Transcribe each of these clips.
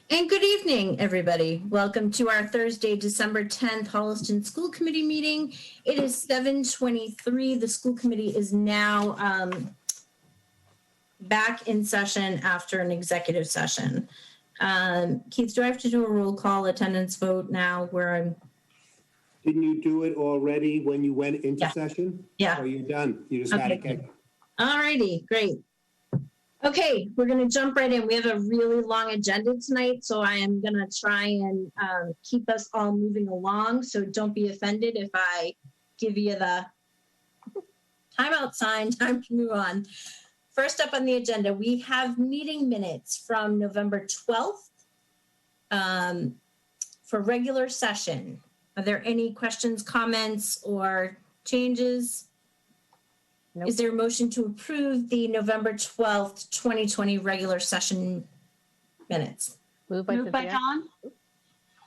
And good evening, everybody. Welcome to our Thursday, December 10th Holliston School Committee meeting. It is 7:23. The school committee is now back in session after an executive session. Keith, do I have to do a roll call attendance vote now where I'm? Didn't you do it already when you went into session? Yeah. Oh, you're done. You just had it. All righty, great. Okay, we're going to jump right in. We have a really long agenda tonight, so I am going to try and keep us all moving along. So don't be offended if I give you the timeout sign, time to move on. First up on the agenda, we have meeting minutes from November 12th for regular session. Are there any questions, comments, or changes? Nope. Is there a motion to approve the November 12th, 2020 regular session minutes? Moved by John.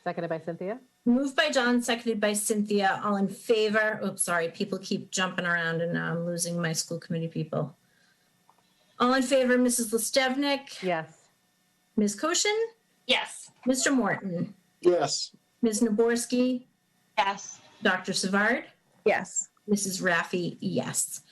Seconded by Cynthia. Moved by John, seconded by Cynthia. All in favor? Oops, sorry. People keep jumping around and now I'm losing my school committee people. All in favor, Mrs. Listevnik? Yes. Ms. Koshin? Yes. Mr. Morton? Yes. Ms. Naborski? Yes. Dr. Savard? Yes. Mrs. Raffi? Yes.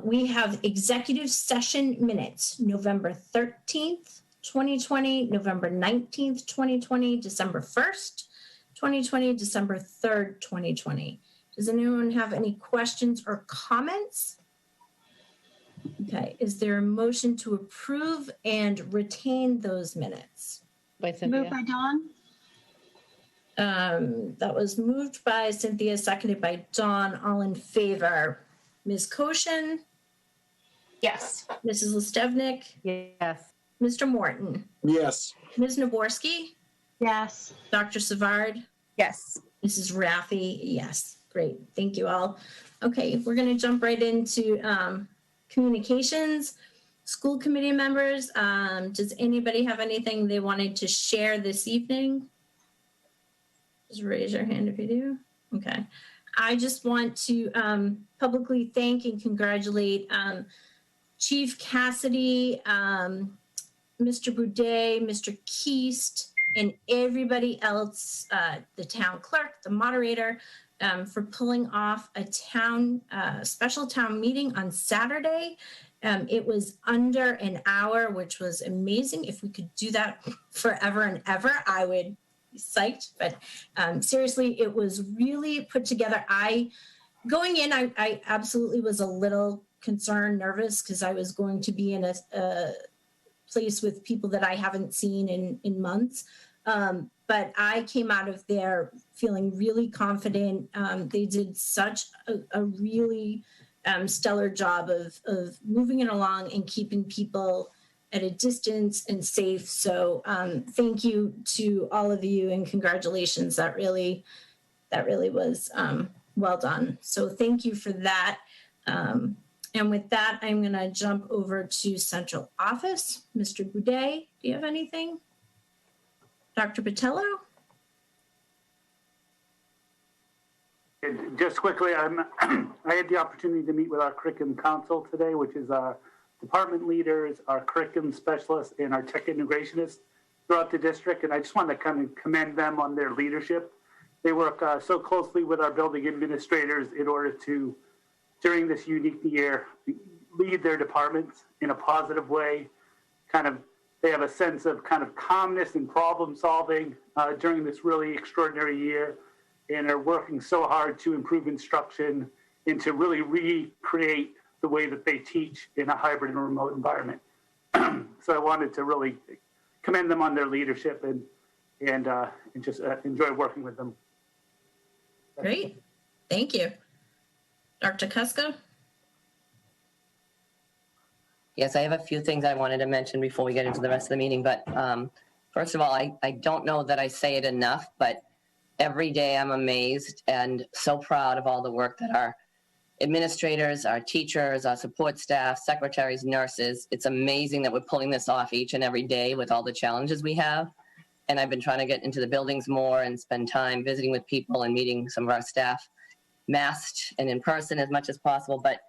We have executive session minutes, November 13th, 2020, November 19th, 2020, December 1st, 2020, December 3rd, 2020. Does anyone have any questions or comments? Okay, is there a motion to approve and retain those minutes? By Cynthia. Moved by Dawn. That was moved by Cynthia, seconded by Dawn. All in favor. Ms. Koshin? Yes. Mrs. Listevnik? Yes. Mr. Morton? Yes. Ms. Naborski? Yes. Dr. Savard? Yes. Mrs. Raffi? Yes. Great. Thank you all. Okay, we're going to jump right into communications. School committee members, does anybody have anything they wanted to share this evening? Just raise your hand if you do. Okay. I just want to publicly thank and congratulate Chief Cassidy, Mr. Boudet, Mr. Keast, and everybody else, the town clerk, the moderator, for pulling off a special town meeting on Saturday. It was under an hour, which was amazing. If we could do that forever and ever, I would be psyched. But seriously, it was really put together. Going in, I absolutely was a little concerned, nervous, because I was going to be in a place with people that I haven't seen in months. But I came out of there feeling really confident. They did such a really stellar job of moving it along and keeping people at a distance and safe. So thank you to all of you and congratulations. That really was well done. So thank you for that. And with that, I'm going to jump over to central office. Mr. Boudet, do you have anything? Dr. Patello? Just quickly, I had the opportunity to meet with our curriculum council today, which is our department leaders, our curriculum specialists, and our tech integrationists throughout the district. And I just wanted to kind of commend them on their leadership. They work so closely with our building administrators in order to, during this unique year, lead their departments in a positive way. They have a sense of kind of calmness and problem solving during this really extraordinary year, and are working so hard to improve instruction and to really recreate the way that they teach in a hybrid and remote environment. So I wanted to really commend them on their leadership and just enjoy working with them. Great. Thank you. Dr. Kuska? Yes, I have a few things I wanted to mention before we get into the rest of the meeting. But first of all, I don't know that I say it enough, but every day I'm amazed and so proud of all the work that our administrators, our teachers, our support staff, secretaries, nurses. It's amazing that we're pulling this off each and every day with all the challenges we have. And I've been trying to get into the buildings more and spend time visiting with people and meeting some of our staff masked and in person as much as possible. But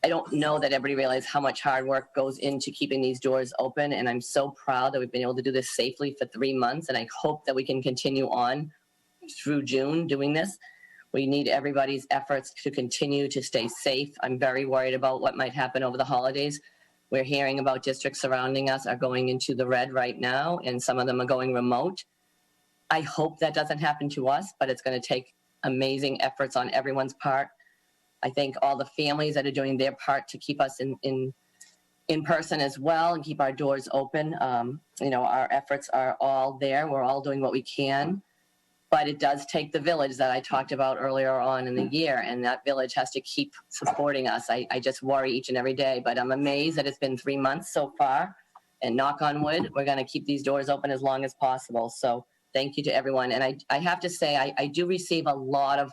I don't know that everybody realizes how much hard work goes into keeping these doors open. And I'm so proud that we've been able to do this safely for 3 months. And I hope that we can continue on through June doing this. We need everybody's efforts to continue to stay safe. I'm very worried about what might happen over the holidays. We're hearing about districts surrounding us are going into the red right now, and some of them are going remote. I hope that doesn't happen to us, but it's going to take amazing efforts on everyone's part. I thank all the families that are doing their part to keep us in person as well and keep our doors open. Our efforts are all there. We're all doing what we can. But it does take the village that I talked about earlier on in the year, and that village has to keep supporting us. I just worry each and every day, but I'm amazed that it's been 3 months so far, and knock on wood, we're going to keep these doors open as long as possible. So thank you to everyone. And I have to say, I do receive a lot of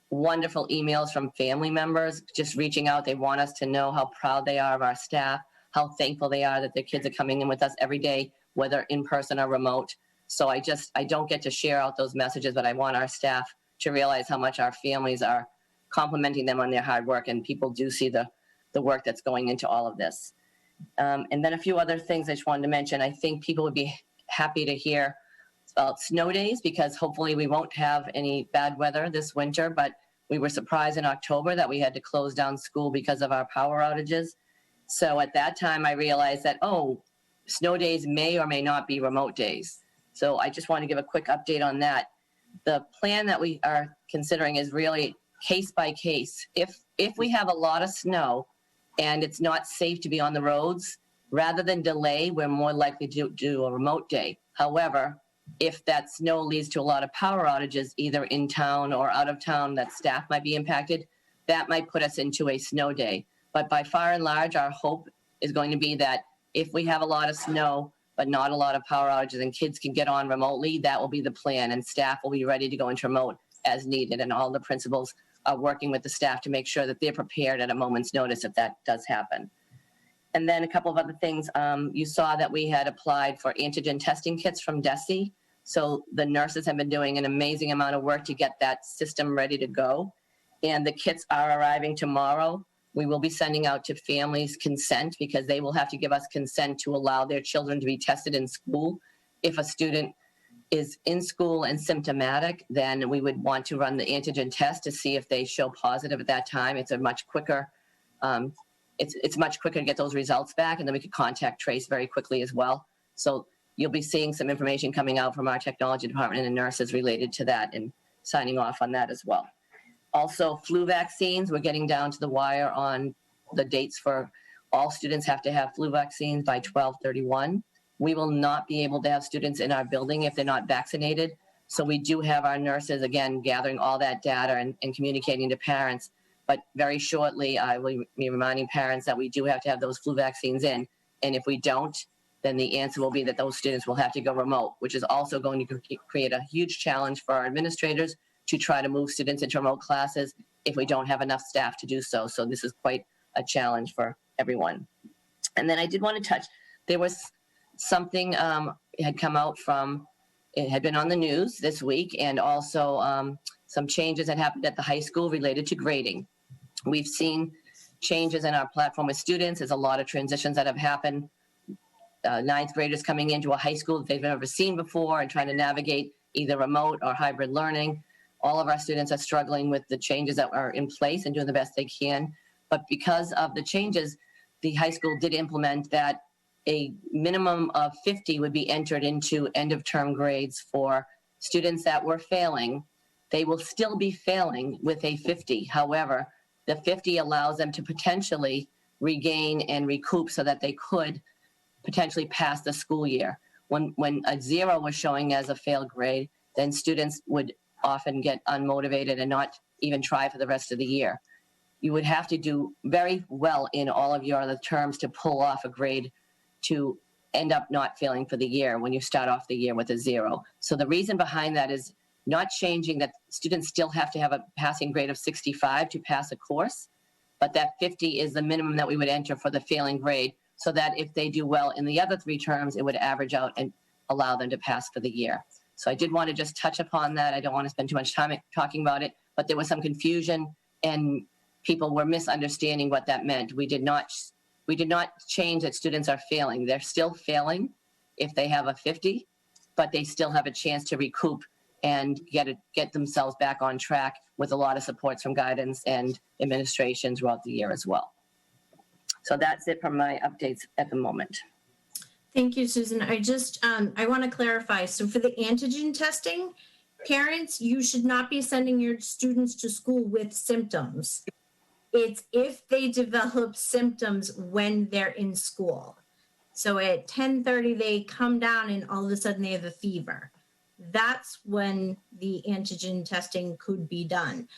wonderful emails from family members just reaching out. They want us to know how proud they are of our staff, how thankful they are that their kids are coming in with us every day, whether in person or remote. So I don't get to share out those messages, but I want our staff to realize how much our families are complimenting them on their hard work, and people do see the work that's going into all of this. And then a few other things I just wanted to mention. I think people would be happy to hear about snow days, because hopefully we won't have any bad weather this winter, but we were surprised in October that we had to close down school because of our power outages. So at that time I realized that, snow days may or may not be remote days. So I just want to give a quick update on that. The plan that we are considering is really case by case. If we have a lot of snow and it's not safe to be on the roads, rather than delay, we're more likely to do a remote day. However, if that snow leads to a lot of power outages, either in town or out of town, that staff might be impacted, that might put us into a snow day. But by far and large, our hope is going to be that if we have a lot of snow, but not a lot of power outages and kids can get on remotely, that will be the plan, and staff will be ready to go into remote as needed. And all the principals are working with the staff to make sure that they're prepared at a moment's notice if that does happen. And then a couple of other things. You saw that we had applied for antigen testing kits from DESE. So the nurses have been doing an amazing amount of work to get that system ready to go. And the kits are arriving tomorrow. We will be sending out to families consent, because they will have to give us consent to allow their children to be tested in school. If a student is in school and symptomatic, then we would want to run the antigen test to see if they show positive at that time. It's a much quicker, it's much quicker to get those results back, and then we could contact trace very quickly as well. So you'll be seeing some information coming out from our technology department and the nurses related to that, and signing off on that as well. Also, flu vaccines, we're getting down to the wire on the dates for all students have to have flu vaccines by 12/31. We will not be able to have students in our building if they're not vaccinated. So we do have our nurses, again, gathering all that data and communicating to parents. But very shortly, I will be reminding parents that we do have to have those flu vaccines in. And if we don't, then the answer will be that those students will have to go remote, which is also going to create a huge challenge for our administrators to try to move students into remote classes if we don't have enough staff to do so. So this is quite a challenge for everyone. And then I did want to touch, there was something had come out from, it had been on the news this week, and also some changes that happened at the high school related to grading. We've seen changes in our platform with students. There's a lot of transitions that have happened. Ninth graders coming into a high school that they've never seen before and trying to navigate either remote or hybrid learning. All of our students are struggling with the changes that are in place and doing the best they can. But because of the changes, the high school did implement that a minimum of 50 would be entered into end of term grades for students that were failing. They will still be failing with a 50. However, the 50 allows them to potentially regain and recoup so that they could potentially pass the school year. When a 0 was showing as a failed grade, then students would often get unmotivated and not even try for the rest of the year. You would have to do very well in all of your other terms to pull off a grade to end up not failing for the year when you start off the year with a 0. So the reason behind that is not changing that students still have to have a passing grade of 65 to pass a course, but that 50 is the minimum that we would enter for the failing grade, so that if they do well in the other 3 terms, it would average out and allow them to pass for the year. So I did want to just touch upon that. I don't want to spend too much time talking about it, but there was some confusion, and people were misunderstanding what that meant. We did not change that students are failing. They're still failing if they have a 50, but they still have a chance to recoup and get themselves back on track with a lot of supports from guidance and administration throughout the year as well. So that's it for my updates at the moment. Thank you, Susan. I just, I want to clarify. So for the antigen testing, parents, you should not be sending your students to school with symptoms. It's if they develop symptoms when they're in school. So at 10:30, they come down and all of a sudden they have a fever. That's when the antigen testing could be done.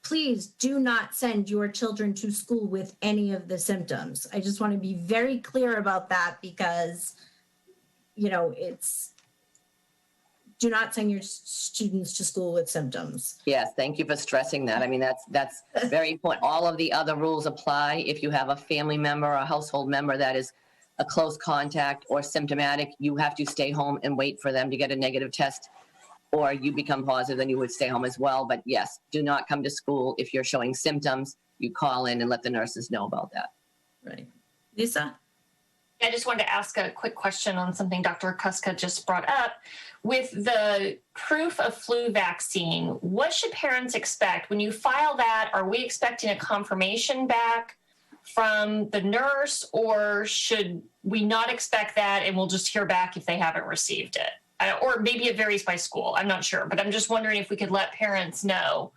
Please do not send your children to school with any of the symptoms. I just want to be very clear about that because, you know, do not send your students to school with symptoms. Yes, thank you for stressing that. I mean, that's very important. All of the other rules apply. If you have a family member or a household member that is a close contact or symptomatic, you have to stay home and wait for them to get a negative test, or you become positive, then you would stay home as well. But yes, do not come to school if you're showing symptoms. You call in and let the nurses know about that. Right. Lisa? I just wanted to ask a quick question on something Dr. Kuska just brought up. With the proof of flu vaccine, what should parents expect? When you file that, are we expecting a confirmation back from the nurse, or should we not expect that and we'll just hear back if they haven't received it? Or maybe it varies by school. I'm not sure, but I'm just wondering if we could let parents know,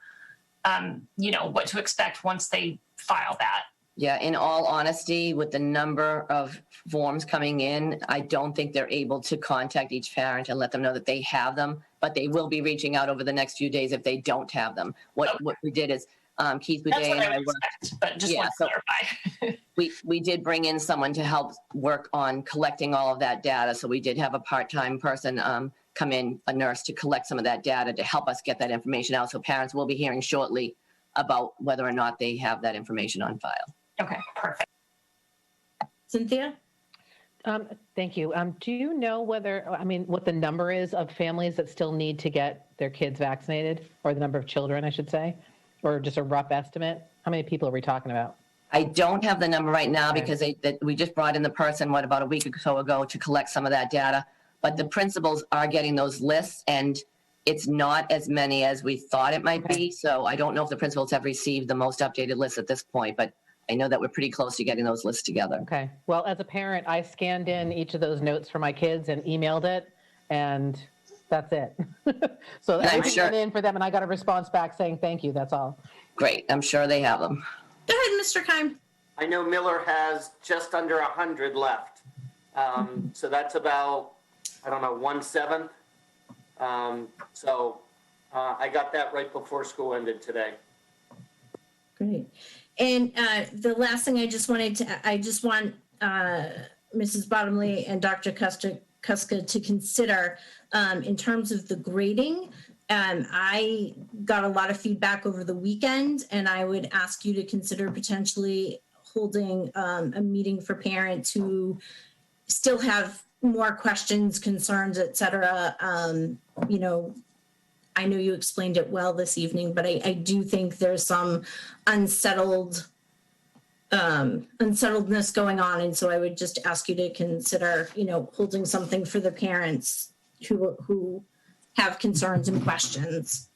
you know, what to expect once they file that. Yeah, in all honesty, with the number of forms coming in, I don't think they're able to contact each parent and let them know that they have them, but they will be reaching out over the next few days if they don't have them. What we did is Keith Boudet That's what and I would expect, but just want to clarify. we did bring in someone to help work on collecting all of that data. So we did have a part-time person come in, a nurse, to collect some of that data to help us get that information out. So parents will be hearing shortly about whether or not they have that information on file. Okay, perfect. Cynthia? Thank you. Do you know what the number is of families that still need to get their kids vaccinated, or the number of children, I should say, or just a rough estimate? How many people are we talking about? I don't have the number right now because we just brought in the person, about a week or so ago, to collect some of that data. But the principals are getting those lists, and it's not as many as we thought it might be. So I don't know if the principals have received the most updated list at this point, but I know that we're pretty close to getting those lists together. Okay. Well, as a parent, I scanned in each of those notes for my kids and emailed it, and that's it. So I went in for them, and I got a response back saying thank you. That's all. Great. I'm sure they have them. Go ahead, Mr. Keim. I know Miller has just under 100 left. So that's about, 1/7. I got that right before school ended today. Great. And the last thing I just want Mrs. Bottomley and Dr. Kuska to consider in terms of the grading. I got a lot of feedback over the weekend, and I would ask you to consider potentially holding a meeting for parents who still have more questions, concerns, et cetera. I know you explained it well this evening, but I do think there's some unsettledness going on. And so I would just ask you to consider, holding something for the parents who have concerns and questions.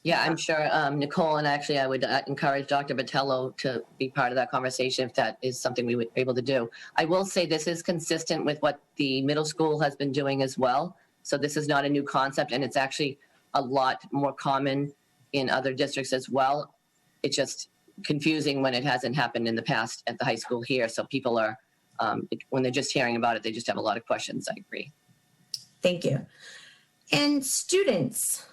Yeah, I'm sure Nicole, and actually I would encourage Dr. Botello to be part of that conversation if that is something we would be able to do. I will say this is consistent with what the middle school has been doing as well. So this is not a new concept, and it's actually a lot more common in other districts as well. It's just confusing when it hasn't happened in the past at the high school here. So people are, when they're just hearing about it, they just have a lot of questions. I agree. Thank you. And students.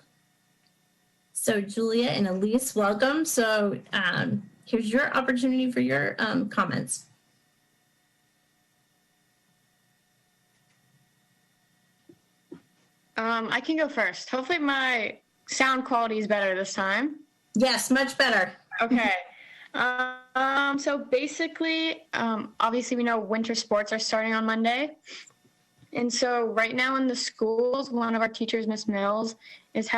So Julia and Elise, welcome. So here's your opportunity for your comments. I can go first. Hopefully my sound quality is better this time. Yes, much better. Okay. So basically, obviously we know winter sports are starting on Monday. And so right now in the schools, one of our teachers, Miss Mills, is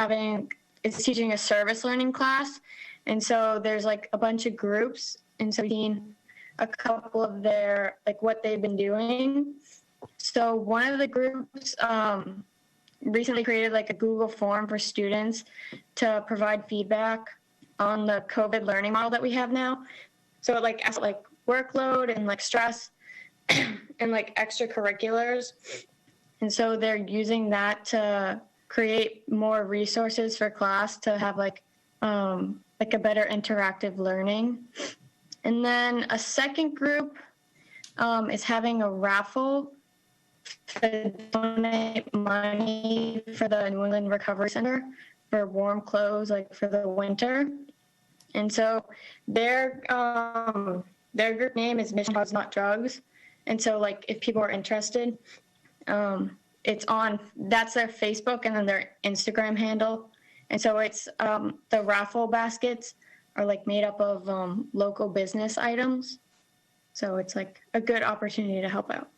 teaching a service learning class. And so there's like a bunch of groups, and so we've seen a couple of their, like what they've been doing. So one of the groups recently created like a Google form for students to provide feedback on the COVID learning model that we have now. So it like asks like workload and like stress and like extracurriculars. And so they're using that to create more resources for class to have like a better interactive learning. And then a second group is having a raffle to donate money for the New England Recovery Center for warm clothes, like for the winter. And so their group name is Mission Cause Not Drugs. And so like if people are interested, it's on, that's their Facebook and then their Instagram handle. And so it's the raffle baskets are like made up of local business items. So it's like a good opportunity to help out.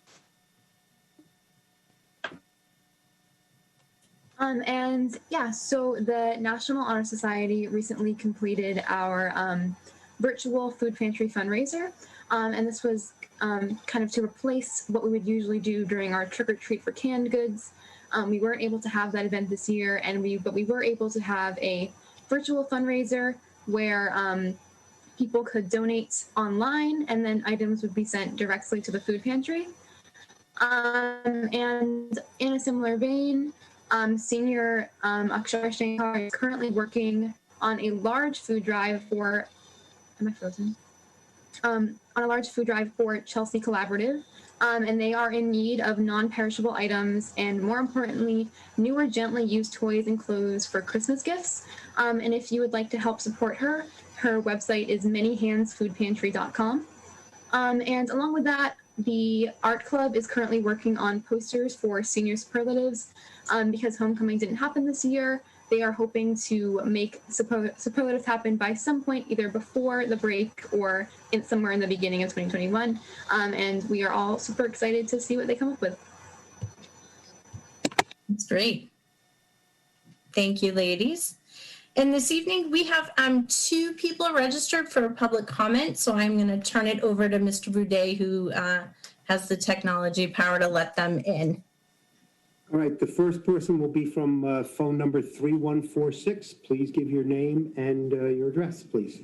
And yeah, so the National Honor Society recently completed our virtual food pantry fundraiser. And this was kind of to replace what we would usually do during our trick or treat for canned goods. We weren't able to have that event this year, but we were able to have a virtual fundraiser where people could donate online and then items would be sent directly to the food pantry. And in a similar vein, Senior Akshar Shankar is currently working on a large food drive for, am I frozen? On a large food drive for Chelsea Collaborative. And they are in need of non-perishable items and, more importantly, new or gently used toys and clothes for Christmas gifts. And if you would like to help support her, her website is manyhandsfoodpantry.com. And along with that, the art club is currently working on posters for senior superlatives. Because homecoming didn't happen this year, they are hoping to make superlatives happen by some point, either before the break or somewhere in the beginning of 2021. And we are all super excited to see what they come up with. That's great. Thank you, ladies. And this evening we have 2 people registered for public comment. So I'm going to turn it over to Mr. Boudet, who has the technology power to let them in. All right, the first person will be from phone number 3146. Please give your name and your address, please.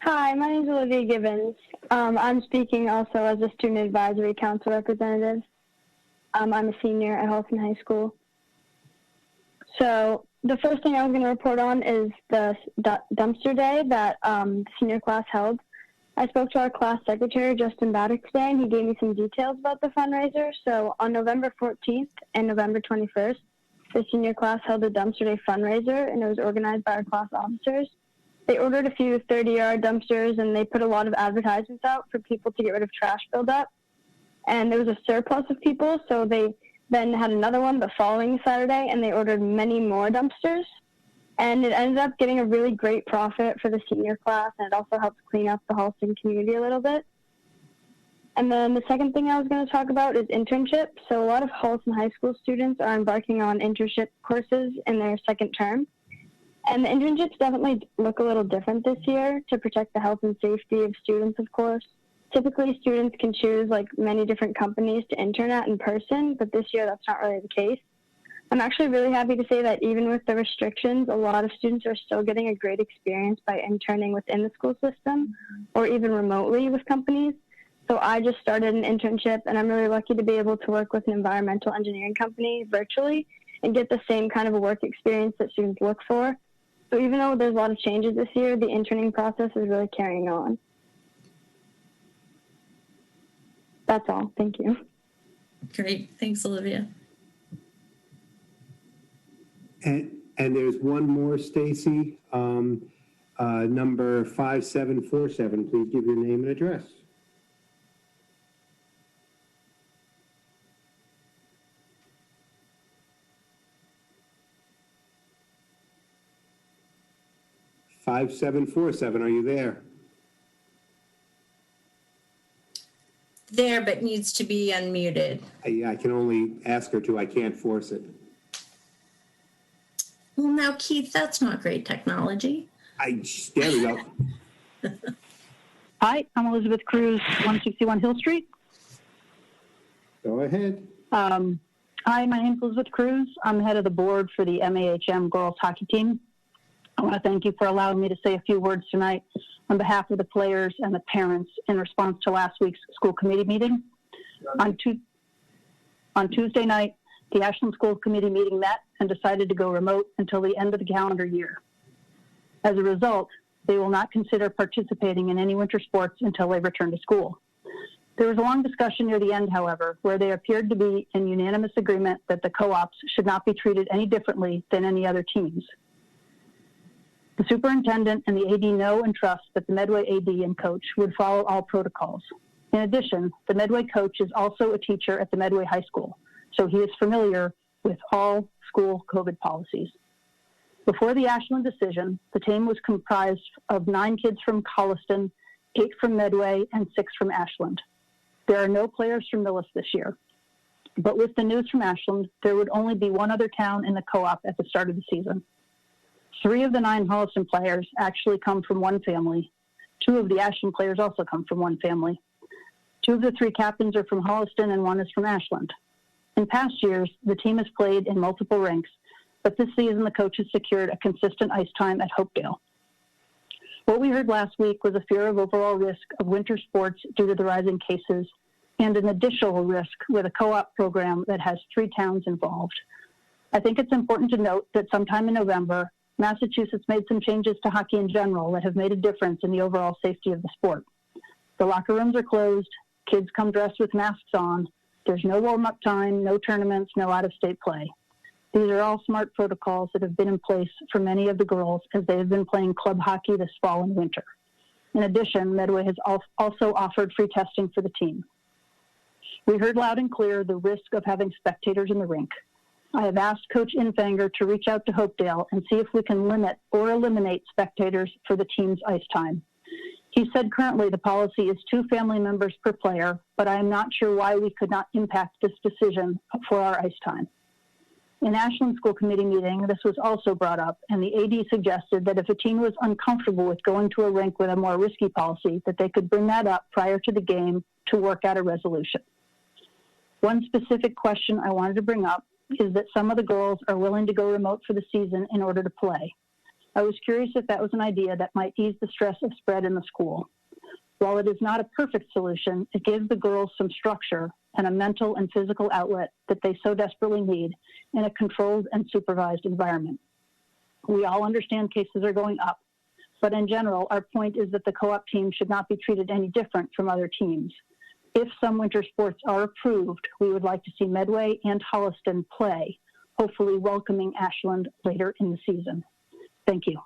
Hi, my name is Olivia Gibbons. I'm speaking also as a Student Advisory Council representative. I'm a senior at Holliston High School. So the first thing I was going to report on is the dumpster day that the senior class held. I spoke to our class secretary, Justin Baddock, today, and he gave me some details about the fundraiser. So on November 14th and November 21st, the senior class held a dumpster day fundraiser, and it was organized by our class officers. They ordered a few 30-yard dumpsters, and they put a lot of advertisements out for people to get rid of trash buildup. And there was a surplus of people, so they then had another one the following Saturday, and they ordered many more dumpsters. And it ended up getting a really great profit for the senior class, and it also helps clean up the Holliston community a little bit. And then the second thing I was going to talk about is internships. So a lot of Holliston High School students are embarking on internship courses in their second term. And the internships definitely look a little different this year to protect the health and safety of students, of course. Typically, students can choose like many different companies to intern at in person, but this year that's not really the case. I'm actually really happy to say that even with the restrictions, a lot of students are still getting a great experience by interning within the school system or even remotely with companies. So I just started an internship, and I'm really lucky to be able to work with an environmental engineering company virtually and get the same kind of a work experience that students look for. So even though there's a lot of changes this year, the interning process is really carrying on. That's all. Thank you. Great. Thanks, Olivia. And there's one more, Stacy, number 5747. Please give your name and address. (5747), are you there? There, but needs to be unmuted. I can only ask her to. I can't force it. Well, now, Keith, that's not great technology. There we go. Hi, I'm Elizabeth Cruz, 161 Hill Street. Go ahead. Hi, my name is Elizabeth Cruz. I'm head of the board for the MAHM girls hockey team. I want to thank you for allowing me to say a few words tonight on behalf of the players and the parents in response to last week's school committee meeting. On Tuesday night, the Ashland School Committee meeting met and decided to go remote until the end of the calendar year. As a result, they will not consider participating in any winter sports until they return to school. There was a long discussion near the end, however, where they appeared to be in unanimous agreement that the co-ops should not be treated any differently than any other teams. The superintendent and the AD know and trust that the Medway AD and coach would follow all protocols. In addition, the Medway coach is also a teacher at the Medway High School, so he is familiar with all school COVID policies. Before the Ashland decision, the team was comprised of 9 kids from Holliston, 8 from Medway, and 6 from Ashland. There are no players from Millis this year. But with the news from Ashland, there would only be one other town in the co-op at the start of the season. 3 of the 9 Holliston players actually come from one family. 2 of the Ashland players also come from one family. 2 of the 3 captains are from Holliston and 1 is from Ashland. In past years, the team has played in multiple rinks, but this season the coach has secured a consistent ice time at Hopedale. What we heard last week was a fear of overall risk of winter sports due to the rising cases and an additional risk with a co-op program that has 3 towns involved. I think it's important to note that sometime in November, Massachusetts made some changes to hockey in general that have made a difference in the overall safety of the sport. The locker rooms are closed, kids come dressed with masks on, there's no warm-up time, no tournaments, no out-of-state play. These are all smart protocols that have been in place for many of the girls as they have been playing club hockey this fall and winter. In addition, Medway has also offered free testing for the team. We heard loud and clear the risk of having spectators in the rink. I have asked Coach Infanger to reach out to Hopedale and see if we can limit or eliminate spectators for the team's ice time. He said currently the policy is 2 family members per player, but I am not sure why we could not impact this decision for our ice time. In Ashland School Committee meeting, this was also brought up, and the AD suggested that if a team was uncomfortable with going to a rink with a more risky policy, that they could bring that up prior to the game to work out a resolution. One specific question I wanted to bring up is that some of the girls are willing to go remote for the season in order to play. I was curious if that was an idea that might ease the stress of spread in the school. While it is not a perfect solution, it gives the girls some structure and a mental and physical outlet that they so desperately need in a controlled and supervised environment. We all understand cases are going up, but in general, our point is that the co-op team should not be treated any different from other teams. If some winter sports are approved, we would like to see Medway and Holliston play, hopefully welcoming Ashland later in the season. Thank you.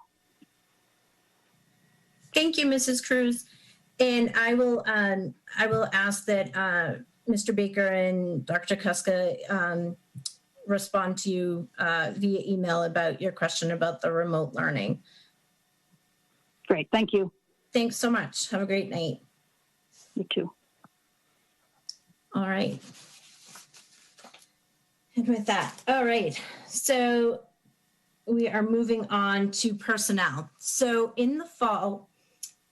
Thank you, Mrs. Cruz. And I will ask that Mr. Baker and Dr. Kuska respond to you via email about your question about the remote learning. Great, thank you. Thanks so much. Have a great night. You too. All right. And with that, all right. So we are moving on to personnel. So in the fall,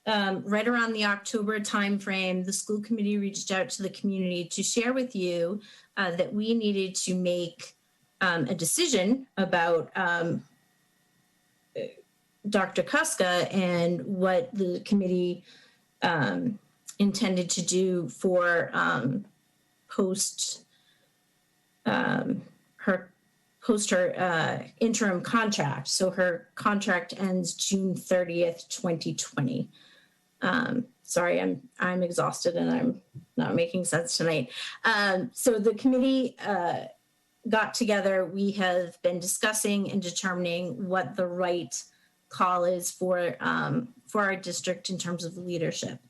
right around the October timeframe, the school committee reached out to the community to share with you that we needed to make a decision about Dr. Kuska and what the committee intended to do for post her interim contract. So her contract ends June 30th, 2020. Sorry, I'm exhausted and I'm not making sense tonight. So the committee got together. We have been discussing and determining what the right call is for our district in terms of leadership.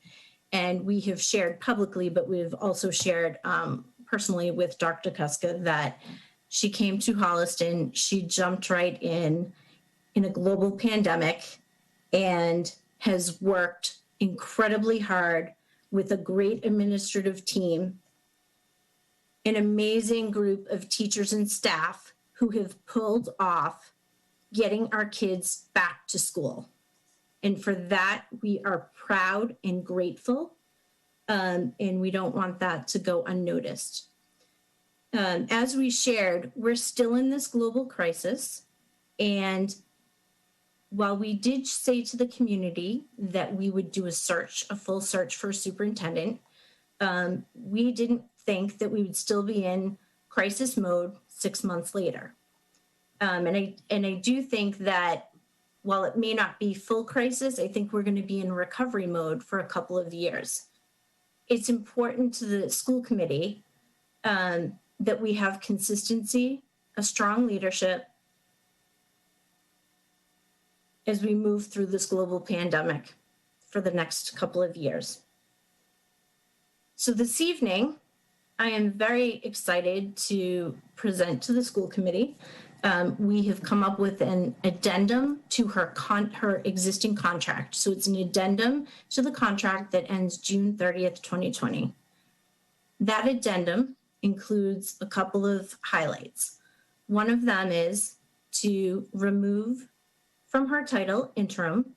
And we have shared publicly, but we've also shared personally with Dr. Kuska that she came to Holliston, she jumped right in a global pandemic and has worked incredibly hard with a great administrative team, an amazing group of teachers and staff who have pulled off getting our kids back to school. And for that, we are proud and grateful. And we don't want that to go unnoticed. As we shared, we're still in this global crisis. And while we did say to the community that we would do a full search for a superintendent, we didn't think that we would still be in crisis mode 6 months later. And I do think that while it may not be full crisis, I think we're going to be in recovery mode for a couple of years. It's important to the school committee that we have consistency, a strong leadership as we move through this global pandemic for the next couple of years. So this evening, I am very excited to present to the school committee. We have come up with an addendum to her existing contract. So it's an addendum to the contract that ends June 30th, 2020. That addendum includes a couple of highlights. One of them is to remove from her title interim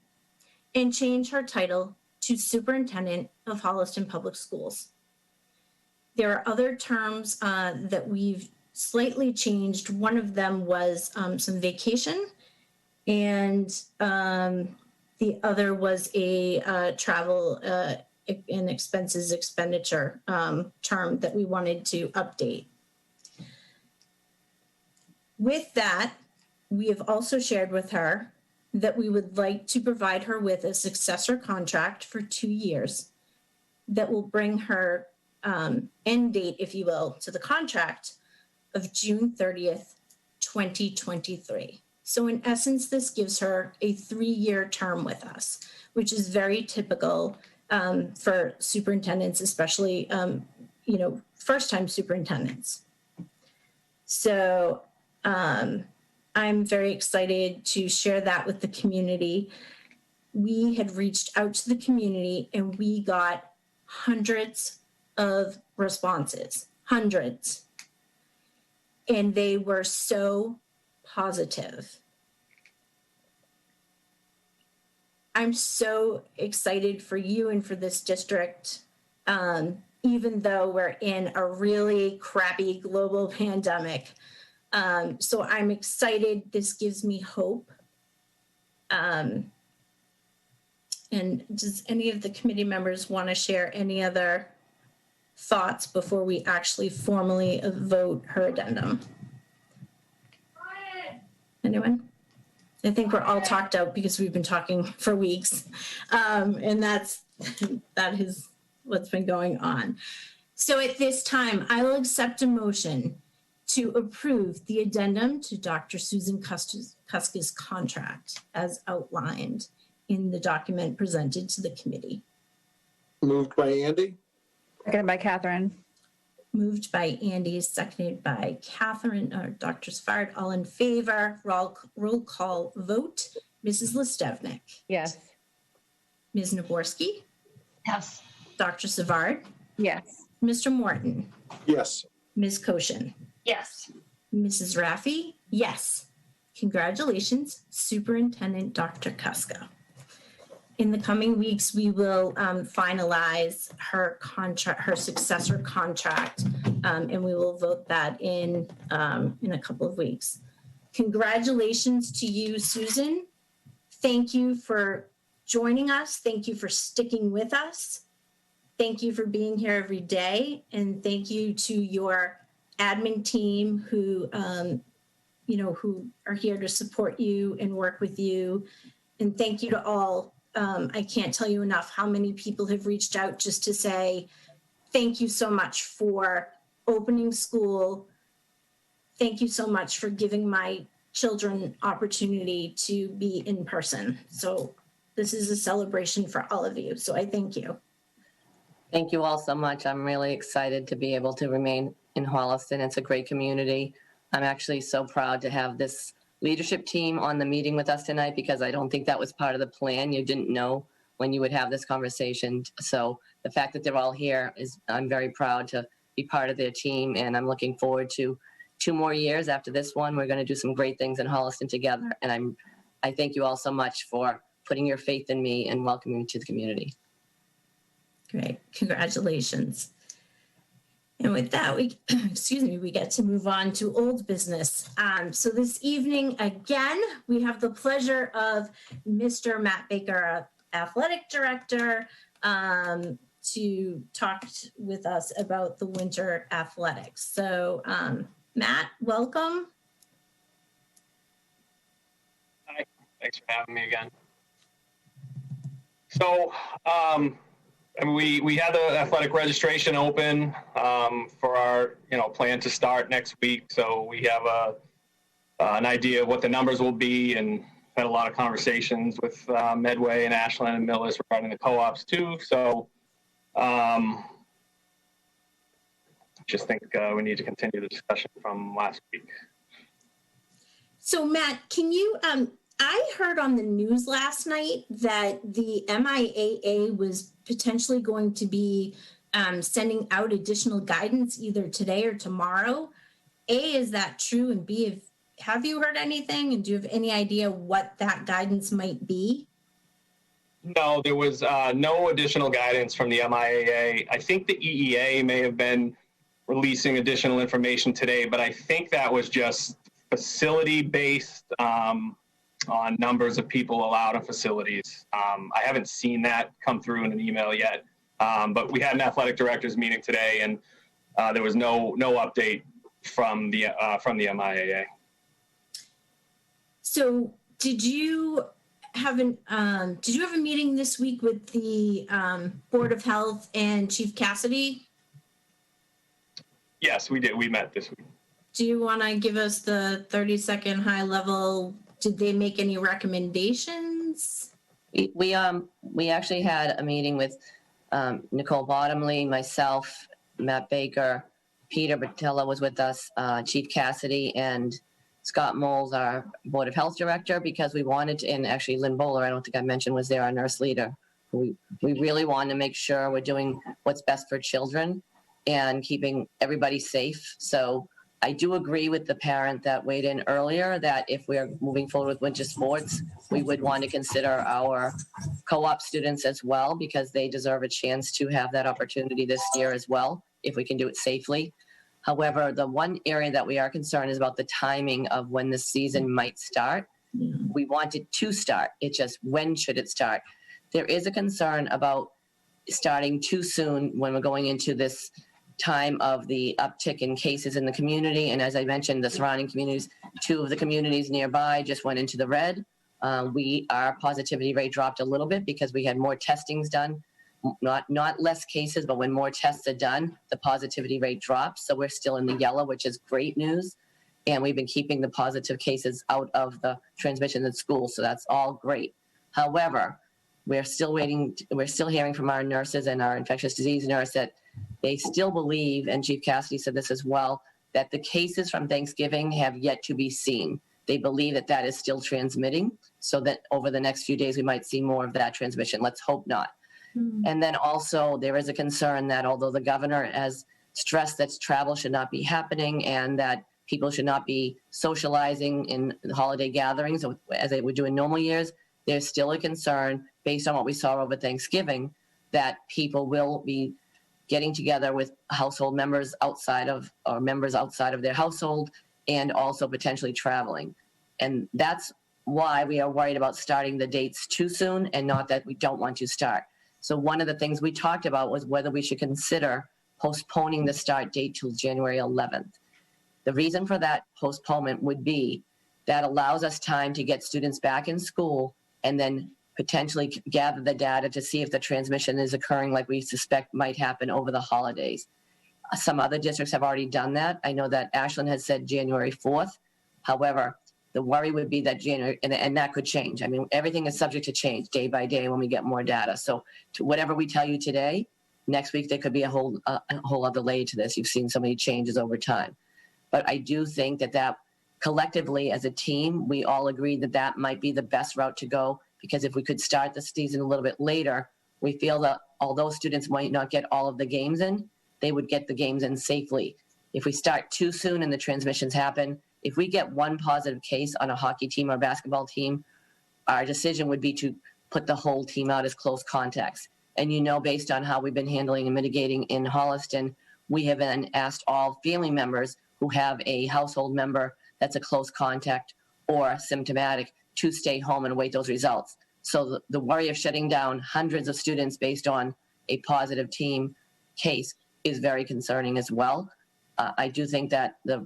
and change her title to Superintendent of Holliston Public Schools. There are other terms that we've slightly changed. One of them was some vacation, and the other was a travel and expenses expenditure term that we wanted to update. With that, we have also shared with her that we would like to provide her with a successor contract for 2 years that will bring her end date, if you will, to the contract of June 30th, 2023. So in essence, this gives her a 3-year term with us, which is very typical for superintendents, especially, first-time superintendents. So I'm very excited to share that with the community. We had reached out to the community and we got hundreds of responses, hundreds. And they were so positive. I'm so excited for you and for this district, even though we're in a really crappy global pandemic. So I'm excited. This gives me hope. And does any of the committee members want to share any other thoughts before we actually formally vote her addendum? Anyone? I think we're all talked out because we've been talking for weeks. And that is what's been going on. So at this time, I will accept a motion to approve the addendum to Dr. Susan Kuska's contract as outlined in the document presented to the committee. Moved by Andy. Seconded by Catherine. Moved by Andy, seconded by Catherine, or Dr. Savard. All in favor, roll call vote. Mrs. Listevnik. Yes. Ms. Naborski. Yes. Dr. Savard. Yes. Mr. Morton. Yes. Ms. Koshin. Yes. Mrs. Raffi. Yes. Congratulations, Superintendent Dr. Kuska. In the coming weeks, we will finalize her contract, her successor contract, and we will vote that in a couple of weeks. Congratulations to you, Susan. Thank you for joining us. Thank you for sticking with us. Thank you for being here every day. And thank you to your admin team who, who are here to support you and work with you. And thank you to all. I can't tell you enough how many people have reached out just to say, thank you so much for opening school. Thank you so much for giving my children opportunity to be in person. So this is a celebration for all of you. So I thank you. Thank you all so much. I'm really excited to be able to remain in Holliston. It's a great community. I'm actually so proud to have this leadership team on the meeting with us tonight because I don't think that was part of the plan. You didn't know when you would have this conversation. So the fact that they're all here I'm very proud to be part of their team, and I'm looking forward to 2 more years after this one, we're going to do some great things in Holliston together. And I thank you all so much for putting your faith in me and welcoming me to the community. Great, congratulations. And with that, we get to move on to old business. So this evening, again, we have the pleasure of Mr. Matt Baker, Athletic Director, to talk with us about the winter athletics. So Matt, welcome. Hi, thanks for having me again. So we had the athletic registration open for our plan to start next week. So we have an idea of what the numbers will be, and had a lot of conversations with Medway and Ashland and Millis regarding the co-ops too. So just think we need to continue the discussion from last week. So Matt, can you, I heard on the news last night that the MIAA was potentially going to be sending out additional guidance either today or tomorrow. A, is that true? And B, have you heard anything? And do you have any idea what that guidance might be? No, there was no additional guidance from the MIAA. I think the EEA may have been releasing additional information today, but I think that was just facility-based on numbers of people allowed in facilities. I haven't seen that come through in an email yet, but we had an athletic directors meeting today, and there was no update from the MIAA. So did you have a meeting this week with the Board of Health and Chief Cassidy? Yes, we did. We met this week. Do you want to give us the 30-second high level? Did they make any recommendations? We actually had a meeting with Nicole Bottomley, myself, Matt Baker, Peter Batella was with us, Chief Cassidy, and Scott Moles, our Board of Health Director, because we wanted to, and actually Lynn Bowler, I don't think I mentioned, was there, our nurse leader. We really wanted to make sure we're doing what's best for children and keeping everybody safe. So I do agree with the parent that weighed in earlier that if we're moving forward with winter sports, we would want to consider our co-op students as well, because they deserve a chance to have that opportunity this year as well, if we can do it safely. However, the one area that we are concerned is about the timing of when the season might start. We want it to start. It's just when should it start? There is a concern about starting too soon when we're going into this time of the uptick in cases in the community. And as I mentioned, the surrounding communities, 2 of the communities nearby just went into the red. Our positivity rate dropped a little bit because we had more testings done. Not less cases, but when more tests are done, the positivity rate drops. So we're still in the yellow, which is great news. And we've been keeping the positive cases out of the transmission in school. So that's all great. However, we're still hearing from our nurses and our infectious disease nurse that they still believe, and Chief Cassidy said this as well, that the cases from Thanksgiving have yet to be seen. They believe that that is still transmitting, so that over the next few days we might see more of that transmission. Let's hope not. And then also there is a concern that although the governor has stressed that travel should not be happening and that people should not be socializing in holiday gatherings as they would do in normal years, there's still a concern based on what we saw over Thanksgiving that people will be getting together with household members outside of their household and also potentially traveling. And that's why we are worried about starting the dates too soon and not that we don't want to start. So one of the things we talked about was whether we should consider postponing the start date till January 11th. The reason for that postponement would be that allows us time to get students back in school and then potentially gather the data to see if the transmission is occurring like we suspect might happen over the holidays. Some other districts have already done that. I know that Ashland has said January 4th. However, the worry would be that January, and that could change. I mean, everything is subject to change day by day when we get more data. So to whatever we tell you today, next week there could be a whole other layer to this. You've seen so many changes over time. But I do think that collectively as a team, we all agreed that that might be the best route to go, because if we could start the season a little bit later, we feel that although students might not get all of the games in, they would get the games in safely. if we start too soon and the transmissions happen, if we get one positive case on a hockey team or basketball team, our decision would be to put the whole team out as close contacts. And based on how we've been handling and mitigating in Holliston, we have then asked all family members who have a household member that's a close contact or symptomatic to stay home and await those results. So the worry of shutting down hundreds of students based on a positive team case is very concerning as well. I do think that the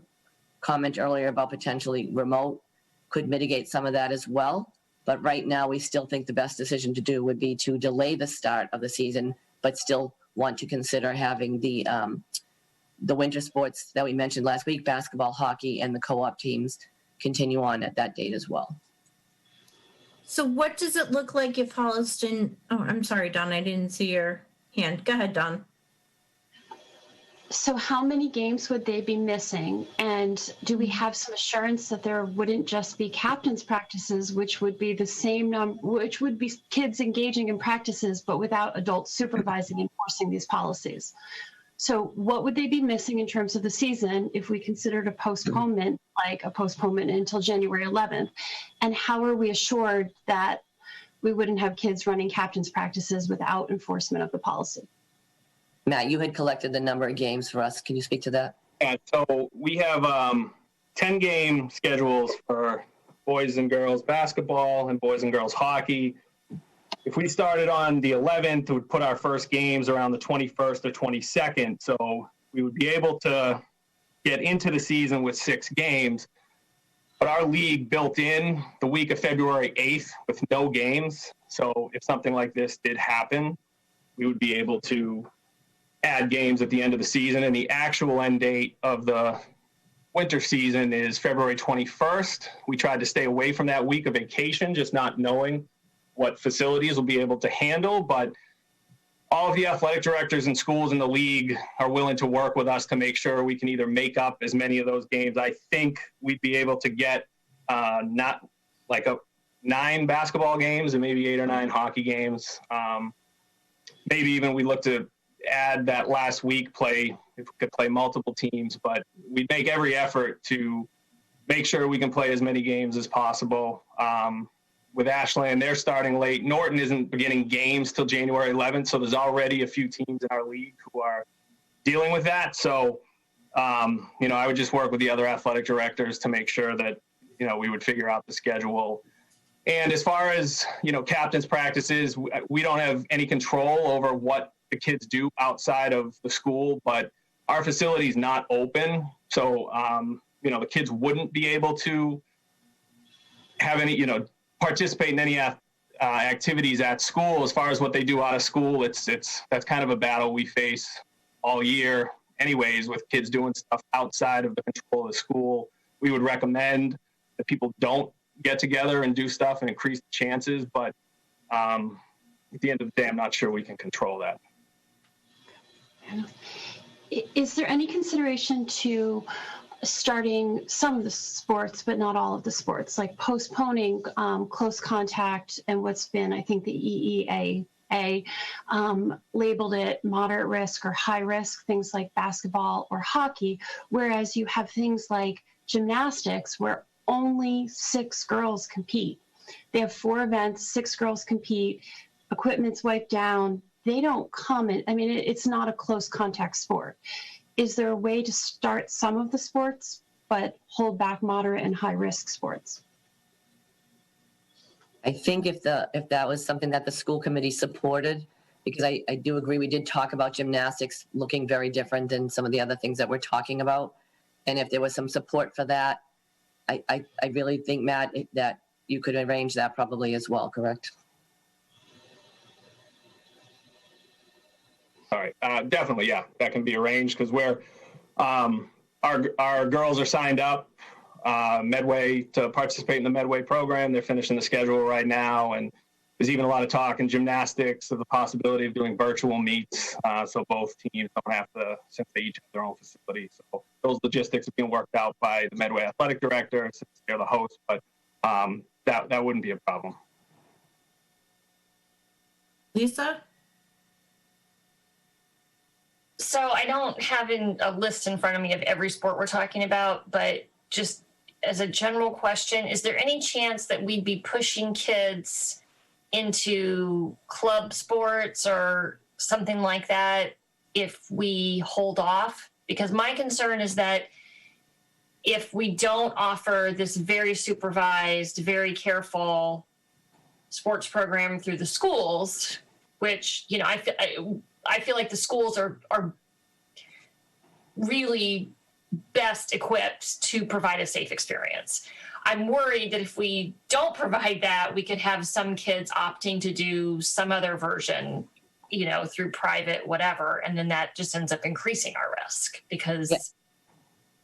comment earlier about potentially remote could mitigate some of that as well. But right now, we still think the best decision to do would be to delay the start of the season, but still want to consider having the winter sports that we mentioned last week, basketball, hockey, and the co-op teams continue on at that date as well. So what does it look like if Holliston, I'm sorry, Don, I didn't see your hand. Go ahead, Don. So how many games would they be missing? And do we have some assurance that there wouldn't just be captain's practices, which would be the same number, which would be kids engaging in practices, but without adults supervising and enforcing these policies? So what would they be missing in terms of the season if we considered a postponement, like a postponement until January 11th? And how are we assured that we wouldn't have kids running captain's practices without enforcement of the policy? Matt, you had collected the number of games for us. Can you speak to that? Yeah, so we have 10 game schedules for boys and girls basketball and boys and girls hockey. If we started on the 11th, it would put our first games around the 21st or 22nd. So we would be able to get into the season with 6 games. But our league built in the week of February 8th with no games. So if something like this did happen, we would be able to add games at the end of the season, and the actual end date of the winter season is February 21st. We tried to stay away from that week of vacation, just not knowing what facilities will be able to handle, but all of the athletic directors and schools in the league are willing to work with us to make sure we can either make up as many of those games. I think we'd be able to get not like 9 basketball games and maybe 8 or 9 hockey games. Maybe even we look to add that last week play, if we could play multiple teams, but we'd make every effort to make sure we can play as many games as possible. With Ashland, they're starting late. Norton isn't beginning games till January 11th, so there's already a few teams in our league who are dealing with that. So, I would just work with the other athletic directors to make sure that, we would figure out the schedule. And as far as, captain's practices, we don't have any control over what the kids do outside of the school, but our facility is not open. So, the kids wouldn't be able to have any, participate in any activities at school. As far as what they do out of school, that's kind of a battle we face all year anyways, with kids doing stuff outside of the control of the school. We would recommend that people don't get together and do stuff and increase the chances, but at the end of the day, I'm not sure we can control that. Is there any consideration to starting some of the sports, but not all of the sports, like postponing close contact and what's been, I think the EEA labeled it moderate risk or high risk, things like basketball or hockey, whereas you have things like gymnastics where only 6 girls compete. They have 4 events, 6 girls compete, equipment's wiped down. They don't come in. I mean, it's not a close contact sport. Is there a way to start some of the sports, but hold back moderate and high risk sports? I think if that was something that the school committee supported, because I do agree, we did talk about gymnastics looking very different than some of the other things that we're talking about. And if there was some support for that, I really think, Matt, that you could arrange that probably as well, correct? All right, definitely, yeah, that can be arranged because we're our girls are signed up Medway to participate in the Medway program. They're finishing the schedule right now, and there's even a lot of talk in gymnastics of the possibility of doing virtual meets, so both teams don't have to, since they each have their own facility. So those logistics are being worked out by the Medway athletic director since they're the host, but that wouldn't be a problem. Lisa? So I don't have a list in front of me of every sport we're talking about, but just as a general question, is there any chance that we'd be pushing kids into club sports or something like that if we hold off? Because my concern is that if we don't offer this very supervised, very careful sports program through the schools, which, you know, I feel like the schools are really best equipped to provide a safe experience. I'm worried that if we don't provide that, we could have some kids opting to do some other version, you know, through private, whatever. And then that just ends up increasing our risk because.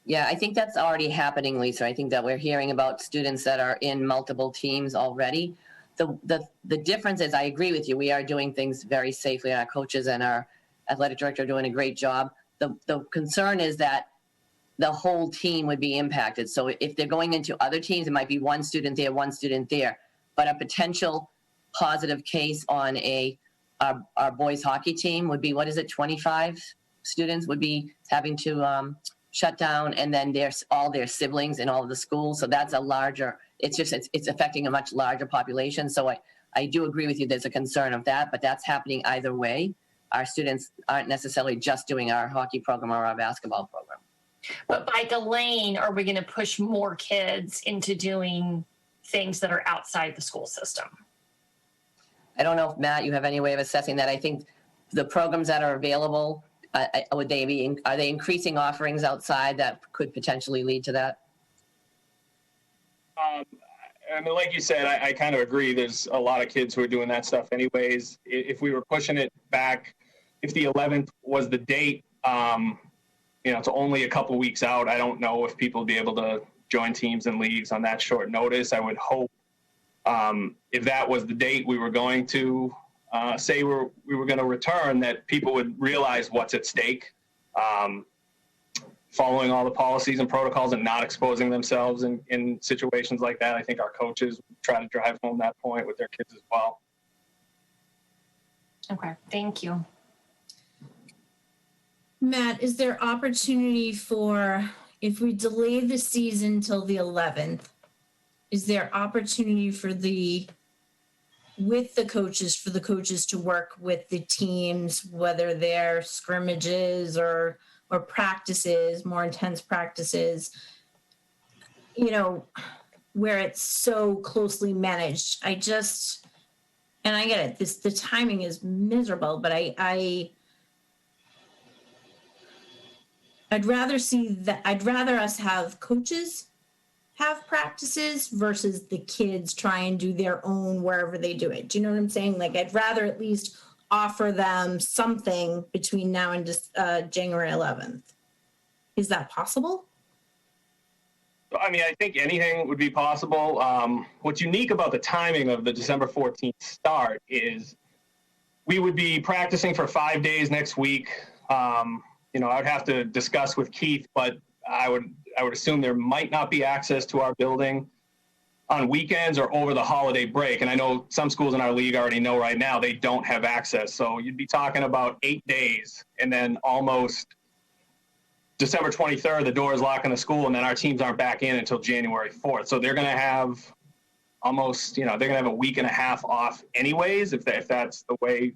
Yeah, I think that's already happening, Lisa. I think that we're hearing about students that are in multiple teams already. The difference is, I agree with you, we are doing things very safely. Our coaches and our athletic director are doing a great job. The concern is that the whole team would be impacted. So if they're going into other teams, it might be one student there, one student there. But a potential positive case on our boys hockey team would be, 25 students would be having to shut down, and then there's all their siblings in all of the schools. So that's a larger, it's affecting a much larger population. So I do agree with you, there's a concern of that, but that's happening either way. Our students aren't necessarily just doing our hockey program or our basketball program. But by delaying, are we going to push more kids into doing things that are outside the school system? I don't know if, Matt, you have any way of assessing that. I think the programs that are available, are they increasing offerings outside that could potentially lead to that? I mean, like you said, I kind of agree. There's a lot of kids who are doing that stuff anyways. If we were pushing it back, if the 11th was the date, you know, it's only a couple weeks out. I don't know if people would be able to join teams and leagues on that short notice. I would hope if that was the date we were going to say we were going to return, that people would realize what's at stake, following all the policies and protocols and not exposing themselves in situations like that. I think our coaches try to drive home that point with their kids as well. Okay, thank you. Matt, is there opportunity for, if we delay the season till the 11th, is there opportunity for with the coaches, for the coaches to work with the teams, whether they're scrimmages or practices, more intense practices, you know, where it's so closely managed? And I get it, the timing is miserable, but I'd rather us have coaches have practices versus the kids try and do their own wherever they do it. Do you know what I'm saying? Like, I'd rather at least offer them something between now and just January 11th. Is that possible? I mean, I think anything would be possible. What's unique about the timing of the December 14th start is we would be practicing for 5 days next week. You know, I would have to discuss with Keith, but I would assume there might not be access to our building on weekends or over the holiday break. And I know some schools in our league already know right now they don't have access. So you'd be talking about 8 days, and then almost December 23rd, the doors lock in the school, and then our teams aren't back in until January 4th. So they're going to have almost, you know, they're going to have a week and a half off anyways, if that's the way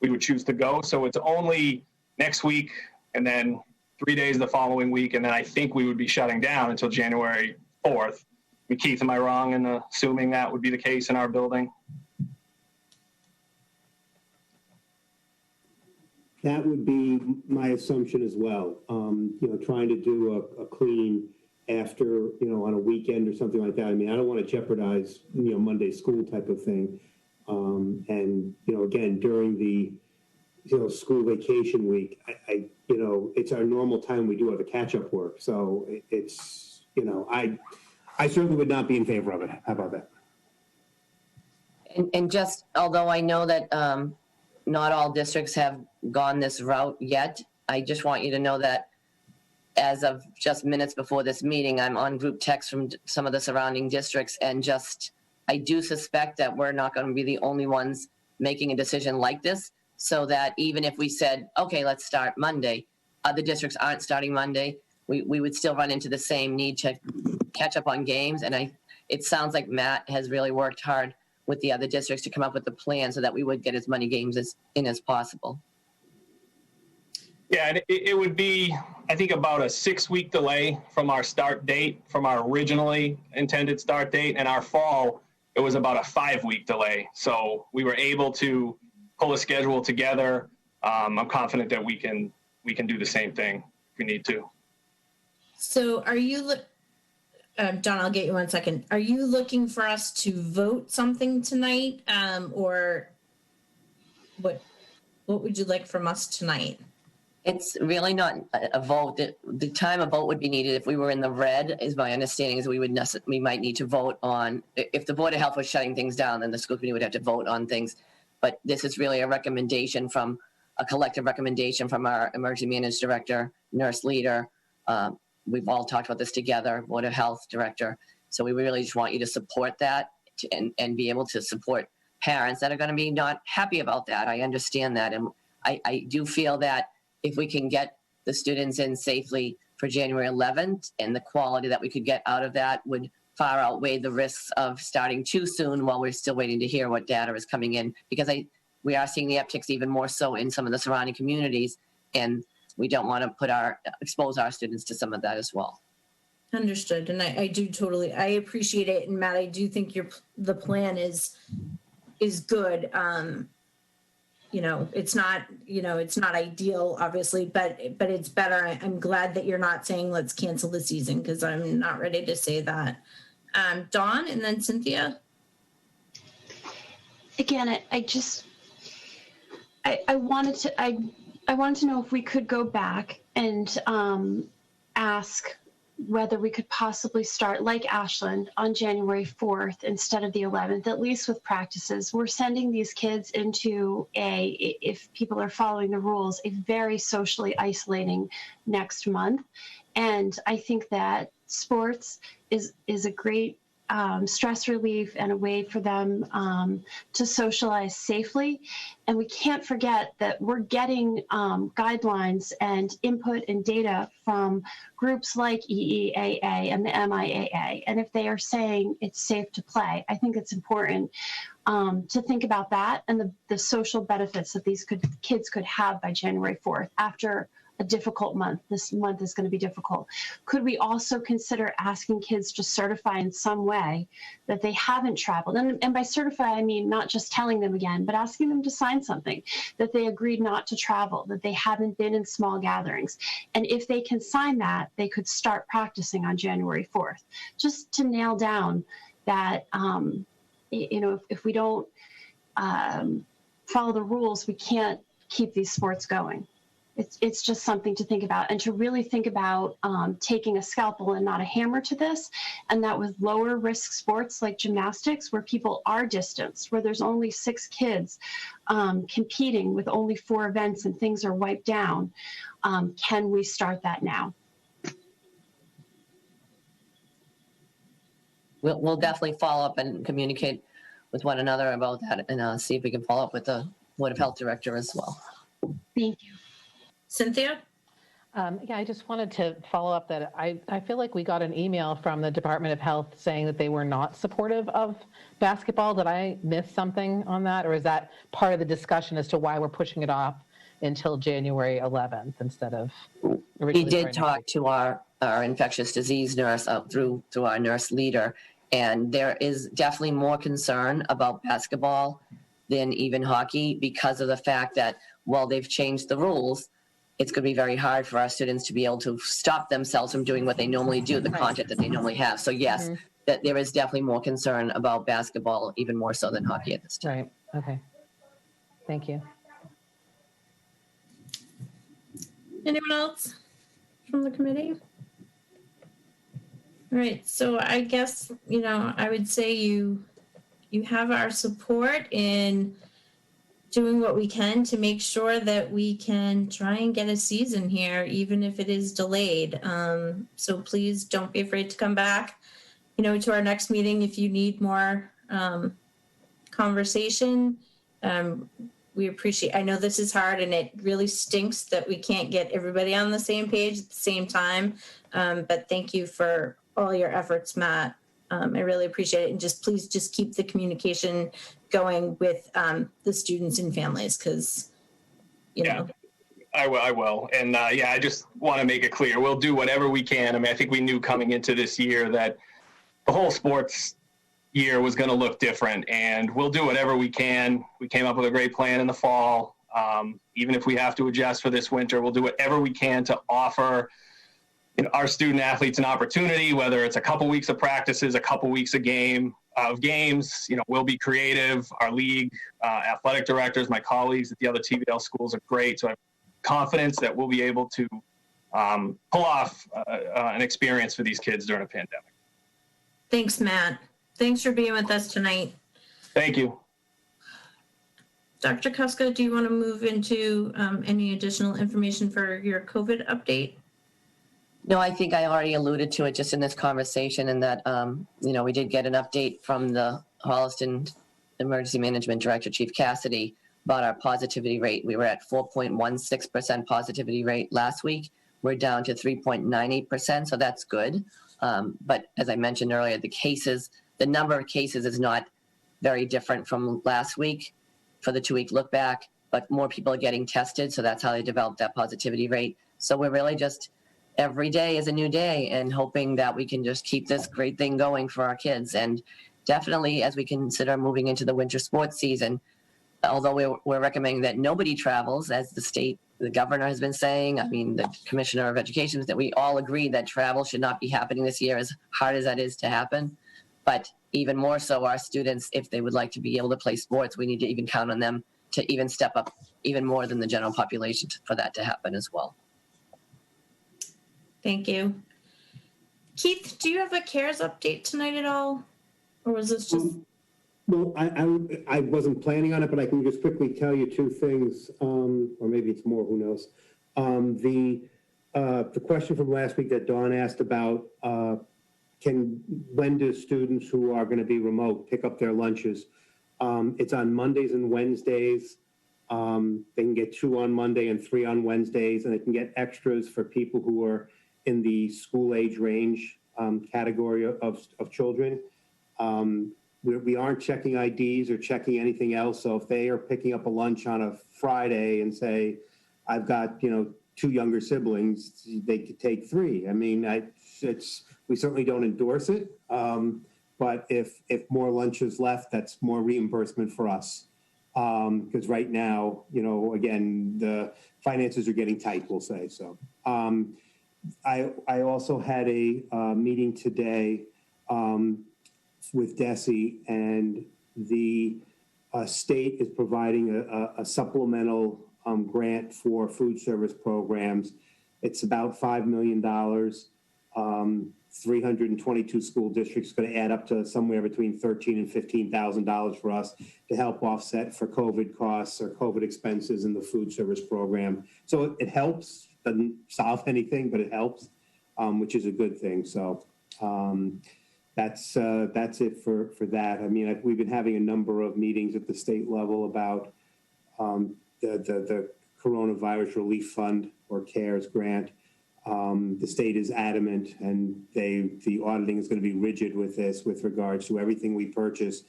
we would choose to go. So it's only next week and then 3 days the following week, and then I think we would be shutting down until January 4th. I mean, Keith, am I wrong in assuming that would be the case in our building? That would be my assumption as well. You know, trying to do a clean after, you know, on a weekend or something like that. I mean, I don't want to jeopardize, you know, Monday school type of thing. And, you know, again, during the, you know, school vacation week, I you know, it's our normal time we do have a catch-up work. So it's, you know, I certainly would not be in favor of it. How about that? And just, although I know that not all districts have gone this route yet, I just want you to know that as of just minutes before this meeting, I'm on group text from some of the surrounding districts, and just, I do suspect that we're not going to be the only ones making a decision like this. so that even if we said, okay, let's start Monday, other districts aren't starting Monday, we would still run into the same need to catch up on games. And it sounds like Matt has really worked hard with the other districts to come up with a plan so that we would get as many games as possible. Yeah, and it would be, I think, about a 6-week delay from our start date, from our originally intended start date, and our fall, it was about a 5-week delay. So we were able to pull a schedule together. I'm confident that we can do the same thing if we need to. So are you, Don, I'll get you 1 second. Are you looking for us to vote something tonight, or what would you like from us tonight? It's really not a vote. The time a vote would be needed if we were in the red, is my understanding, is we might need to vote on, if the Board of Health was shutting things down, then the school committee would have to vote on things. But this is really a recommendation from, a collective recommendation from our emergency management director, nurse leader. We've all talked about this together, Board of Health director. So we really just want you to support that and be able to support parents that are going to be not happy about that. I understand that. And I do feel that if we can get the students in safely for January 11th, and the quality that we could get out of that would far outweigh the risks of starting too soon while we're still waiting to hear what data is coming in, because we are seeing the upticks even more so in some of the surrounding communities, and we don't want to expose our students to some of that as well. Understood. And I do totally, I appreciate it. And Matt, I do think the plan is good. It's not ideal, obviously, but it's better. I'm glad that you're not saying let's cancel the season, because I'm not ready to say that. Dawn, and then Cynthia. Again, I wanted to know if we could go back and ask whether we could possibly start, like Ashland, on January 4th instead of the 11th, at least with practices. We're sending these kids into if people are following the rules, a very socially isolating next month. And I think that sports is a great stress relief and a way for them to socialize safely. And we can't forget that we're getting guidelines and input and data from groups like EEAA and the MIAA. And if they are saying it's safe to play, I think it's important to think about that and the social benefits that these kids could have by January 4th after a difficult month. This month is going to be difficult. Could we also consider asking kids to certify in some way that they haven't traveled? And by certify, I mean not just telling them again, but asking them to sign something that they agreed not to travel, that they haven't been in small gatherings. And if they can sign that, they could start practicing on January 4th, just to nail down that, if we don't follow the rules, we can't keep these sports going. It's just something to think about, and to really think about taking a scalpel and not a hammer to this. And that with lower risk sports like gymnastics, where people are distanced, where there's only 6 kids competing with only 4 events and things are wiped down, can we start that now? We'll definitely follow up and communicate with one another about that, and see if we can follow up with the Board of Health director as well. Thank you. Cynthia? I just wanted to follow up that I feel like we got an email from the Department of Health saying that they were not supportive of basketball. Did I miss something on that? Or is that part of the discussion as to why we're pushing it off until January 11th instead of We did talk to our infectious disease nurse through our nurse leader, and there is definitely more concern about basketball than even hockey, because of the fact that while they've changed the rules, it's going to be very hard for our students to be able to stop themselves from doing what they normally do, the content that they normally have. So yes, that there is definitely more concern about basketball, even more so than hockey at this time. Right. Okay. Thank you. Anyone else from the committee? All right. So I guess, I would say you have our support in doing what we can to make sure that we can try and get a season here, even if it is delayed. So please don't be afraid to come back, to our next meeting if you need more conversation. we appreciate, I know this is hard and it really stinks that we can't get everybody on the same page at the same time. But thank you for all your efforts, Matt. I really appreciate it. And please keep the communication going with the students and families, because, you know. I will. And I just want to make it clear. We'll do whatever we can. I mean, I think we knew coming into this year that the whole sports year was going to look different, and we'll do whatever we can. We came up with a great plan in the fall. Even if we have to adjust for this winter, we'll do whatever we can to offer our student athletes an opportunity, whether it's a couple weeks of practices, a couple weeks of games. We'll be creative. Our league athletic directors, my colleagues at the other TVL schools are great. So I have confidence that we'll be able to pull off an experience for these kids during a pandemic. Thanks, Matt. Thanks for being with us tonight. Thank you. Dr. Kuska, do you want to move into any additional information for your COVID update? No, I think I already alluded to it just in this conversation, and that, we did get an update from the Holliston Emergency Management Director, Chief Cassidy, about our positivity rate. We were at 4.16% positivity rate last week. We're down to 3.98%, so that's good. But as I mentioned earlier, the number of cases is not very different from last week for the 2-week look back, but more people are getting tested, so that's how they developed that positivity rate. So we're really just, every day is a new day, and hoping that we can just keep this great thing going for our kids. And definitely, as we consider moving into the winter sports season, although we're recommending that nobody travels, as the governor has been saying, the commissioner of education, that we all agree that travel should not be happening this year, as hard as that is to happen. But even more so, our students, if they would like to be able to play sports, we need to even count on them to even step up even more than the general population for that to happen as well. Thank you. Keith, do you have a CARES update tonight at all? Or was this just... Well, I wasn't planning on it, but I can just quickly tell you two things, or maybe it's more, who knows. The question from last week that Dawn asked about, when do students who are going to be remote pick up their lunches? It's on Mondays and Wednesdays. They can get 2 on Monday and 3 on Wednesdays, and they can get extras for people who are in the school age range category of children. We aren't checking IDs or checking anything else. So if they are picking up a lunch on a Friday and say, I've got, 2 younger siblings, they could take 3. I mean, we certainly don't endorse it. But if more lunch is left, that's more reimbursement for us. Because right now, again, the finances are getting tight, we'll say. So I also had a meeting today with DESE, and the state is providing a supplemental grant for food service programs. It's about $5 million. 322 school districts, going to add up to somewhere between $13,000 and $15,000 for us to help offset for COVID costs or COVID expenses in the food service program. So it helps, doesn't solve anything, but it helps, which is a good thing. So that's it for that. I mean, we've been having a number of meetings at the state level about the coronavirus relief fund or CARES grant. The state is adamant, and the auditing is going to be rigid with this, with regards to everything we purchase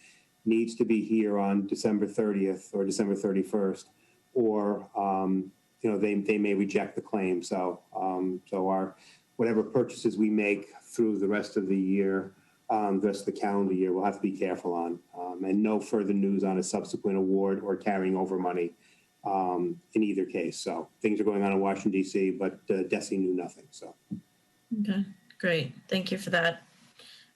needs to be here on December 30th or December 31st, or they may reject the claim. So our whatever purchases we make through the rest of the year, the rest of the calendar year, we'll have to be careful on, and no further news on a subsequent award or carrying over money in either case. So things are going on in Washington, D.C., but DESE knew nothing. So. Okay, great. Thank you for that.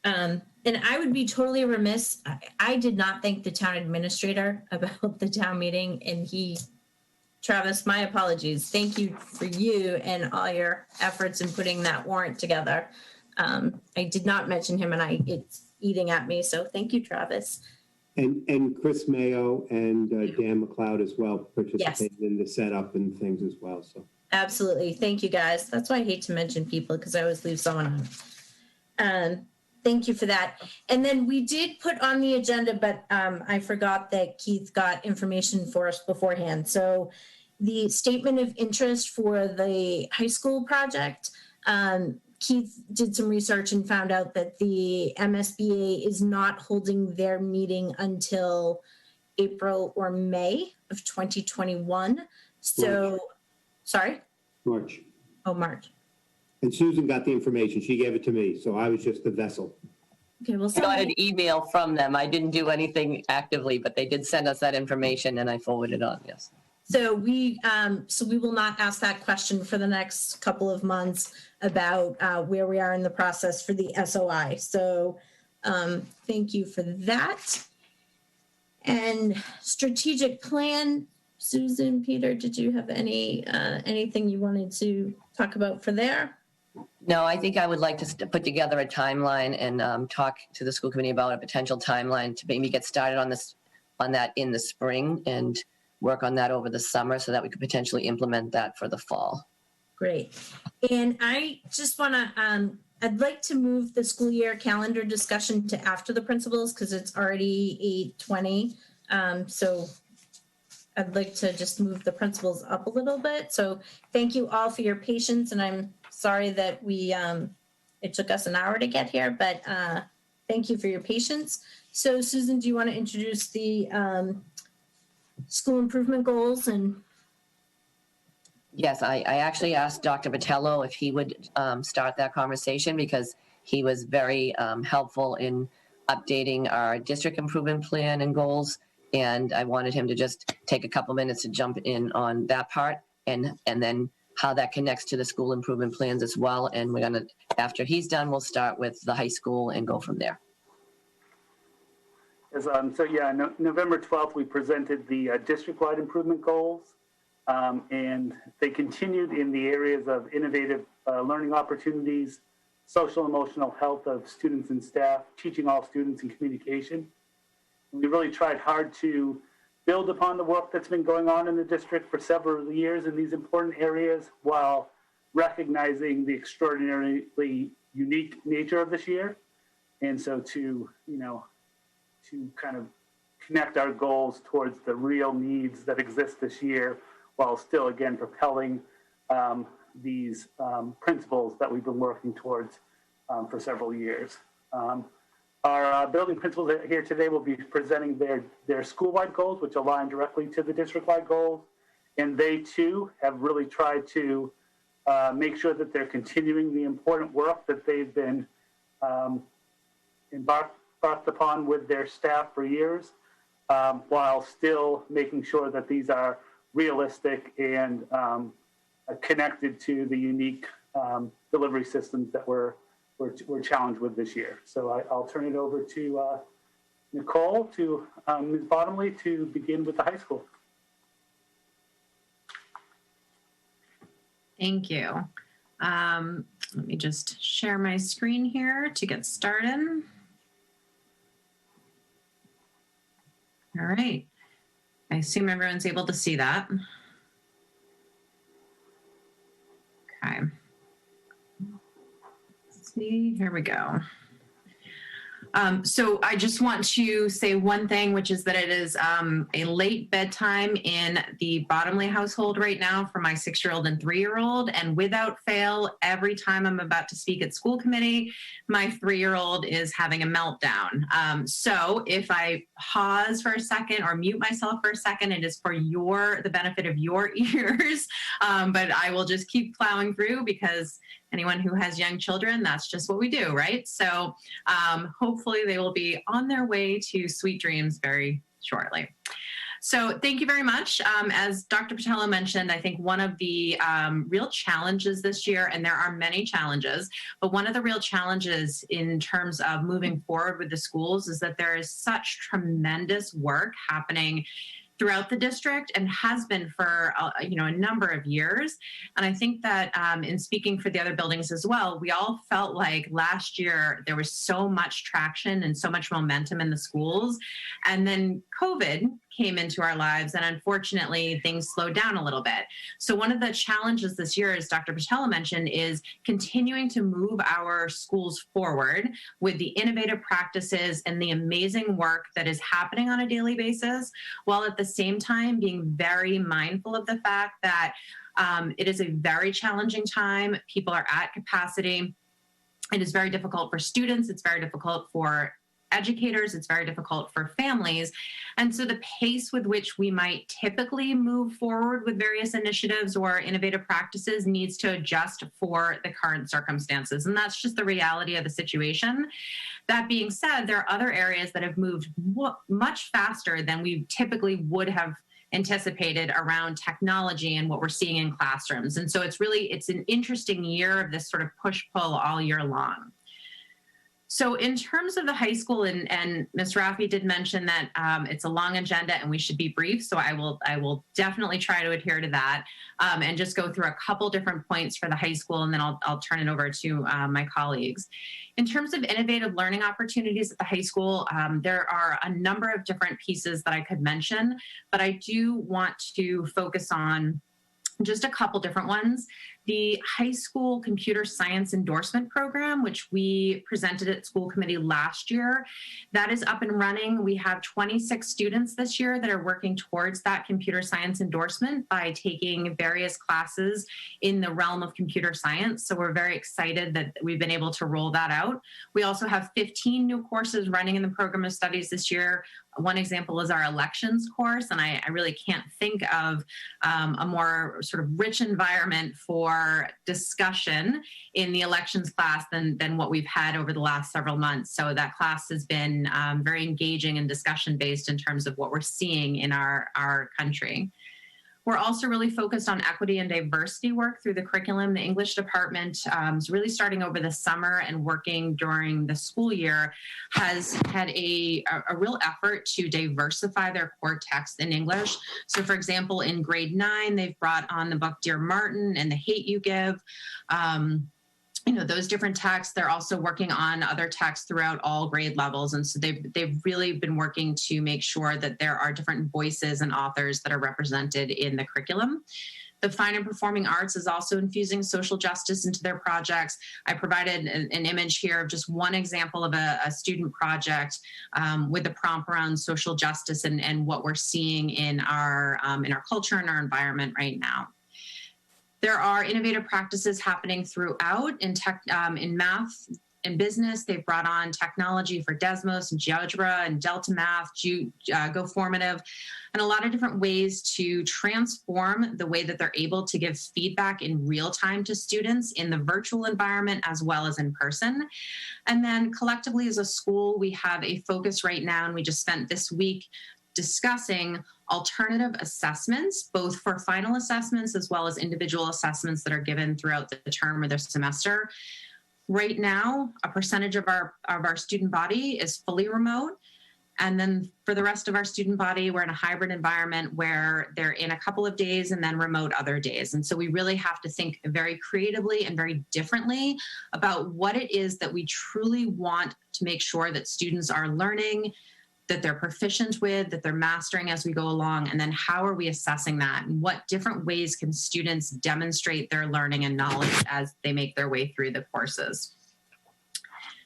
And I would be totally remiss. I did not thank the town administrator about the town meeting, and Travis, my apologies. Thank you for you and all your efforts in putting that warrant together. I did not mention him, and it's eating at me. So thank you, Travis. And Chris Mayo and Dan McLeod as well participated in the setup and things as well. So absolutely, thank you guys. That's why I hate to mention people, because I always leave someone on. Thank you for that. And then we did put on the agenda, but I forgot that Keith got information for us beforehand. So the statement of interest for the high school project, Keith did some research and found out that the MSBA is not holding their meeting until April or May of 2021. So, sorry? March. Oh, March. And Susan got the information. She gave it to me, so I was just the vessel. Okay, well, I got an email from them. I didn't do anything actively, but they did send us that information and I forwarded it on, yes. So we will not ask that question for the next couple of months about where we are in the process for the SOI. So thank you for that. And strategic plan, Susan, Peter, did you have anything you wanted to talk about for there? No, I think I would like to put together a timeline and talk to the school committee about a potential timeline to maybe get started on that in the spring and work on that over the summer so that we could potentially implement that for the fall. Great. And I just want to, I'd like to move the school year calendar discussion to after the principals because it's already 8:20. So I'd like to just move the principals up a little bit. So thank you all for your patience, and I'm sorry that it took us an hour to get here, but thank you for your patience. So Susan, do you want to introduce the school improvement goals? And yes, I actually asked Dr. Patello if he would start that conversation because he was very helpful in updating our district improvement plan and goals. And I wanted him to just take a couple minutes to jump in on that part and then how that connects to the school improvement plans as well. And we're gonna, after he's done, we'll start with the high school and go from there. So yeah, November 12th, we presented the district-wide improvement goals. And they continued in the areas of innovative learning opportunities, social and emotional health of students and staff, teaching all students, and communication. We really tried hard to build upon the work that's been going on in the district for several years in these important areas while recognizing the extraordinarily unique nature of this year. And so to kind of connect our goals towards the real needs that exist this year while still, again, propelling these principles that we've been working towards for several years. Our building principals here today will be presenting their school-wide goals, which align directly to the district-wide goals. And they, too, have really tried to make sure that they're continuing the important work that they've been embarked upon with their staff for years, while still making sure that these are realistic and connected to the unique delivery systems that we're challenged with this year. So I'll turn it over to Nicole, to Ms. Bottomley, to begin with the high school. Thank you. Let me just share my screen here to get started. All right. I assume everyone's able to see that. Okay. Let's see, here we go. So I just want to say one thing, which is that it is a late bedtime in the Bottomley household right now for my 6-year-old and 3-year-old. And without fail, every time I'm about to speak at school committee, my 3-year-old is having a meltdown. So if I pause for a second or mute myself for a second, it is for the benefit of your ears. But I will just keep plowing through because anyone who has young children, that's just what we do, right? So hopefully they will be on their way to sweet dreams very shortly. So thank you very much. As Dr. Patello mentioned, I think one of the real challenges this year, and there are many challenges, but one of the real challenges in terms of moving forward with the schools is that there is such tremendous work happening throughout the district and has been for a number of years. And I think that in speaking for the other buildings as well, we all felt like last year there was so much traction and so much momentum in the schools. And then COVID came into our lives, and unfortunately things slowed down a little bit. So one of the challenges this year, as Dr. Patella mentioned, is continuing to move our schools forward with the innovative practices and the amazing work that is happening on a daily basis, while at the same time being very mindful of the fact that it is a very challenging time. People are at capacity. It is very difficult for students. It's very difficult for educators. It's very difficult for families. And so the pace with which we might typically move forward with various initiatives or innovative practices needs to adjust for the current circumstances. And that's just the reality of the situation. That being said, there are other areas that have moved much faster than we typically would have anticipated around technology and what we're seeing in classrooms. And so it's an interesting year of this sort of push-pull all year long. So in terms of the high school, and Ms. Raffi did mention that it's a long agenda and we should be brief, so I will definitely try to adhere to that and just go through a couple different points for the high school, and then I'll turn it over to my colleagues. In terms of innovative learning opportunities at the high school, there are a number of different pieces that I could mention, but I do want to focus on just a couple different ones. The high school computer science endorsement program, which we presented at school committee last year, that is up and running. We have 26 students this year that are working towards that computer science endorsement by taking various classes in the realm of computer science. So we're very excited that we've been able to roll that out. We also have 15 new courses running in the program of studies this year. One example is our elections course, and I really can't think of a more sort of rich environment for discussion in the elections class than what we've had over the last several months. So that class has been very engaging and discussion-based in terms of what we're seeing in our country. We're also really focused on equity and diversity work through the curriculum. The English department is really starting over the summer and working during the school year, has had a real effort to diversify their core text in English. So for example, in grade 9, they've brought on the book Dear Martin and The Hate You Give. Those different texts. They're also working on other texts throughout all grade levels. And so they've really been working to make sure that there are different voices and authors that are represented in the curriculum. The Fine and Performing Arts is also infusing social justice into their projects. I provided an image here of just one example of a student project with a prompt around social justice and what we're seeing in our culture and our environment right now. There are innovative practices happening throughout in math and business. They've brought on technology for Desmos and GeoGebra and Delta Math, Go Formative, and a lot of different ways to transform the way that they're able to give feedback in real time to students in the virtual environment as well as in person. And then collectively as a school, we have a focus right now, and we just spent this week discussing alternative assessments, both for final assessments as well as individual assessments that are given throughout the term or the semester. Right now, a percentage of our student body is fully remote. And then for the rest of our student body, we're in a hybrid environment where they're in a couple of days and then remote other days. And so we really have to think very creatively and very differently about what it is that we truly want to make sure that students are learning, that they're proficient with, that they're mastering as we go along, and then how are we assessing that? And what different ways can students demonstrate their learning and knowledge as they make their way through the courses?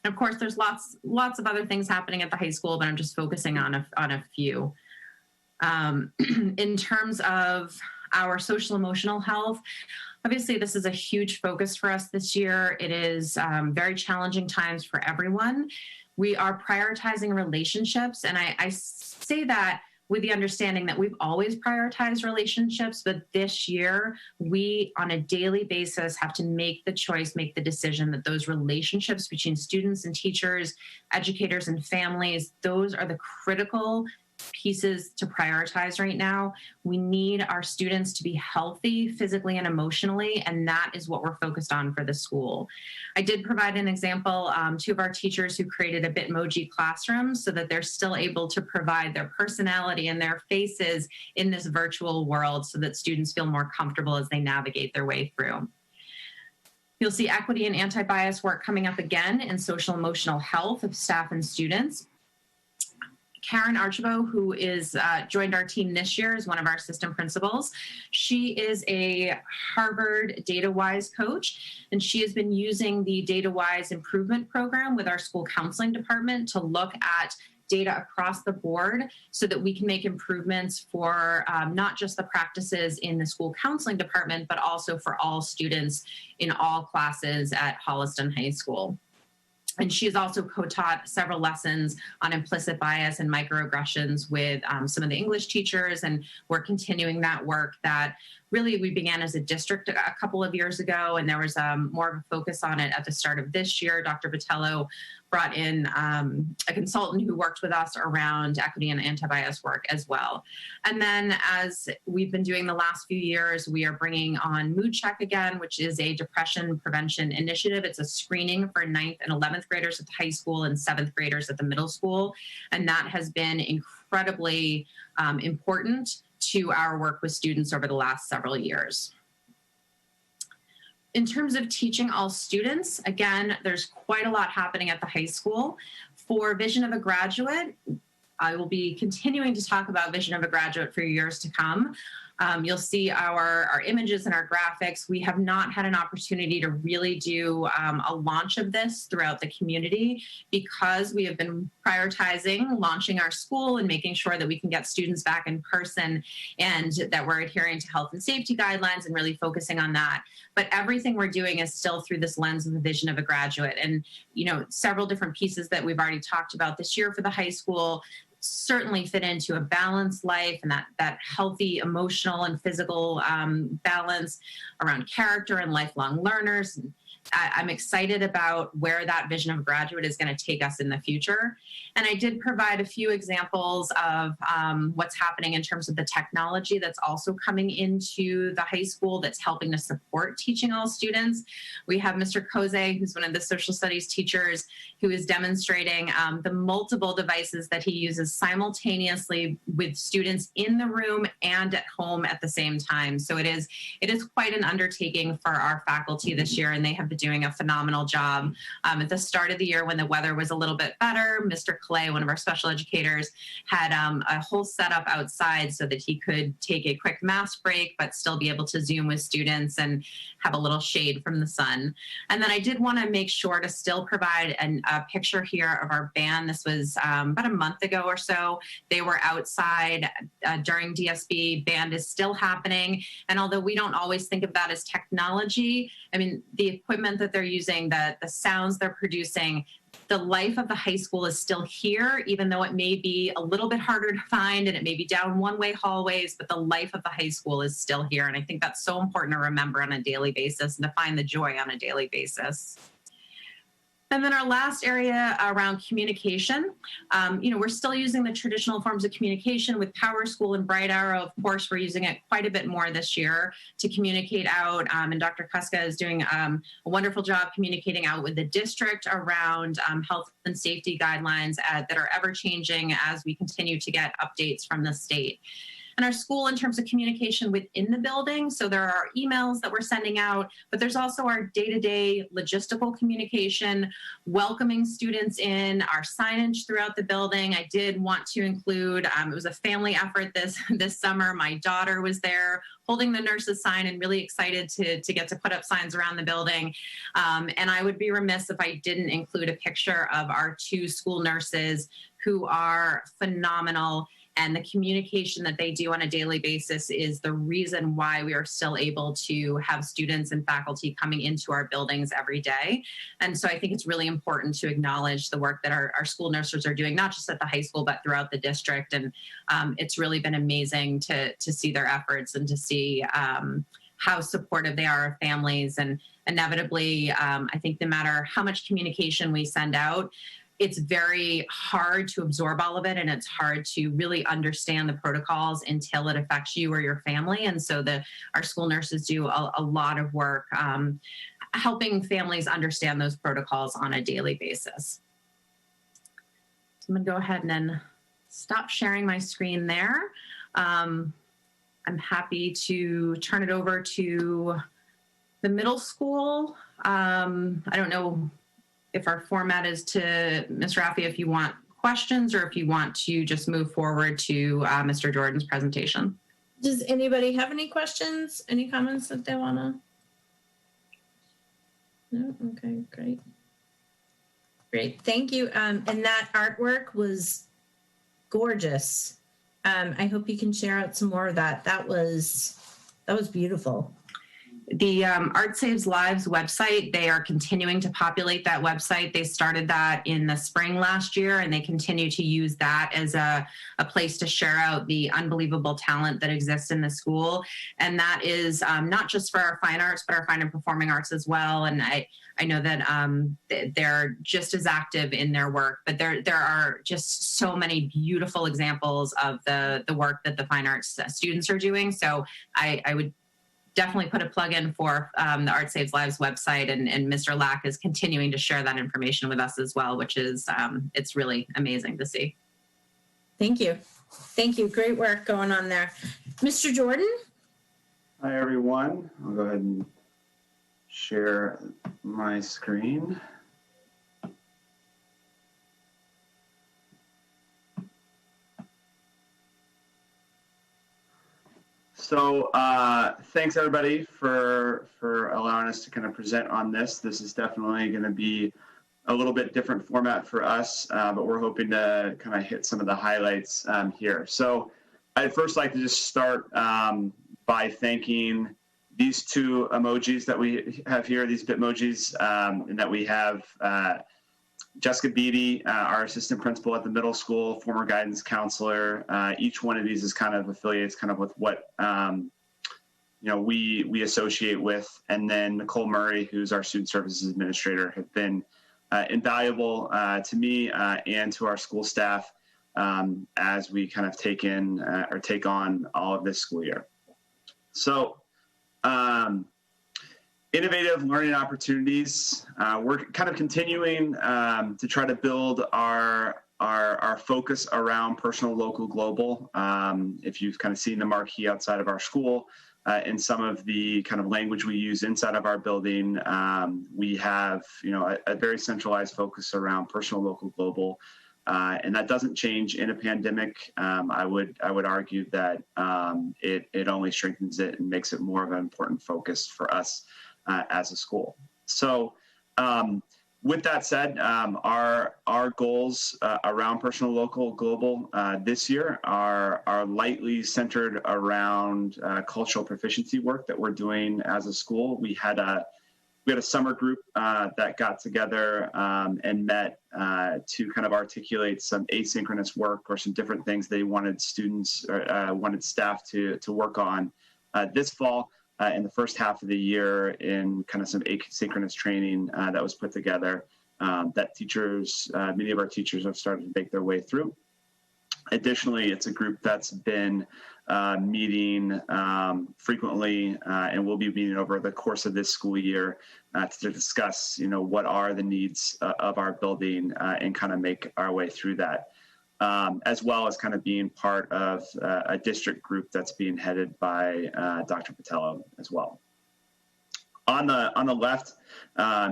And of course, there's lots of other things happening at the high school, but I'm just focusing on a few. In terms of our social emotional health, obviously this is a huge focus for us this year. It is very challenging times for everyone. We are prioritizing relationships, and I say that with the understanding that we've always prioritized relationships, but this year we on a daily basis have to make the choice, make the decision that those relationships between students and teachers, educators and families, those are the critical pieces to prioritize right now. We need our students to be healthy physically and emotionally, and that is what we're focused on for the school. I did provide an example, 2 of our teachers who created a Bitmoji classroom so that they're still able to provide their personality and their faces in this virtual world so that students feel more comfortable as they navigate their way through. You'll see equity and anti-bias work coming up again in social emotional health of staff and students. Karen Archibald, who is joined our team this year as one of our assistant principals. She is a Harvard DataWise coach, and she has been using the DataWise improvement program with our school counseling department to look at data across the board so that we can make improvements for not just the practices in the school counseling department, but also for all students in all classes at Holliston High School. And she has also co-taught several lessons on implicit bias and microaggressions with some of the English teachers, and we're continuing that work that really we began as a district a couple of years ago, and there was more of a focus on it at the start of this year. Dr. Botello brought in a consultant who worked with us around equity and anti-bias work as well. And then as we've been doing the last few years, we are bringing on Mood Check again, which is a depression prevention initiative. It's a screening for 9th and 11th graders at the high school and 7th graders at the middle school. And that has been incredibly important to our work with students over the last several years. In terms of teaching all students, again, there's quite a lot happening at the high school. For Vision of a Graduate, I will be continuing to talk about Vision of a Graduate for years to come. You'll see our images and our graphics. We have not had an opportunity to really do a launch of this throughout the community because we have been prioritizing launching our school and making sure that we can get students back in person and that we're adhering to health and safety guidelines and really focusing on that. But everything we're doing is still through this lens of the Vision of a Graduate. And, you know, several different pieces that we've already talked about this year for the high school certainly fit into a balanced life and that healthy emotional and physical balance around character and lifelong learners. I'm excited about where that Vision of a Graduate is going to take us in the future. And I did provide a few examples of what's happening in terms of the technology that's also coming into the high school that's helping to support teaching all students. We have Mr. Koze, who's one of the social studies teachers, who is demonstrating the multiple devices that he uses simultaneously with students in the room and at home at the same time. So it is quite an undertaking for our faculty this year, and they have been doing a phenomenal job. At the start of the year when the weather was a little bit better, Mr. Clay, one of our special educators, had a whole setup outside so that he could take a quick mask break but still be able to Zoom with students and have a little shade from the sun. And then I did want to make sure to still provide a picture here of our band. This was about a month ago or so. They were outside during DSB. Band is still happening. And although we don't always think of that as technology, I mean, the equipment that they're using, the sounds they're producing, the life of the high school is still here, even though it may be a little bit harder to find and it may be down one-way hallways, but the life of the high school is still here. And I think that's so important to remember on a daily basis and to find the joy on a daily basis. And then our last area around communication, you know, we're still using the traditional forms of communication with Power School and Bright Arrow. Of course, we're using it quite a bit more this year to communicate out. And Dr. Kuska is doing a wonderful job communicating out with the district around health and safety guidelines that are ever changing as we continue to get updates from the state. And our school in terms of communication within the building. So there are emails that we're sending out, but there's also our day-to-day logistical communication, welcoming students in, our signage throughout the building. I did want to include, it was a family effort this summer. My daughter was there holding the nurse's sign and really excited to get to put up signs around the building. And I would be remiss if I didn't include a picture of our 2 school nurses who are phenomenal. And the communication that they do on a daily basis is the reason why we are still able to have students and faculty coming into our buildings every day. And so I think it's really important to acknowledge the work that our school nurses are doing, not just at the high school, but throughout the district. And it's really been amazing to see their efforts and to see how supportive they are of families. And inevitably, I think no matter how much communication we send out, it's very hard to absorb all of it, and it's hard to really understand the protocols until it affects you or your family. And so our school nurses do a lot of work helping families understand those protocols on a daily basis. So I'm going to go ahead and then stop sharing my screen there. I'm happy to turn it over to the middle school. I don't know if our format is to, Ms. Raffi, if you want questions or if you want to just move forward to Mr. Jordan's presentation. Does anybody have any questions, any comments that they want to? No? Okay, great. Great, thank you. And that artwork was gorgeous. I hope you can share out some more of that. That was beautiful. The Art Saves Lives website, they are continuing to populate that website. They started that in the spring last year, and they continue to use that as a place to share out the unbelievable talent that exists in the school. And that is not just for our fine arts, but our fine and performing arts as well. And I know that they're just as active in their work, but there are just so many beautiful examples of the work that the fine arts students are doing. So I would definitely put a plug in for the Art Saves Lives website, and Mr. Lack is continuing to share that information with us as well, which is, it's really amazing to see. Thank you. Thank you. Great work going on there. Mr. Jordan? Hi, everyone. I'll go ahead and share my screen. So thanks everybody for allowing us to kind of present on this. This is definitely going to be a little bit different format for us, but we're hoping to kind of hit some of the highlights here. So I'd first like to just start by thanking these two emojis that we have here, these Bitmojis, and that we have Jessica Beatty, our assistant principal at the middle school, former guidance counselor. Each one of these is kind of affiliates kind of with what we associate with. And then Nicole Murray, who's our student services administrator, have been invaluable to me and to our school staff as we kind of take on all of this school year. So innovative learning opportunities. We're kind of continuing to try to build our focus around personal, local, global. If you've kind of seen the marquee outside of our school and some of the kind of language we use inside of our building, we have a very centralized focus around personal, local, global. And that doesn't change in a pandemic. I would argue that it only strengthens it and makes it more of an important focus for us as a school. So with that said, our goals around personal, local, global this year are lightly centered around cultural proficiency work that we're doing as a school. We had a summer group that got together and met to kind of articulate some asynchronous work or some different things they wanted students or wanted staff to work on this fall. In the first half of the year in kind of some asynchronous training that was put together that teachers, many of our teachers have started to make their way through. Additionally, it's a group that's been meeting frequently and will be meeting over the course of this school year to discuss, what are the needs of our building and kind of make our way through that. As well as kind of being part of a district group that's being headed by Dr. Patello as well. On the left,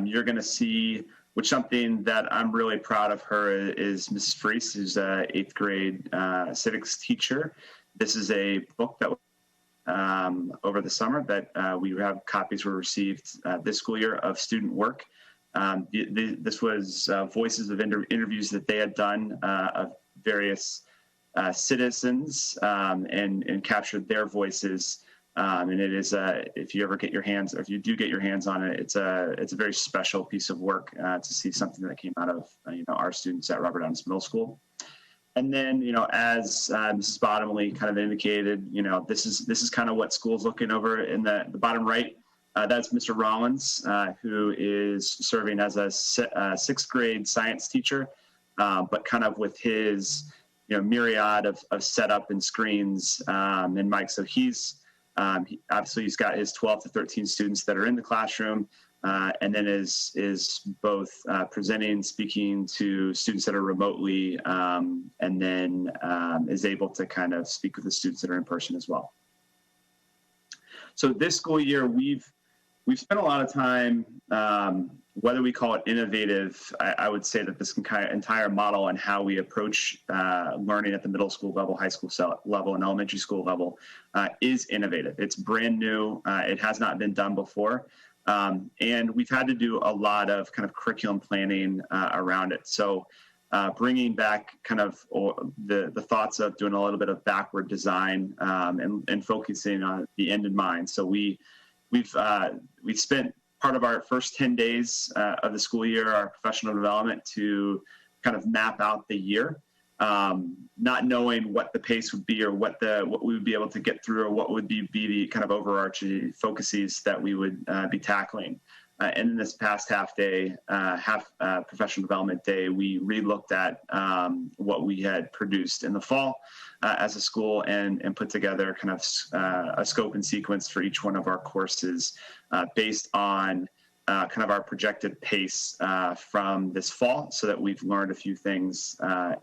you're going to see, which something that I'm really proud of her is Mrs. Freese, who's an 8th grade civics teacher. This is a book that over the summer that we have copies were received this school year of student work. This was voices of interviews that they had done of various citizens and captured their voices. And it is if you do get your hands on it, it's a very special piece of work to see something that came out of our students at Robert Adams Middle School. And then as Mrs. Bottomley kind of indicated, this is kind of what school's looking over in the bottom right. That's Mr. Rollins, who is serving as a 6th grade science teacher, but kind of with his myriad of setup and screens and mics. So he's got his 12 to 13 students that are in the classroom, and then is both presenting, speaking to students that are remotely, and then is able to kind of speak with the students that are in person as well. So this school year, we've we've spent a lot of time, whether we call it innovative, I would say that this entire model and how we approach learning at the middle school level, high school level, and elementary school level is innovative. It's brand new. It has not been done before. And we've had to do a lot of kind of curriculum planning around it. So bringing back kind of the thoughts of doing a little bit of backward design and focusing on the end in mind. So we've spent part of our first 10 days of the school year, our professional development, to kind of map out the year, not knowing what the pace would be or what we would be able to get through or what would be the kind of overarching focuses that we would be tackling. And in this past half professional development day, we re-looked at what we had produced in the fall as a school and put together kind of a scope and sequence for each one of our courses based on kind of our projected pace from this fall, so that we've learned a few things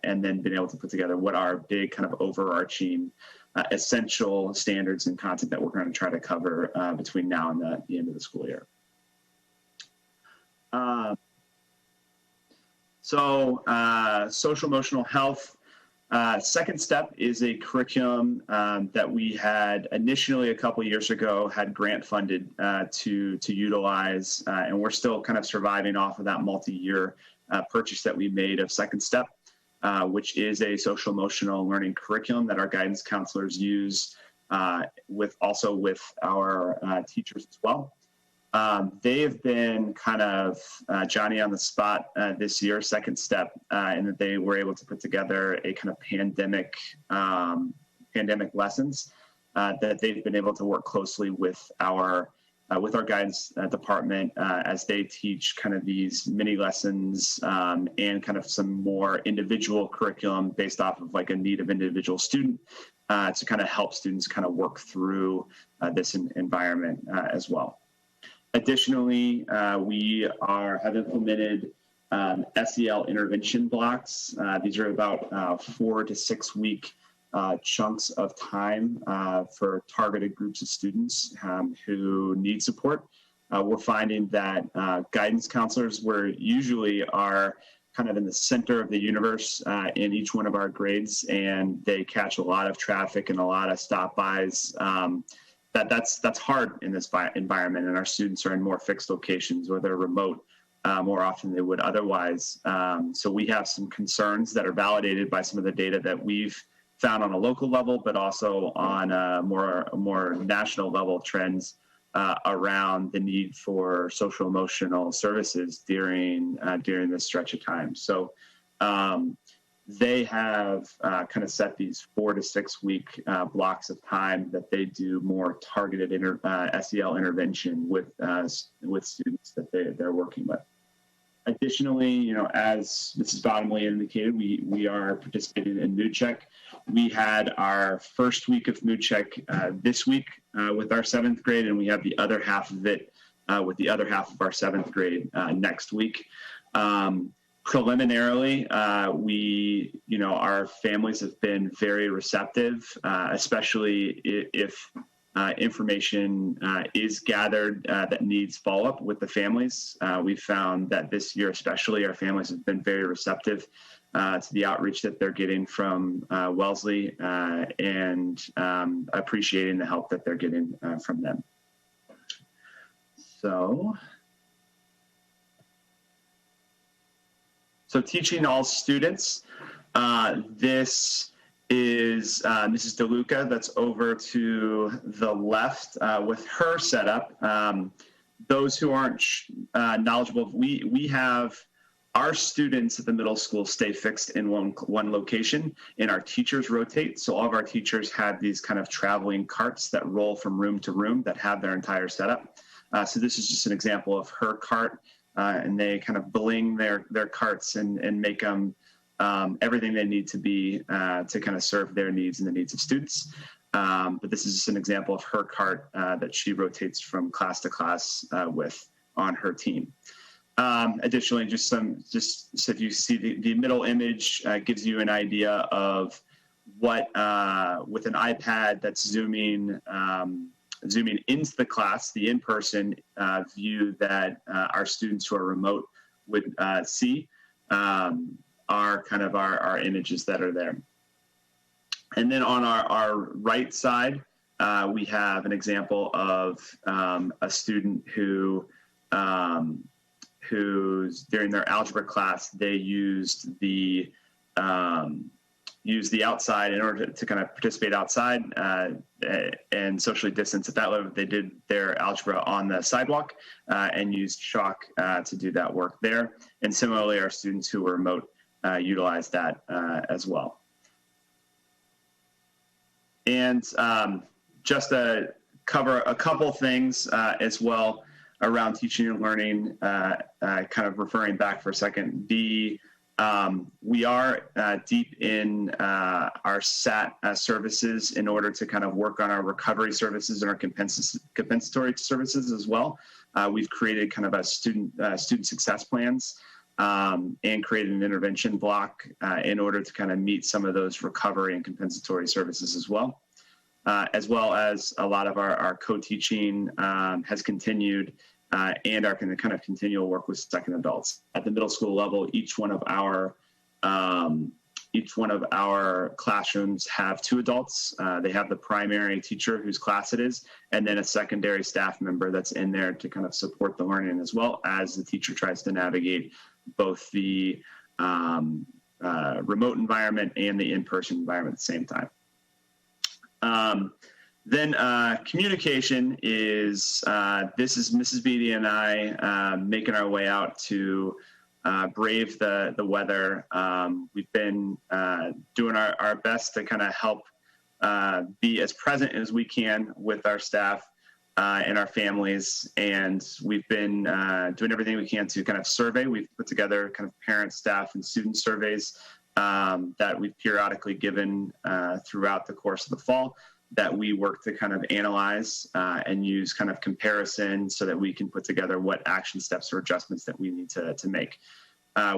and then been able to put together what our big kind of overarching essential standards and content that we're going to try to cover between now and the end of the school year. Social emotional health. Second step is a curriculum that we had initially a couple years ago had grant funded to utilize, and we're still kind of surviving off of that multi-year purchase that we made of Second Step, which is a social emotional learning curriculum that our guidance counselors use with our teachers as well. They have been kind of Johnny on the spot this year, Second Step, in that they were able to put together a kind of pandemic lessons that they've been able to work closely with our guidance department as they teach kind of these mini lessons and kind of some more individual curriculum based off of like a need of individual student to kind of help students kind of work through this environment as well. Additionally, we have implemented Sel Intervention Blocks. These are about 4 to 6 week chunks of time for targeted groups of students who need support. We're finding that guidance counselors usually are kind of in the center of the universe in each one of our grades, and they catch a lot of traffic and a lot of stop-bys. That's hard in this environment, and our students are in more fixed locations or they're remote more often than they would otherwise. So we have some concerns that are validated by some of the data that we've found on a local level, but also on a more national level trends around the need for social emotional services during this stretch of time. So they have kind of set these 4 to 6 week blocks of time that they do more targeted SEL intervention with students that they're working with. Additionally, as Mrs. Bottomley indicated, we are participating in Mood Check. We had our first week of Mood Check this week with our 7th grade, and we have the other half of it with the other half of our 7th grade next week. Preliminarily, our families have been very receptive, especially if information is gathered that needs follow-up with the families. We found that this year especially, our families have been very receptive to the outreach that they're getting from Wellesley and appreciating the help that they're getting from them. So teaching all students, this is Mrs. DeLuca that's over to the left with her setup. Those who aren't knowledgeable, we have our students at the middle school stay fixed in one location, and our teachers rotate. So all of our teachers have these kind of traveling carts that roll from room to room that have their entire setup. So this is just an example of her cart. And they kind of bling their carts and make them everything they need to be to kind of serve their needs and the needs of students. But this is just an example of her cart that she rotates from class to class with on her team. Additionally, just so if you see the middle image gives you an idea of what with an iPad that's zooming zooming into the class, the in-person view that our students who are remote would see are kind of our images that are there. And then on our right side, we have an example of a student who's during their algebra class, they used the outside in order to kind of participate outside and socially distance at that level. They did their algebra on the sidewalk and used chalk to do that work there. And similarly, our students who were remote utilized that as well. And just to cover a couple things as well around teaching and learning, kind of referring back for a second, we are deep in our SAT services in order to kind of work on our recovery services and our compensatory services as well. We've created kind of a student success plans and created an intervention block in order to kind of meet some of those recovery and compensatory services as well as a lot of our co-teaching has continued and our kind of continual work with second adults. At the middle school level, each one of our classrooms have 2 adults. They have the primary teacher whose class it is, and then a secondary staff member that's in there to kind of support the learning as well as the teacher tries to navigate both the remote environment and the in-person environment at the same time. Then communication is, this is Mrs. Beatty and I making our way out to brave the weather. We've been doing our best to kind of help be as present as we can with our staff and our families. And we've been doing everything we can to kind of survey. We've put together kind of parent, staff, and student surveys that we've periodically given throughout the course of the fall, that we work to kind of analyze and use kind of comparison so that we can put together what action steps or adjustments that we need to make.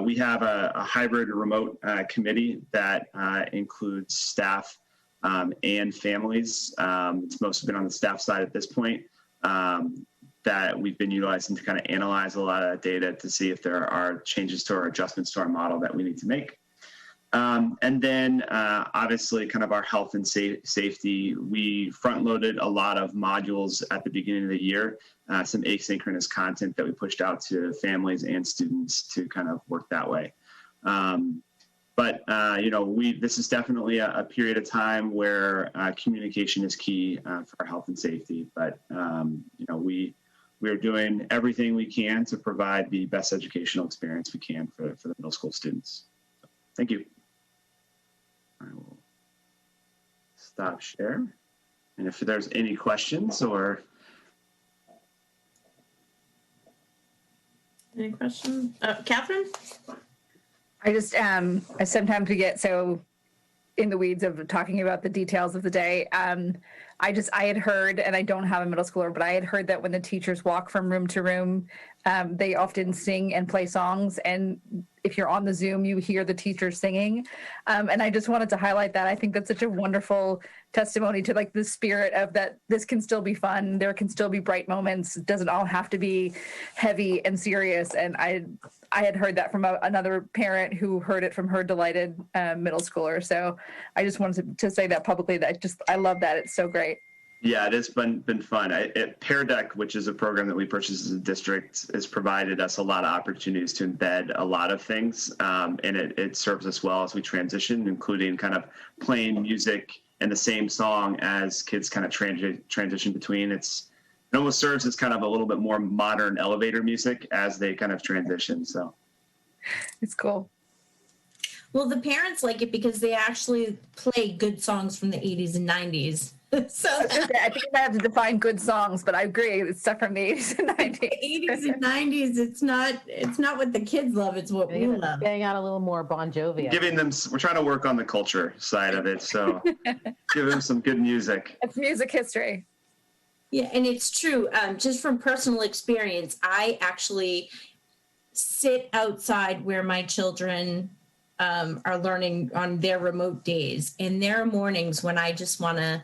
We have a hybrid remote committee that includes staff and families. It's mostly been on the staff side at this point that we've been utilizing to kind of analyze a lot of data to see if there are changes to our adjustments to our model that we need to make. And then obviously kind of our health and safety, we front loaded a lot of modules at the beginning of the year, some asynchronous content that we pushed out to families and students to kind of work that way. But this is definitely a period of time where communication is key for our health and safety. But, we are doing everything we can to provide the best educational experience we can for the middle school students. So, thank you. I will stop share. And if there's any questions or. Any questions? Catherine? I just, I sometimes we get so in the weeds of talking about the details of the day. I had heard, and I don't have a middle schooler, but I had heard that when the teachers walk from room to room, they often sing and play songs. And if you're on the Zoom, you hear the teachers singing. And I just wanted to highlight that. I think that's such a wonderful testimony to like the spirit of that. This can still be fun. There can still be bright moments. It doesn't all have to be heavy and serious. And I had heard that from another parent who heard it from her delighted middle schooler. So I just wanted to say that publicly, that I love that. It's so great. Yeah, it has been fun. Pear Deck, which is a program that we purchased as a district, has provided us a lot of opportunities to embed a lot of things, and it serves us well as we transition, including kind of playing music and the same song as kids kind of transition between. It almost serves as kind of a little bit more modern elevator music as they kind of transition. So it's cool. Well, the parents like it because they actually play good songs from the 80s and 90s. So I think I have to define good songs, but I agree. It's stuff from the 80s and 90s. The 80s and 90s, it's not what the kids love, it's what we love. Getting out a little more Bon Jovi. We're trying to work on the culture side of it, so give them some good music. It's music history. Yeah, and it's true. Just from personal experience, I actually sit outside where my children are learning on their remote days. And there are mornings when I just want to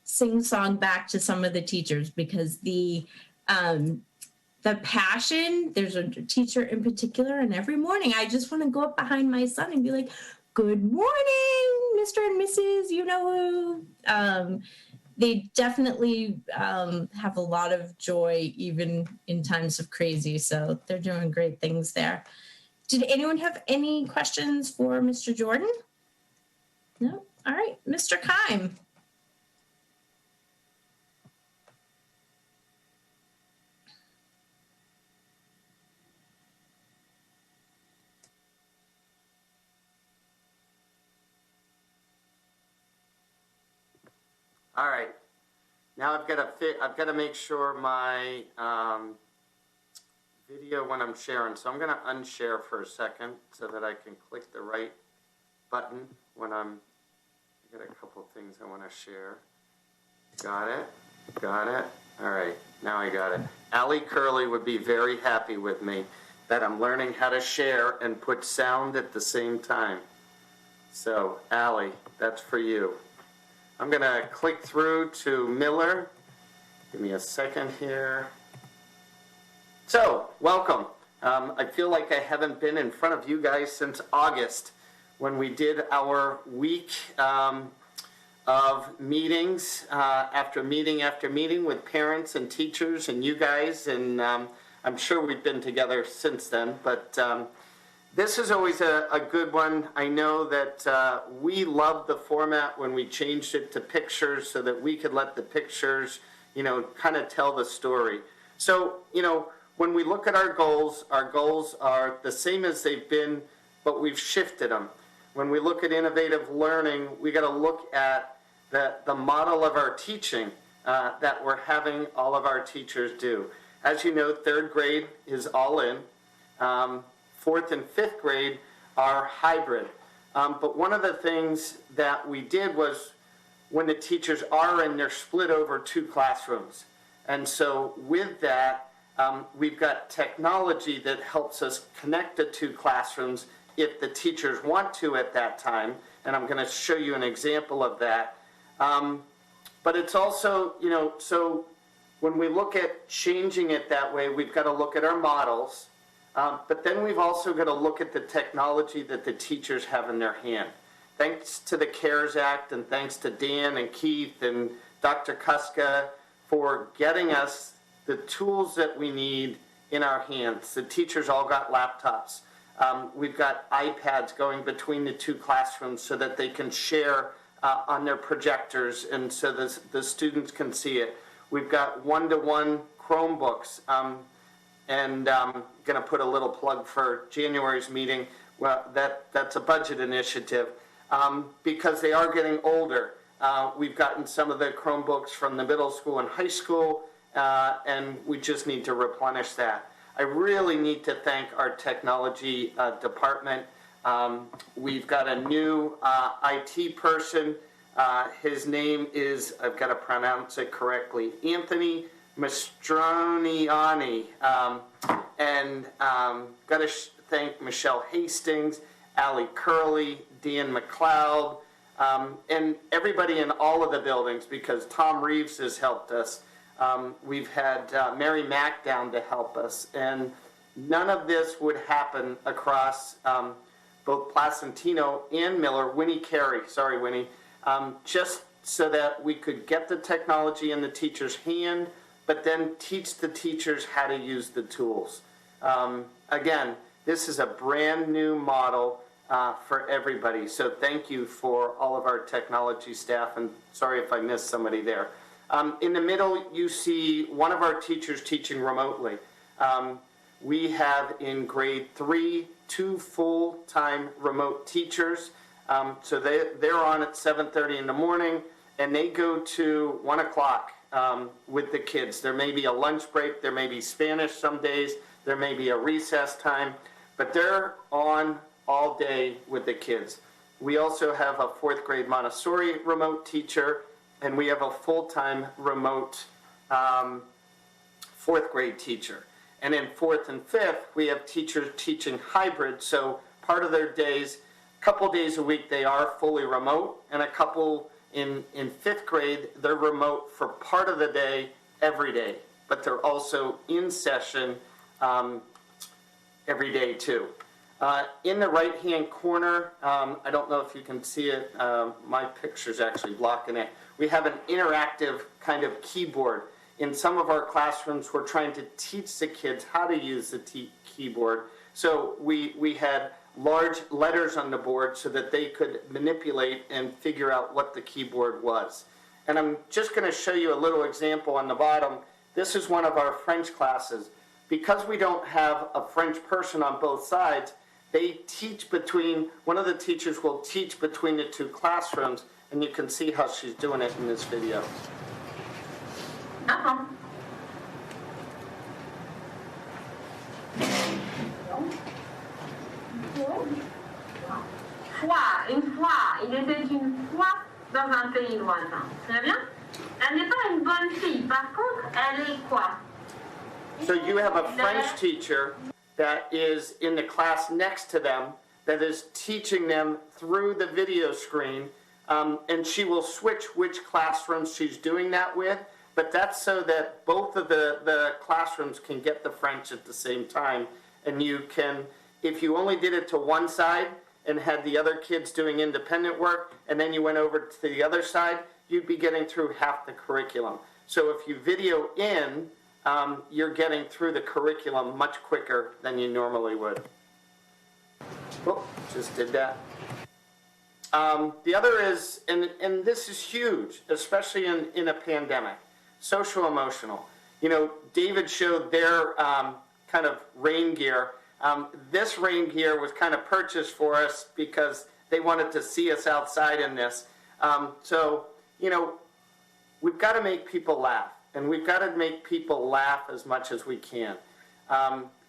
sing song back to some of the teachers, because the passion, there's a teacher in particular, and every morning I just want to go up behind my son and be like, good morning, Mr. and Mrs. You know who. They definitely have a lot of joy, even in times of crazy. So they're doing great things there. Did anyone have any questions for Mr. Jordan? No? All right, Mr. Keim. All right. Now I've got to make sure my video when I'm sharing. So I'm going to unshare for a second so that I can click the right button when I got a couple of things I want to share. Got it. Got it. All right. Now I got it. Allie Curley would be very happy with me that I'm learning how to share and put sound at the same time. So Allie, that's for you. I'm going to click through to Miller. Give me a second here. So, welcome. I feel like I haven't been in front of you guys since August when we did our week of meetings after meeting with parents and teachers and you guys. And I'm sure we've been together since then. But this is always a good one. I know that we loved the format when we changed it to pictures so that we could let the pictures, kind of tell the story. So, when we look at our goals are the same as they've been, but we've shifted them. When we look at innovative learning, we got to look at the model of our teaching that we're having all of our teachers do. As you know, 3rd grade is all in. 4th and 5th grade are hybrid. But one of the things that we did was when the teachers are in, they're split over 2 classrooms. And so with that, we've got technology that helps us connect the 2 classrooms if the teachers want to at that time. And I'm going to show you an example of that. But it's also, so when we look at changing it that way, we've got to look at our models. But then we've also got to look at the technology that the teachers have in their hand. Thanks to the CARES Act and thanks to Dan and Keith and Dr. Kuska for getting us the tools that we need in our hands. The teachers all got laptops. We've got iPads going between the 2 classrooms so that they can share on their projectors and so the students can see it. We've got one-to-one Chromebooks. And I'm going to put a little plug for January's meeting. Well, that's a budget initiative because they are getting older. We've gotten some of the Chromebooks from the middle school and high school, and we just need to replenish that. I really need to thank our technology department. We've got a new IT person. His name is, I've got to pronounce it correctly, Anthony Mastroniani, and got to thank Michelle Hastings, Allie Curley, Dan McLeod, and everybody in all of the buildings because Tom Reeves has helped us. We've had Mary Mack down to help us, and none of this would happen across both Placentino and Miller. Winnie Carey, sorry Winnie, just so that we could get the technology in the teacher's hand, but then teach the teachers how to use the tools. Again, this is a brand new model for everybody. So thank you for all of our technology staff, and sorry if I missed somebody there. In the middle, you see one of our teachers teaching remotely. We have in grade 3, 2 full-time remote teachers. So they're on at 7:30 in the morning, and they go to 1 o'clock. With the kids. There may be a lunch break, there may be Spanish some days, there may be a recess time, but they're on all day with the kids. We also have a 4th grade Montessori remote teacher, and we have a full-time remote 4th grade teacher. And in 4th and 5th, we have teachers teaching hybrid, so part of their days, a couple days a week they are fully remote, and a couple In fifth grade, they're remote for part of the day, every day, but they're also in session every day too. In the right-hand corner, I don't know if you can see it, my picture's actually blocking it. We have an interactive kind of keyboard. In some of our classrooms, we're trying to teach the kids how to use the keyboard. So we had large letters on the board so that they could manipulate and figure out what the keyboard was. And I'm just going to show you a little example on the bottom. This is one of our French classes. Because we don't have a French person on both sides, they teach between, one of the teachers will teach between the two classrooms, and you can see how she's doing it in this video. Une fois, il était une fois dans un pays lointain. Très bien. Elle n'est pas une bonne fille. Par contre, elle est quoi? So you have a French teacher that is in the class next to them that is teaching them through the video screen, and she will switch which classrooms she's doing that with, but that's so that both of the classrooms can get the French at the same time. And you can, if you only did it to one side and had the other kids doing independent work, and then you went over to the other side, you'd be getting through half the curriculum. So if you video in, you're getting through the curriculum much quicker than you normally would. Oh, just did that. The other is, and this is huge, especially in a pandemic, social emotional. You know, David showed their kind of rain gear. This rain gear was kind of purchased for us because they wanted to see us outside in this. So, you know, we've got to make people laugh. And we've got to make people laugh as much as we can.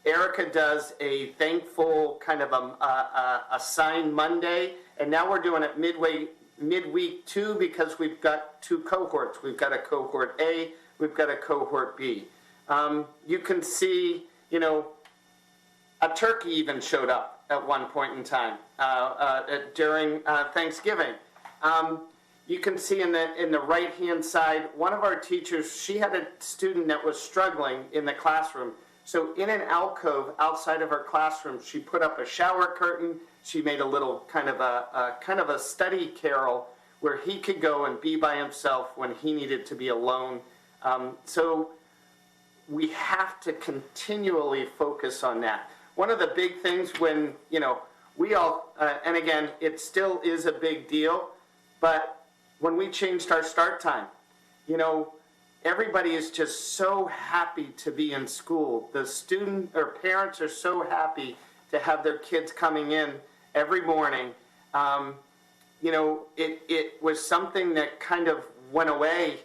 Erica does a thankful kind of a sign Monday, and now we're doing it midweek too, because we've got two cohorts. We've got a cohort A, we've got a cohort B. You can see, you know, a turkey even showed up at one point in time during Thanksgiving. You can see in the right-hand side, one of our teachers, she had a student that was struggling in the classroom. So in an alcove outside of her classroom, she put up a shower curtain. She made a little kind of a study carrel where he could go and be by himself when he needed to be alone. So we have to continually focus on that. One of the big things when, you know, we all, and again, it still is a big deal, but when we changed our start time, you know, everybody is just so happy to be in school. The student or parents are so happy to have their kids coming in every morning. You know, it was something that kind of went away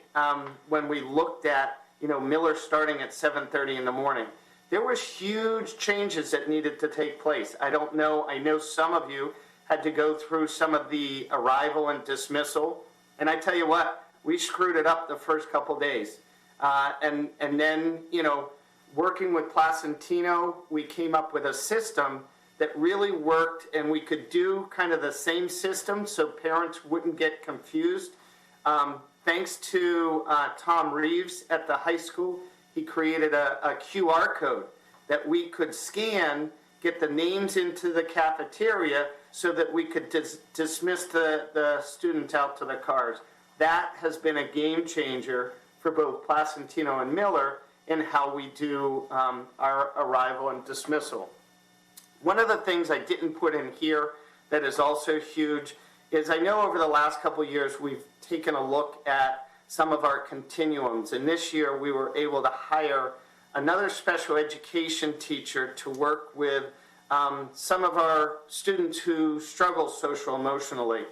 when we looked at, you know, Miller starting at 7:30 in the morning. There was huge changes that needed to take place. I don't know, I know some of you had to go through some of the arrival and dismissal. And I tell you what, we screwed it up the first couple days. And then, you know, working with Placentino, we came up with a system that really worked, and we could do kind of the same system so parents wouldn't get confused. Thanks to Tom Reeves at the high school, he created a QR code that we could scan, get the names into the cafeteria so that we could dismiss the students out to the cars. That has been a game changer for both Placentino and Miller in how we do our arrival and dismissal. One of the things I didn't put in here that is also huge is I know over the last couple of years we've taken a look at some of our continuums, and this year we were able to hire another special education teacher to work with some of our students who struggle social emotionally.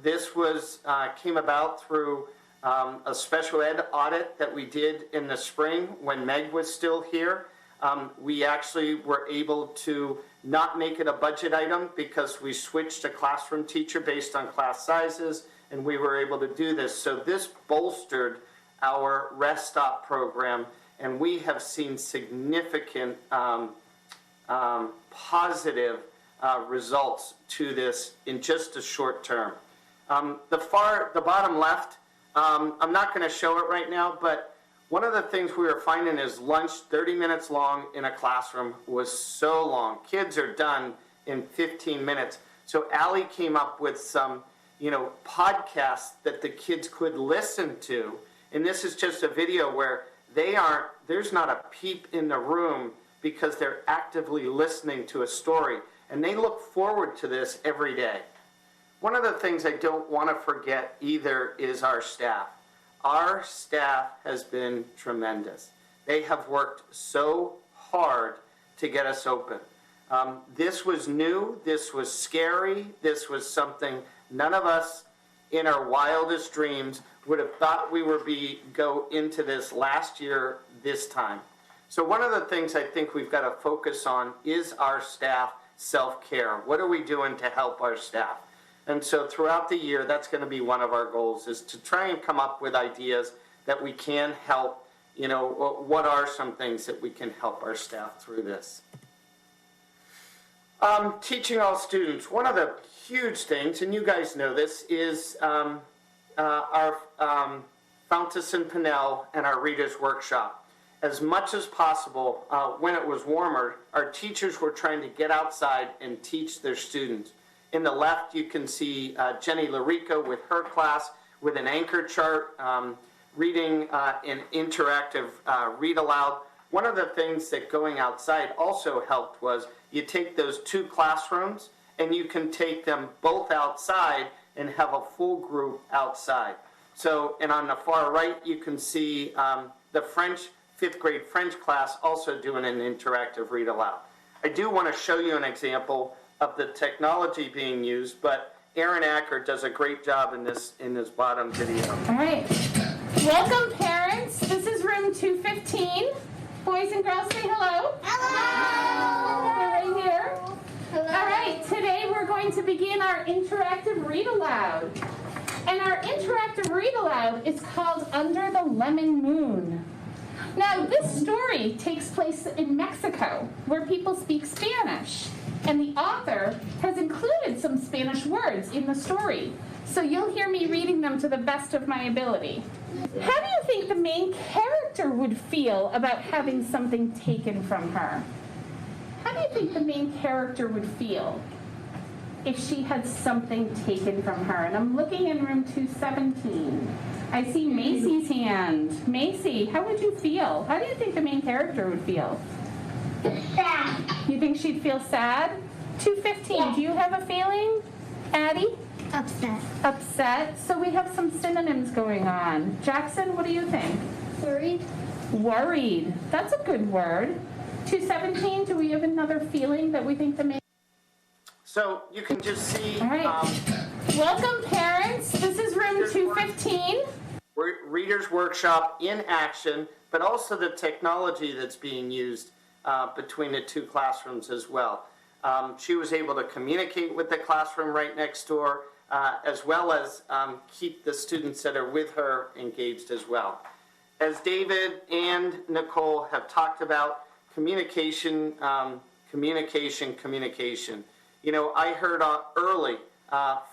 This was came about through a special ed audit that we did in the spring when Meg was still here. We actually were able to not make it a budget item because we switched a classroom teacher based on class sizes, and we were able to do this. So this bolstered our Rest Stop program, and we have seen significant positive results to this in just a short term. The bottom left, I'm not going to show it right now, but one of the things we were finding is lunch, 30 minutes long in a classroom, was so long. Kids are done in 15 minutes. So Allie came up with some, podcasts that the kids could listen to. And this is just a video where there's not a peep in the room because they're actively listening to a story. And they look forward to this every day. One of the things I don't want to forget either is our staff. Our staff has been tremendous. They have worked so hard to get us open. This was new, this was scary, this was something none of us in our wildest dreams would have thought we would go into this last year this time. So one of the things I think we've got to focus on is our staff self-care. What are we doing to help our staff? And so throughout the year, that's going to be one of our goals, is to try and come up with ideas that we can help, what are some things that we can help our staff through this. Teaching all students. One of the huge things, and you guys know this, is our Fountas and Pinnell and our Readers Workshop. As much as possible, when it was warmer, our teachers were trying to get outside and teach their students. In the left, you can see Jenny Larica with her class with an anchor chart, reading an interactive read aloud. One of the things that going outside also helped was you take those two classrooms and you can take them both outside and have a full group outside. So, and on the far right, you can see the fifth grade French class also doing an interactive read aloud. I do want to show you an example of the technology being used, but Aaron Acker does a great job in this bottom video. All right. Welcome, parents. This is room 215. Boys and girls, say hello. Hello. They're right here. Hello. All right. Today we're going to begin our interactive read aloud. And our interactive read aloud is called Under the Lemon Moon. Now, this story takes place in Mexico, where people speak Spanish. And the author has included some Spanish words in the story. So you'll hear me reading them to the best of my ability. How do you think the main character would feel about having something taken from her? How do you think the main character would feel if she had something taken from her? And I'm looking in room 217. I see Macy's hand. Macy, how would you feel? How do you think the main character would feel? Sad. You think she'd feel sad? 215, yeah. Do you have a feeling, Addie? Upset. Upset. So we have some synonyms going on. Jackson, what do you think? Worried. Worried. That's a good word. 217, do we have another feeling that we think the main... So you can just see... All right. Welcome, parents. This is room 215. Readers Workshop in action, but also the technology that's being used between the two classrooms as well. She was able to communicate with the classroom right next door, as well as keep the students that are with her engaged as well. As David and Nicole have talked about, communication. I heard early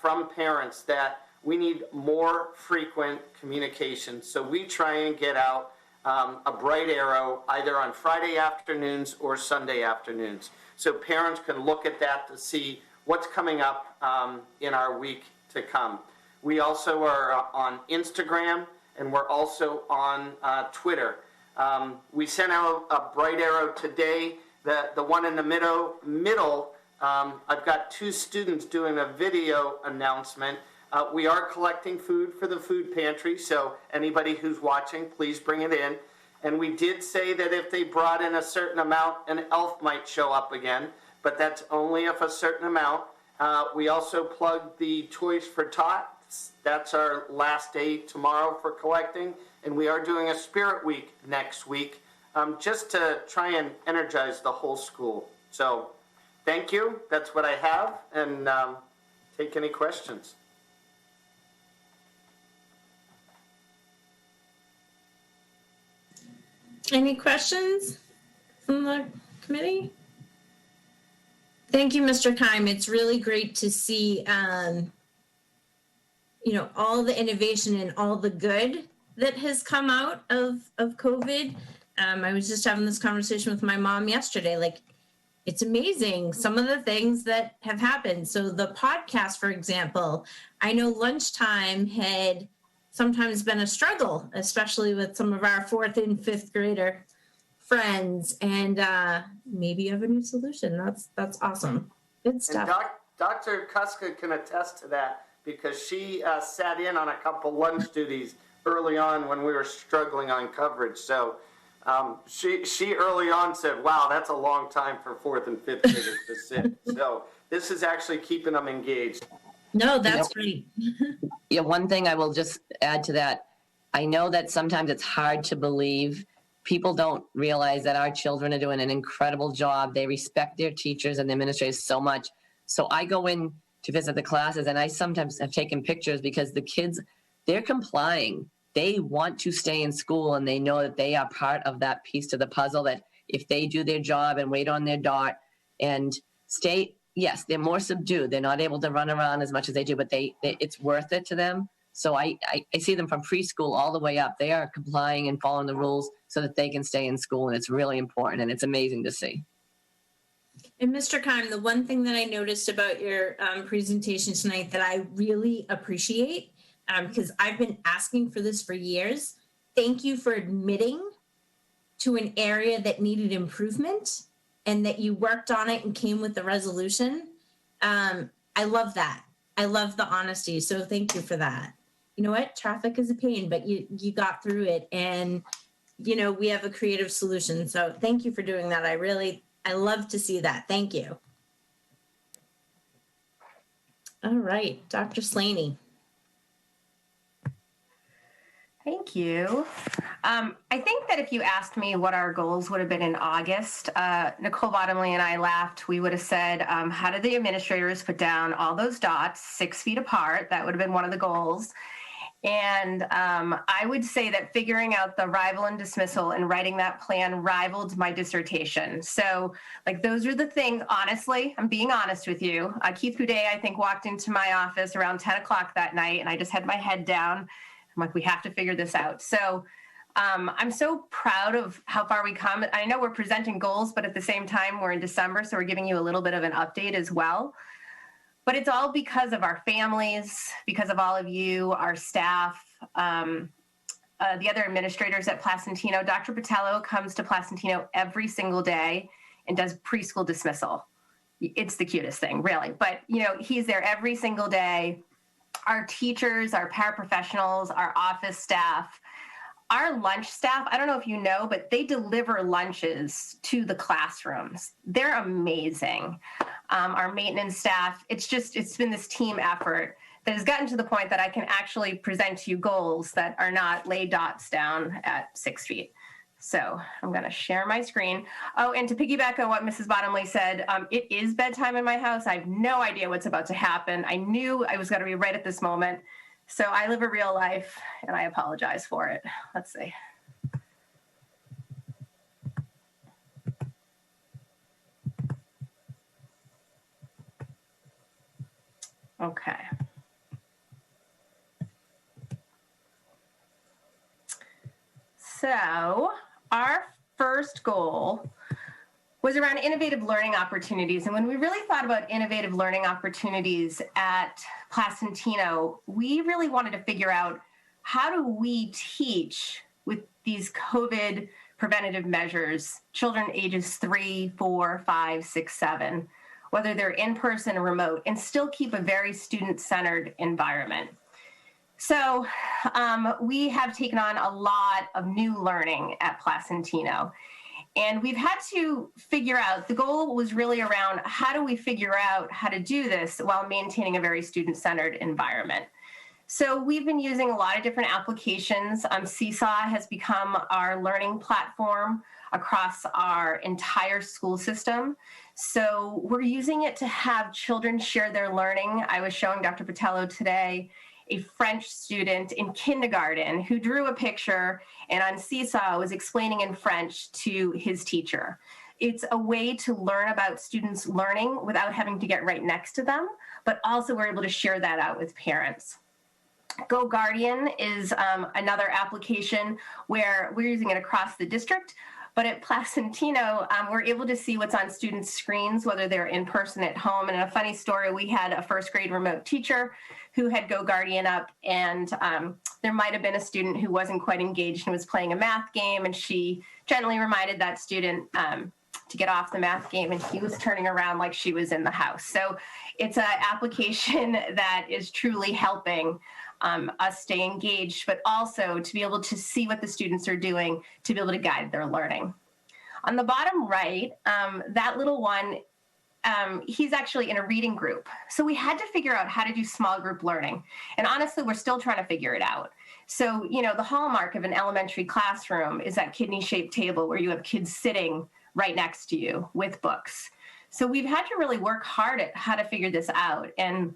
from parents that we need more frequent communication. So we try and get out a bright arrow either on Friday afternoons or Sunday afternoons. So parents can look at that to see what's coming up in our week to come. We also are on Instagram, and we're also on Twitter. We sent out a bright arrow today. The one in the middle, I've got two students doing a video announcement. We are collecting food for the food pantry, so anybody who's watching, please bring it in. And we did say that if they brought in a certain amount, an elf might show up again, but that's only if a certain amount. We also plugged the Toys for Tots. That's our last day tomorrow for collecting. And we are doing a Spirit Week next week, just to try and energize the whole school. So thank you. That's what I have. And take any questions. Any questions from the committee? Thank you, Mr. Keim. It's really great to see all the innovation and all the good that has come out of COVID. I was just having this conversation with my mom yesterday. Like, it's amazing some of the things that have happened. So the podcast, for example, I know lunchtime had sometimes been a struggle, especially with some of our 4th and 5th grader friends. And maybe you have a new solution. That's awesome. Good stuff. And Dr. Kuska can attest to that because she sat in on a couple lunch duties early on when we were struggling on coverage. So she early on said, wow, that's a long time for 4th and 5th graders to sit. So this is actually keeping them engaged. No, that's great. Yeah, one thing I will just add to that. I know that sometimes it's hard to believe. People don't realize that our children are doing an incredible job. They respect their teachers and the administrators so much. So I go in to visit the classes, and I sometimes have taken pictures because the kids, they're complying. They want to stay in school, and they know that they are part of that piece to the puzzle, that if they do their job and wait on their dot and stay, yes, they're more subdued. They're not able to run around as much as they do, but it's worth it to them. So I see them from preschool all the way up. They are complying and following the rules so that they can stay in school, and it's really important, and it's amazing to see. And Mr. Keim, the one thing that I noticed about your presentation tonight that I really appreciate, because I've been asking for this for years, thank you for admitting to an area that needed improvement and that you worked on it and came with the resolution. I love that. I love the honesty. So thank you for that. You know what? Traffic is a pain, but you got through it, and we have a creative solution. So thank you for doing that. I love to see that. Thank you. All right, Dr. Slaney. Thank you. I think that if you asked me what our goals would have been in August, Nicole Bottomley and I laughed. We would have said, how did the administrators put down all those dots 6 feet apart? That would have been one of the goals. And I would say that figuring out the arrival and dismissal and writing that plan rivaled my dissertation. So those are the things, honestly, I'm being honest with you. Keith Goudet, I think, walked into my office around 10 o'clock that night, and I just had my head down. I'm like, we have to figure this out. So I'm so proud of how far we come. I know we're presenting goals, but at the same time, we're in December, so we're giving you a little bit of an update as well. But it's all because of our families, because of all of you, our staff, the other administrators at Placentino. Dr. Patello comes to Placentino every single day and does preschool dismissal. It's the cutest thing, really. But, he's there every single day. Our teachers, our paraprofessionals, our office staff, our lunch staff, I don't know if you know, but they deliver lunches to the classrooms. They're amazing. Our maintenance staff, it's been this team effort that has gotten to the point that I can actually present to you goals that are not lay dots down at 6 feet. So I'm going to share my screen. Oh, and to piggyback on what Mrs. Bottomley said, it is bedtime in my house. I have no idea what's about to happen. I knew I was going to be right at this moment. So I live a real life, and I apologize for it. Let's see. Okay. So our first goal was around innovative learning opportunities. And when we really thought about innovative learning opportunities at Placentino, we really wanted to figure out, how do we teach with these COVID preventative measures, children ages 3, 4, 5, 6, 7, whether they're in person or remote, and still keep a very student-centered environment. So we have taken on a lot of new learning at Placentino. And we've had to figure out, the goal was really around, how do we figure out how to do this while maintaining a very student-centered environment? So we've been using a lot of different applications. Seesaw has become our learning platform across our entire school system. So we're using it to have children share their learning. I was showing Dr. Patello today a French student in kindergarten who drew a picture and on Seesaw was explaining in French to his teacher. It's a way to learn about students learning without having to get right next to them, but also we're able to share that out with parents. Go Guardian is another application where we're using it across the district. But at Placentino, we're able to see what's on students' screens, whether they're in person at home. And in a funny story, we had a first grade remote teacher who had Go Guardian up, and there might have been a student who wasn't quite engaged and was playing a math game, and she gently reminded that student to get off the math game, and he was turning around like she was in the house. So it's an application that is truly helping us stay engaged, but also to be able to see what the students are doing to be able to guide their learning. On the bottom right, that little one, he's actually in a reading group. So we had to figure out how to do small group learning. And honestly, we're still trying to figure it out. So, you know, the hallmark of an elementary classroom is that kidney-shaped table where you have kids sitting right next to you with books. So we've had to really work hard at how to figure this out. And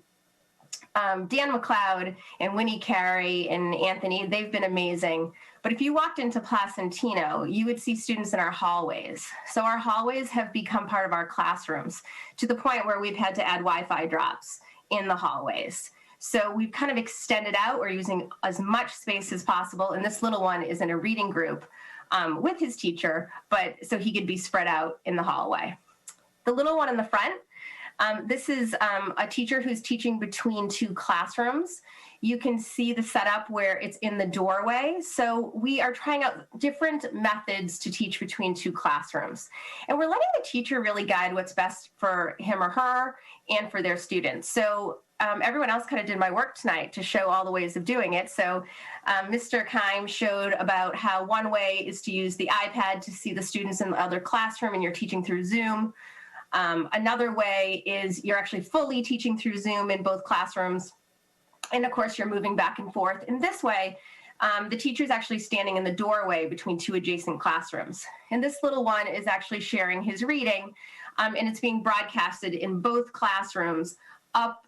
Dan McLeod and Winnie Carey and Anthony, they've been amazing. But if you walked into Placentino, you would see students in our hallways. So our hallways have become part of our classrooms to the point where we've had to add Wi-Fi drops in the hallways. So we've kind of extended out. We're using as much space as possible. And this little one is in a reading group with his teacher, but so he could be spread out in the hallway. The little one in the front, this is a teacher who's teaching between two classrooms. You can see the setup where it's in the doorway. So we are trying out different methods to teach between two classrooms. And we're letting the teacher really guide what's best for him or her and for their students. So everyone else kind of did my work tonight to show all the ways of doing it. So Mr. Keim showed about how one way is to use the iPad to see the students in the other classroom and you're teaching through Zoom. Another way is you're actually fully teaching through Zoom in both classrooms. And of course, you're moving back and forth. In this way, the teacher's actually standing in the doorway between two adjacent classrooms. And this little one is actually sharing his reading, and it's being broadcasted in both classrooms up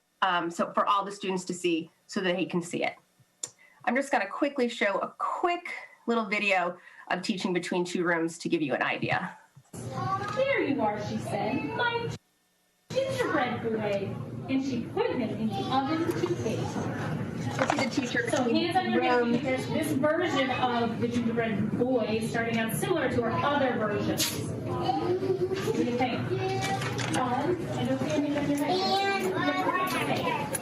so for all the students to see so that he can see it. I'm just gonna quickly show a quick little video of teaching between two rooms to give you an idea. Here you are, she said, my gingerbread boy. And she put him in the oven to bake. The teacher. So hands on your hips, because this version of the gingerbread boy is starting out similar to our other versions. What do you think? I don't see anything on your head.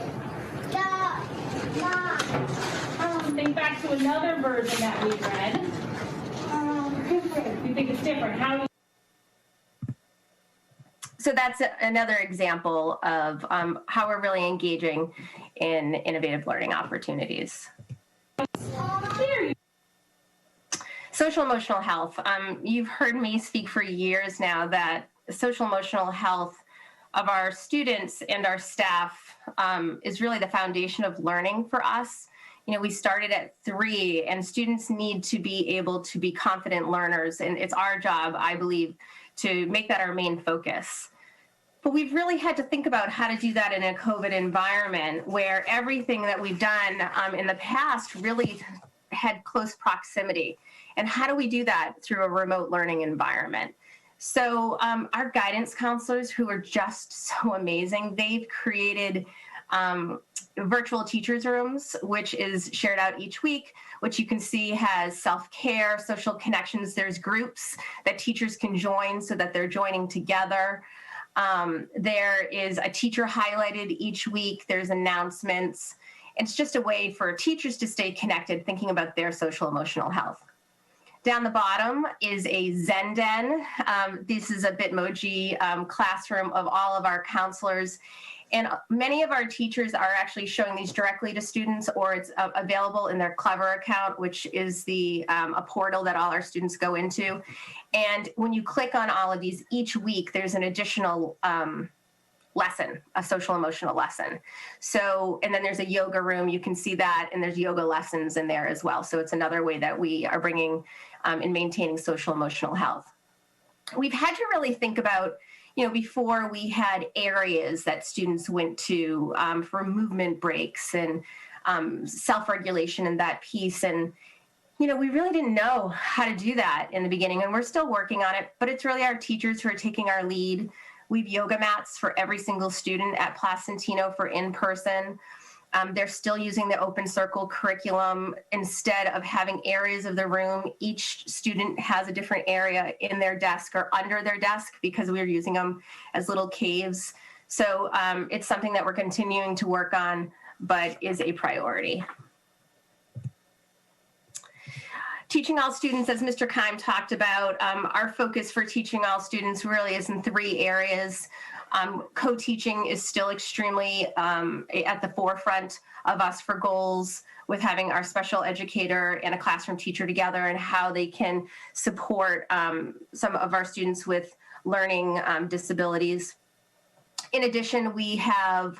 Think back to another version that we read. You think it's different? How? So that's another example of how we're really engaging in innovative learning opportunities. Social emotional health. You've heard me speak for years now that social emotional health of our students and our staff is really the foundation of learning for us. You know, we started at 3 and students need to be able to be confident learners. And it's our job, I believe, to make that our main focus. But we've really had to think about how to do that in a COVID environment where everything that we've done in the past really had close proximity. And how do we do that through a remote learning environment? So our guidance counselors, who are just so amazing, they've created virtual teachers rooms, which is shared out each week, which you can see has self-care, social connections. There's groups that teachers can join so that they're joining together. There is a teacher highlighted each week. There's announcements. It's just a way for teachers to stay connected, thinking about their social emotional health. Down the bottom is a Zen Den. This is a Bitmoji classroom of all of our counselors. And many of our teachers are actually showing these directly to students, or it's available in their Clever account, which is the a portal that all our students go into. And when you click on all of these each week, there's an additional lesson, a social emotional lesson. So, and then there's a yoga room, you can see that, and there's yoga lessons in there as well. So it's another way that we are bringing and maintaining social emotional health. We've had to really think about, you know, before we had areas that students went to for movement breaks and self-regulation and that piece. And, you know, we really didn't know how to do that in the beginning, and we're still working on it, but it's really our teachers who are taking our lead. We have yoga mats for every single student at Placentino for in-person. They're still using the open circle curriculum. Instead of having areas of the room, each student has a different area in their desk or under their desk because we were using them as little caves. So it's something that we're continuing to work on, but is a priority. Teaching all students, as Mr. Keim talked about, our focus for teaching all students really is in 3 areas. Co-teaching is still extremely at the forefront of us for goals, with having our special educator and a classroom teacher together and how they can support some of our students with learning disabilities. In addition, we have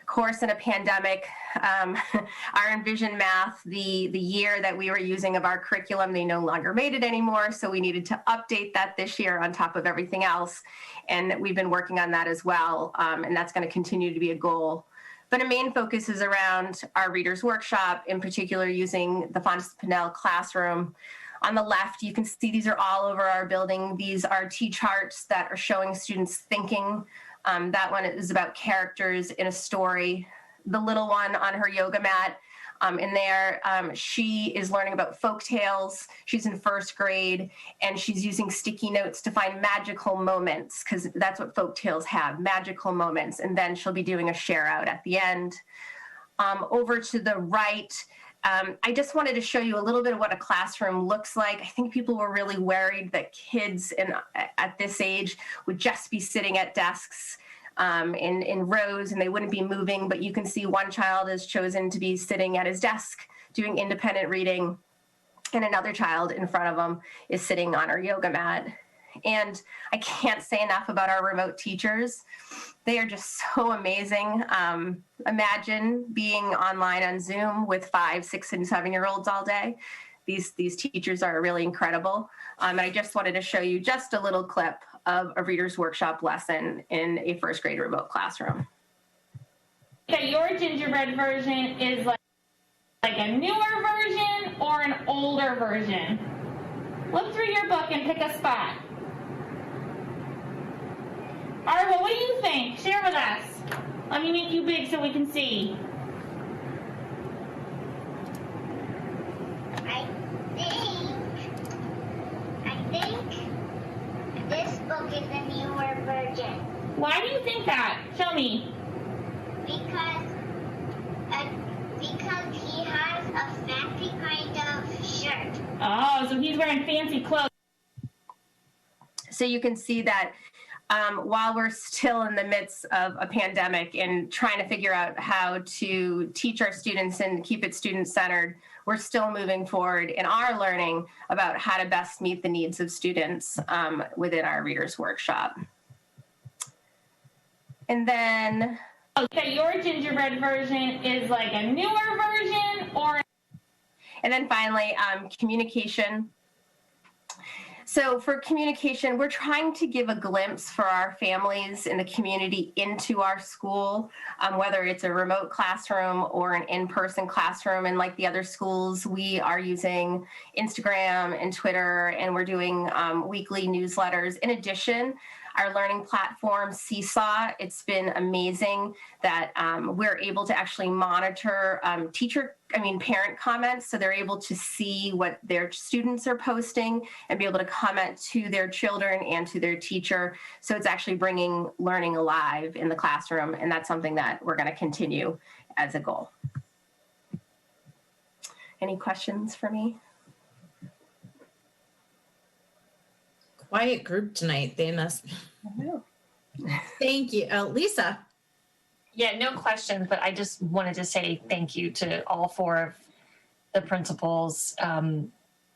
course in a pandemic, our Envision Math, the year that we were using of our curriculum, they no longer made it anymore. So we needed to update that this year on top of everything else. And we've been working on that as well. And that's going to continue to be a goal. But a main focus is around our Readers Workshop, in particular using the Fontes-Pinnell classroom. On the left, you can see these are all over our building. These are T-charts that are showing students thinking. That one is about characters in a story. The little one on her yoga mat in there, she is learning about folk tales. She's in 1st grade, and she's using sticky notes to find magical moments, because that's what folk tales have, magical moments. And then she'll be doing a share out at the end. Over to the right, I just wanted to show you a little bit of what a classroom looks like. I think people were really worried that kids at this age would just be sitting at desks in rows and they wouldn't be moving, but you can see one child has chosen to be sitting at his desk doing independent reading, and another child in front of him is sitting on her yoga mat. And I can't say enough about our remote teachers. They are just so amazing. Imagine being online on Zoom with 5, 6, and 7-year-olds all day. These teachers are really incredible. And I just wanted to show you just a little clip of a Reader's Workshop lesson in a 1st grade remote classroom. Okay, your gingerbread version is like a newer version or an older version? Look through your book and pick a spot. All right, well, what do you think? Share with us. Let me make you big so we can see. I think this book is a newer version. Why do you think that? Show me. Because he has a fancy kind of shirt. Oh, so he's wearing fancy clothes. So you can see that while we're still in the midst of a pandemic and trying to figure out how to teach our students and keep it student-centered, we're still moving forward in our learning about how to best meet the needs of students within our Readers Workshop. And then... Okay, your gingerbread version is like a newer version or... And then finally, communication. So for communication, we're trying to give a glimpse for our families in the community into our school, whether it's a remote classroom or an in-person classroom. And like the other schools, we are using Instagram and Twitter, and we're doing weekly newsletters. In addition, our learning platform, Seesaw, it's been amazing that we're able to actually monitor parent comments, so they're able to see what their students are posting and be able to comment to their children and to their teacher. So it's actually bringing learning alive in the classroom, and that's something that we're going to continue as a goal. Any questions for me? Quiet group tonight. They must. Thank you. Lisa. Yeah, no questions, but I just wanted to say thank you to all 4 of the principals. I'm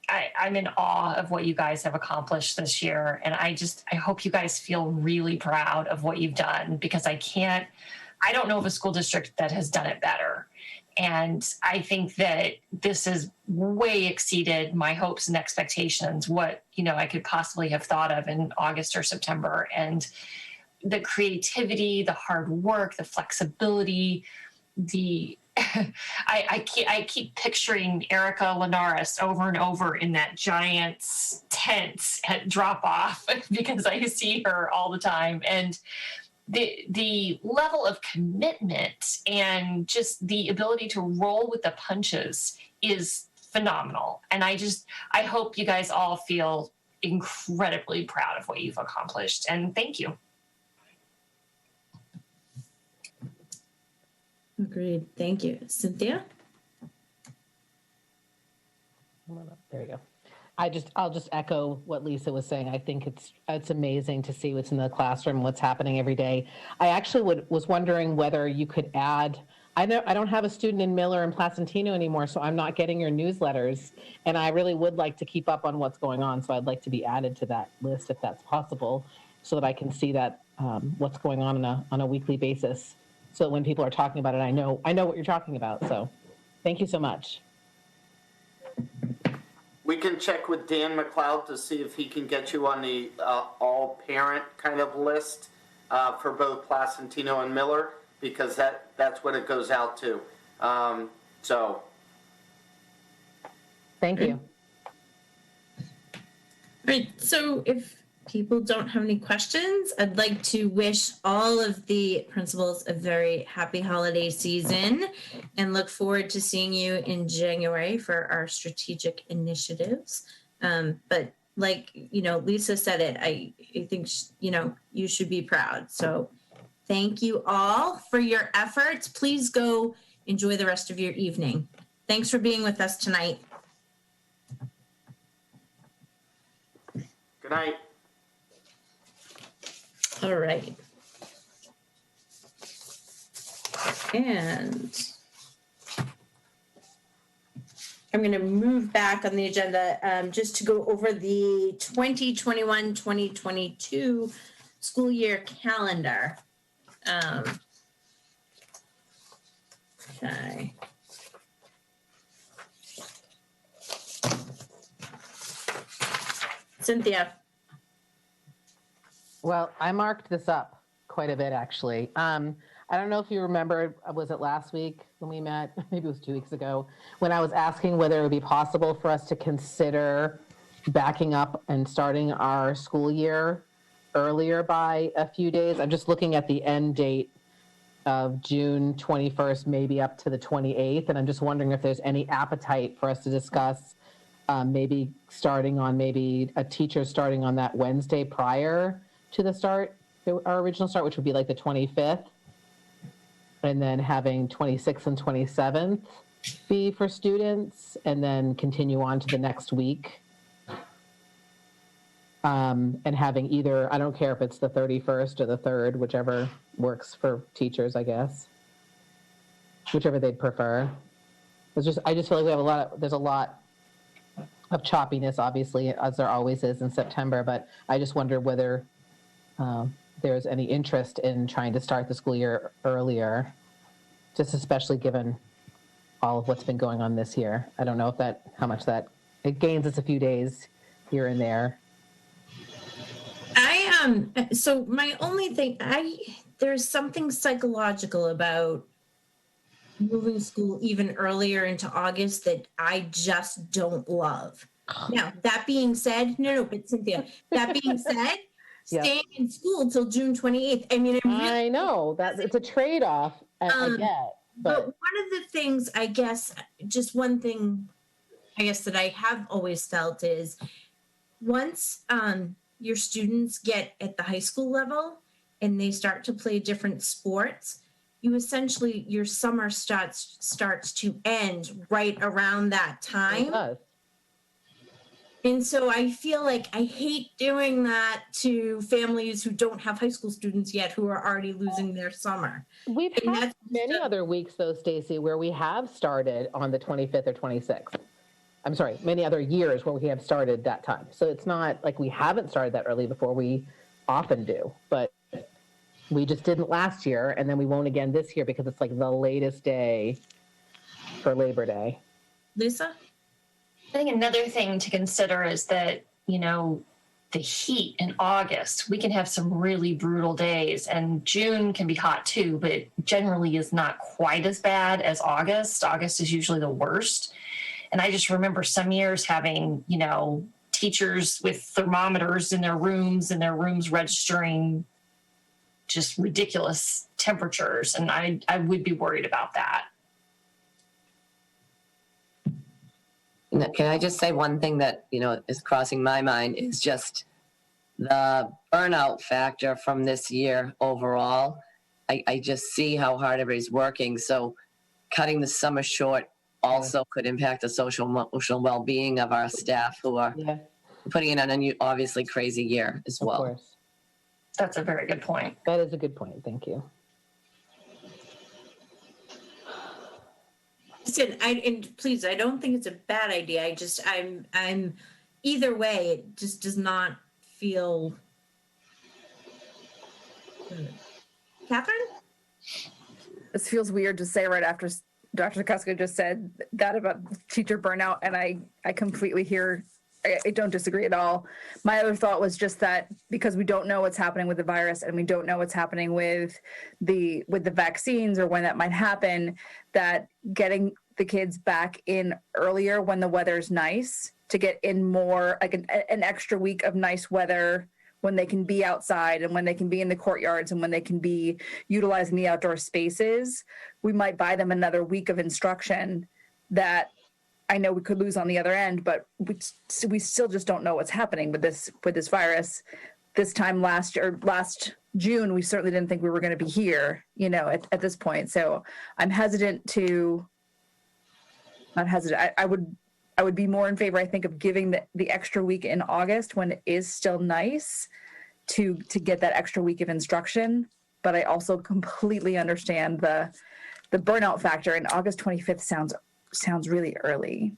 in awe of what you guys have accomplished this year. And I hope you guys feel really proud of what you've done, because I don't know of a school district that has done it better. And I think that this has way exceeded my hopes and expectations, what, I could possibly have thought of in August or September. And the creativity, the hard work, the flexibility, I keep picturing Erica Linares over and over in that giant tent at drop off because I see her all the time. And the level of commitment and just the ability to roll with the punches is phenomenal. And I hope you guys all feel incredibly proud of what you've accomplished. And thank you. Agreed. Thank you. Cynthia? There you go. I'll just echo what Lisa was saying. I think it's amazing to see what's in the classroom, what's happening every day. I actually was wondering whether you could add, I don't have a student in Miller and Placentino anymore, so I'm not getting your newsletters, and I really would like to keep up on what's going on, so I'd like to be added to that list if that's possible, so that I can see that what's going on a weekly basis, so that when people are talking about it, I know what you're talking about. So thank you so much. We can check with Dan McLeod to see if he can get you on the all-parent kind of list for both Placentino and Miller, because that's what it goes out to. Thank you. Right. So if people don't have any questions, I'd like to wish all of the principals a very happy holiday season and look forward to seeing you in January for our strategic initiatives. But like, Lisa said it, I think, you should be proud. So thank you all for your efforts. Please go enjoy the rest of your evening. Thanks for being with us tonight. Good night. All right. And I'm going to move back on the agenda just to go over the 2021-2022 school year calendar. Okay. Cynthia. Well, I marked this up quite a bit, actually. I don't know if you remember, was it last week when we met? Maybe it was 2 weeks ago, when I was asking whether it would be possible for us to consider backing up and starting our school year earlier by a few days. I'm just looking at the end date of June 21st, maybe up to the 28th. And I'm just wondering if there's any appetite for us to discuss maybe starting on a teacher starting on that Wednesday prior to the start, our original start, which would be like the 25th, and then having 26th and 27th be for students, and then continue on to the next week. And having either, I don't care if it's the 31st or the 3rd, whichever works for teachers, I guess, whichever they'd prefer. I just feel like there's a lot of choppiness, obviously, as there always is in September, but I just wonder whether there's any interest in trying to start the school year earlier, just especially given all of what's been going on this year. I don't know how much it gains us a few days here and there. So my only thing, there's something psychological about moving school even earlier into August that I just don't love. Now, that being said, but Cynthia, that being said, staying in school till June 28th. I mean, I know that it's a trade-off. I get, but one of the things, I guess, just one thing, I guess, that I have always felt is once your students get at the high school level and they start to play different sports, you essentially, your summer starts to end right around that time. It does. And so I feel like I hate doing that to families who don't have high school students yet who are already losing their summer. We've had many other weeks, though, Stacy, where we have started on the 25th or 26th. I'm sorry, many other years where we have started that time. So it's not like we haven't started that early before. We often do, but we just didn't last year, and then we won't again this year because it's like the latest day for Labor Day. Lisa? I think another thing to consider is that, the heat in August, we can have some really brutal days, and June can be hot too, but it generally is not quite as bad as August. August is usually the worst. And I just remember some years having, teachers with thermometers in their rooms registering just ridiculous temperatures. And I would be worried about that. Can I just say one thing that, is crossing my mind is just the burnout factor from this year overall. I just see how hard everybody's working. So cutting the summer short also could impact the social emotional well-being of our staff who are putting in an obviously crazy year as well. Of course. That's a very good point. That is a good point. Thank you. Listen, and please, I don't think it's a bad idea. I'm either way, it just does not feel good. Catherine? This feels weird to say right after Dr. Kuska just said that about teacher burnout, and I completely I don't disagree at all. My other thought was just that because we don't know what's happening with the virus and we don't know what's happening with the vaccines or when that might happen, that getting the kids back in earlier when the weather's nice, to get in more, like an extra week of nice weather when they can be outside and when they can be in the courtyards and when they can be utilizing the outdoor spaces, we might buy them another week of instruction that I know we could lose on the other end, but we still just don't know what's happening with this virus. This time last June, we certainly didn't think we were going to be here, at this point. So I'm hesitant to, not hesitant. I would be more in favor, I think, of giving the extra week in August when it is still nice to get that extra week of instruction. But I also completely understand the burnout factor, and August 25th sounds really early.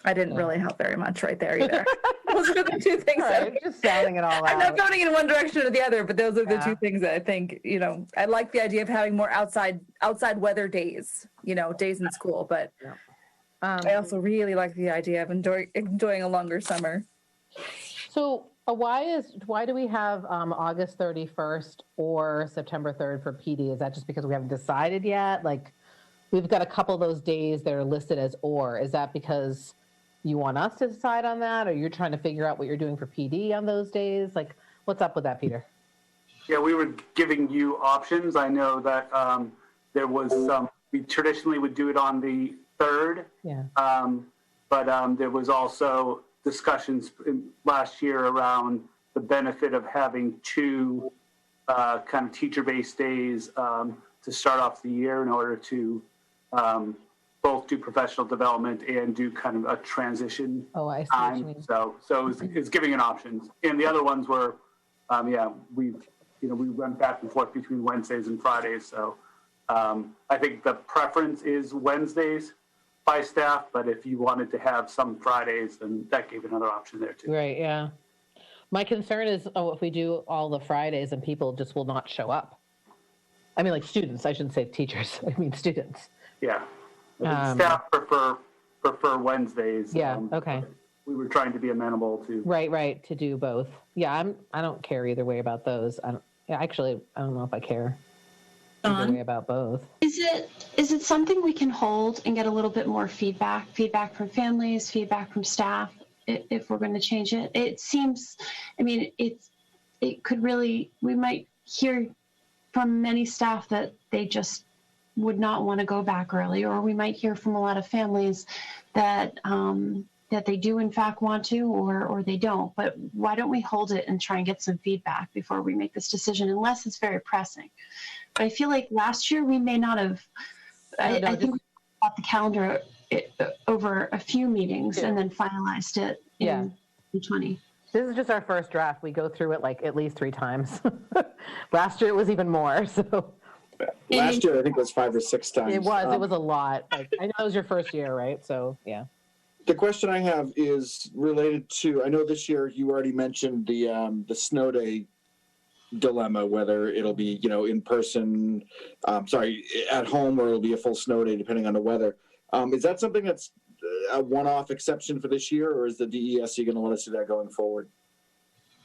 I didn't really help very much right there either. Those are the two things. Just sounding it all out. I'm not voting in one direction or the other, but those are the two things that I think, I like the idea of having more outside weather days, days in school, but I also really like the idea of enjoying a longer summer. So why do we have August 31st or September 3rd for PD? Is that just because we haven't decided yet? Like, we've got a couple of those days that are listed as or. Is that because you want us to decide on that, or you're trying to figure out what you're doing for PD on those days? Like, what's up with that, Peter? Yeah, we were giving you options. I know that there was we traditionally would do it on the 3rd. Yeah. But there was also discussions last year around the benefit of having two kind of teacher-based days to start off the year in order to both do professional development and do kind of a transition time. So it's giving an options. And the other ones were, we went back and forth between Wednesdays and Fridays. So I think the preference is Wednesdays by staff, but if you wanted to have some Fridays, then that gave another option there too. Right, yeah. My concern is, if we do all the Fridays and people just will not show up. I mean, like students, I shouldn't say teachers. I mean, students. Yeah. Staff prefer Wednesdays. Yeah, okay. We were trying to be amenable to. Right, to do both. Yeah, I don't care either way about those. I don't know if I care either way about both. Is it something we can hold and get a little bit more feedback from families, feedback from staff, if we're going to change it? It seems, it could really, we might hear from many staff that they just would not want to go back early, or we might hear from a lot of families that that they do in fact want to, or they don't. But why don't we hold it and try and get some feedback before we make this decision, unless it's very pressing? But I feel like last year we may not have. I think we got the calendar over a few meetings and then finalized it in 2020. This is just our first draft. We go through it like at least 3 times. Last year it was even more. So last year I think it was 5 or 6 times. it was a lot. Like, I know it was your first year, right? So yeah. The question I have is related to, I know this year you already mentioned the snow day dilemma, whether it'll be, in person, at home, or it'll be a full snow day depending on the weather. Is that something that's a one-off exception for this year, or is the DESC going to let us do that going forward?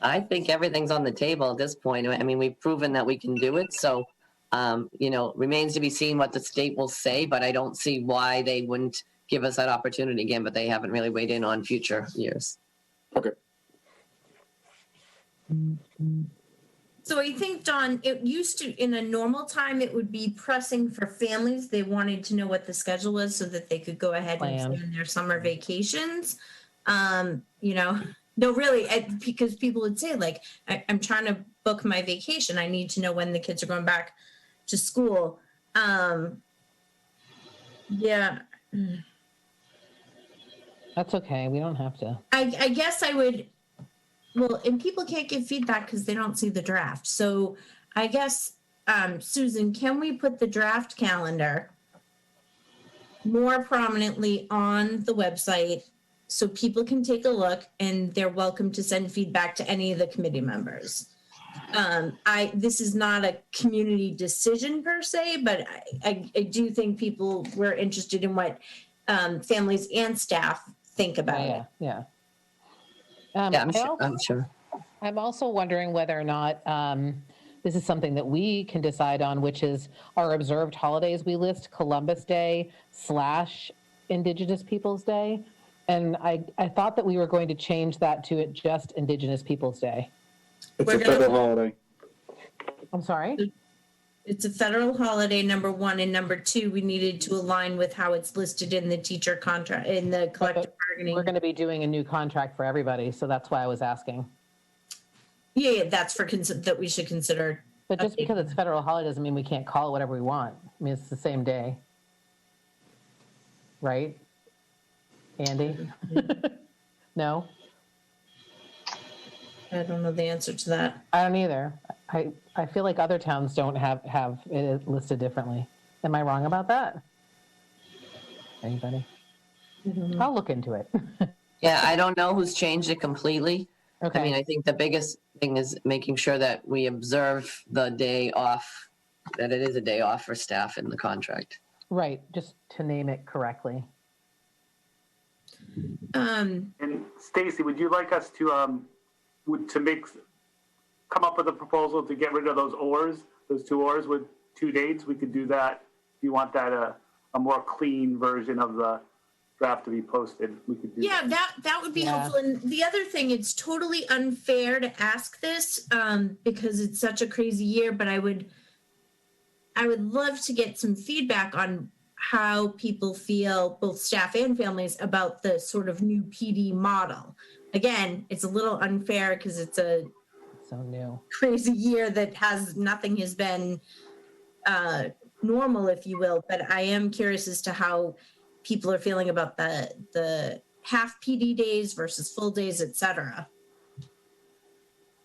I think everything's on the table at this point. I mean, we've proven that we can do it. So, remains to be seen what the state will say, but I don't see why they wouldn't give us that opportunity again, but they haven't really weighed in on future years. Okay. So I think, Dawn, it used to, in a normal time, it would be pressing for families. They wanted to know what the schedule was so that they could go ahead and plan their summer vacations. You know, no, really, because people would say, like, I'm trying to book my vacation. I need to know when the kids are going back to school. Yeah. That's okay. We don't have to. I guess I would, well, and people can't give feedback because they don't see the draft. So I guess, Susan, can we put the draft calendar more prominently on the website so people can take a look and they're welcome to send feedback to any of the committee members? This is not a community decision per se, but I do think people were interested in what families and staff think about it. Yeah. I'm sure. I'm also wondering whether or not this is something that we can decide on, which is our observed holidays. We list Columbus Day / Indigenous Peoples Day. And I thought that we were going to change that to just Indigenous Peoples Day. It's a federal holiday. I'm sorry? It's a federal holiday, number one, and number two, we needed to align with how it's listed in the teacher contract, in the collective bargaining. We're going to be doing a new contract for everybody, so that's why I was asking. Yeah, that's for that we should consider. But just because it's federal holiday doesn't mean we can't call it whatever we want. I mean, it's the same day. Right? Andy? No? I don't know the answer to that. I don't either. I feel like other towns don't have it listed differently. Am I wrong about that? Anybody? I'll look into it. Yeah, I don't know who's changed it completely. Okay. I mean, I think the biggest thing is making sure that we observe the day off, that it is a day off for staff in the contract. Right, just to name it correctly. And Stacy, would you like us to come up with a proposal to get rid of those two ors with 2 dates? We could do that. If you want that a more clean version of the draft to be posted, we could do that would be helpful. And the other thing, it's totally unfair to ask this because it's such a crazy year, but I would love to get some feedback on how people feel, both staff and families, about the sort of new PD model. Again, it's a little unfair because it's a so new crazy year that nothing has been normal, if you will. But I am curious as to how people are feeling about the half PD days versus full days, et cetera.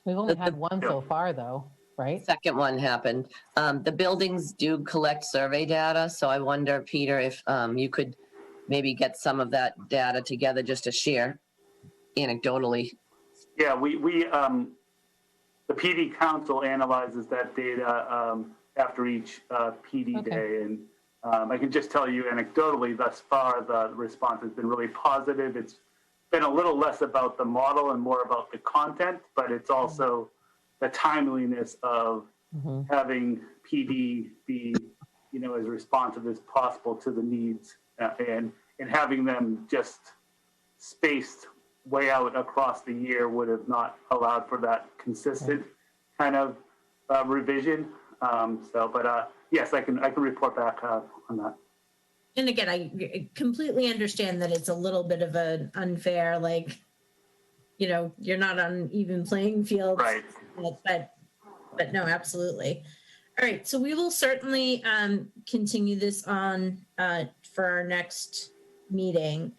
We've only had one so far, though, right? Second one happened. The buildings do collect survey data, so I wonder, Peter, if you could maybe get some of that data together just to share anecdotally. Yeah, we the PD Council analyzes that data after each PD day, and I can just tell you anecdotally, thus far, the response has been really positive. It's been a little less about the model and more about the content, but it's also the timeliness of having PD be, as responsive as possible to the needs, and having them just spaced way out across the year would have not allowed for that consistent kind of revision. Yes, I can report back on that. And again, I completely understand that it's a little bit of an unfair, you're not on even playing field. Right. But no, absolutely. All right, so we will certainly continue this on for our next meeting.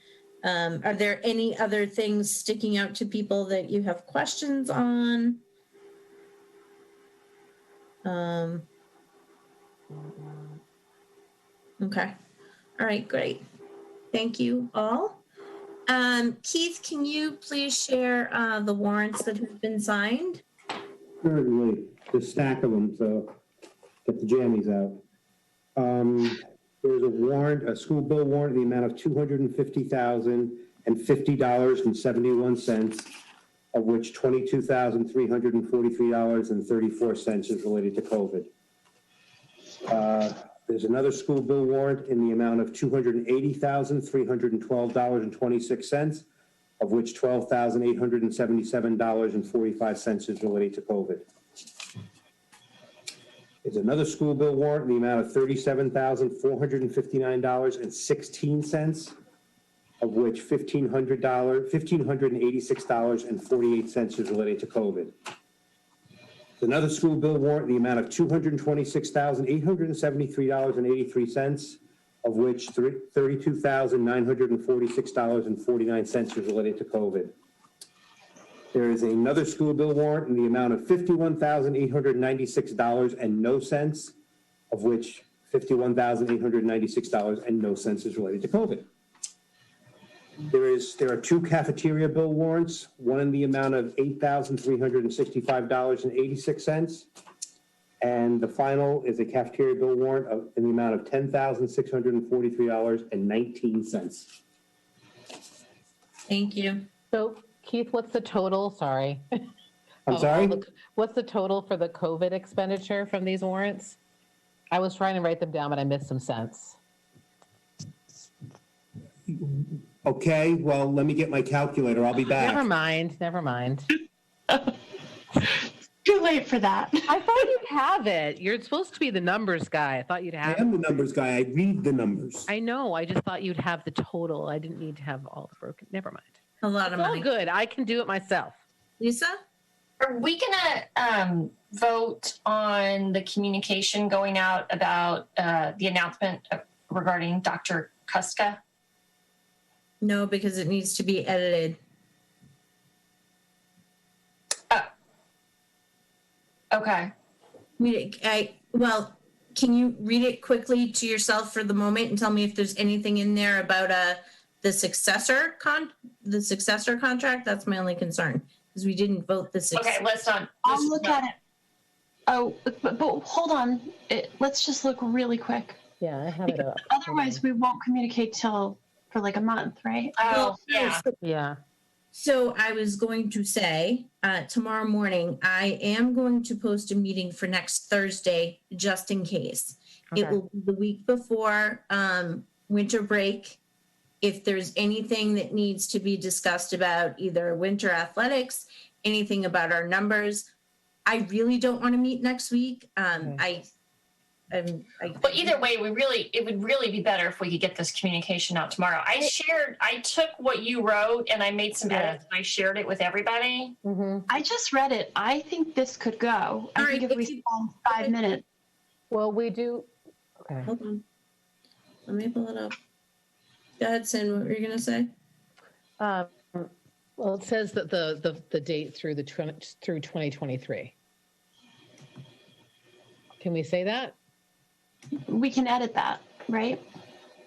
Are there any other things sticking out to people that you have questions on? Okay. All right, great. Thank you all. Keith, can you please share the warrants that have been signed? Certainly, there's a stack of them, so get the jammies out. There's a warrant, a school bill warrant, in the amount of $250,050.71, of which $22,343.34 is related to COVID. There's another school bill warrant in the amount of $280,312.26, of which $12,877.45 is related to COVID. There's another school bill warrant in the amount of $37,459.16, of which $1,586.48 is related to COVID. There's another school bill warrant in the amount of $226,873.83, of which $32,946.49 is related to COVID. There is another school bill warrant in the amount of $51,896.00, of which $51,896.00 is related to COVID. There are two cafeteria bill warrants, one in the amount of $8,365.86, and the final is a cafeteria bill warrant in the amount of $10,643.19. Thank you. So Keith, what's the total? Sorry. I'm sorry? What's the total for the COVID expenditure from these warrants? I was trying to write them down, but I missed some cents. Okay, well, let me get my calculator. I'll be back. Never mind. Too late for that. I thought you'd have it. You're supposed to be the numbers guy. I thought you'd have it. I am the numbers guy. I read the numbers. I know. I just thought you'd have the total. I didn't need to have all the broken. Never mind. A lot of money. Oh, good. I can do it myself. Lisa? Are we gonna vote on the communication going out about the announcement regarding Dr. Kuska? No, because it needs to be edited. Okay. Well, can you read it quickly to yourself for the moment and tell me if there's anything in there about the successor contract? That's my only concern, because we didn't vote the successor. Okay, let's not. I'll look at it. Oh, but hold on. Let's just look really quick. Yeah, I have it up. Otherwise, we won't communicate for like a month, right? Oh, yeah. Yeah. So I was going to say, tomorrow morning, I am going to post a meeting for next Thursday, just in case. Okay. It will be the week before winter break. If there's anything that needs to be discussed about either winter athletics, anything about our numbers, I really don't want to meet next week. But either way, it would really be better if we could get this communication out tomorrow. I took what you wrote and I made some edits and I shared it with everybody. Mm-hmm. I just read it. I think this could go. I think if we spend 5 minutes. Well, we do. Okay. Hold on. Let me pull it up. Go ahead, Sin. What were you going to say? Well, it says that the date through 2023. Can we say that? We can edit that, right?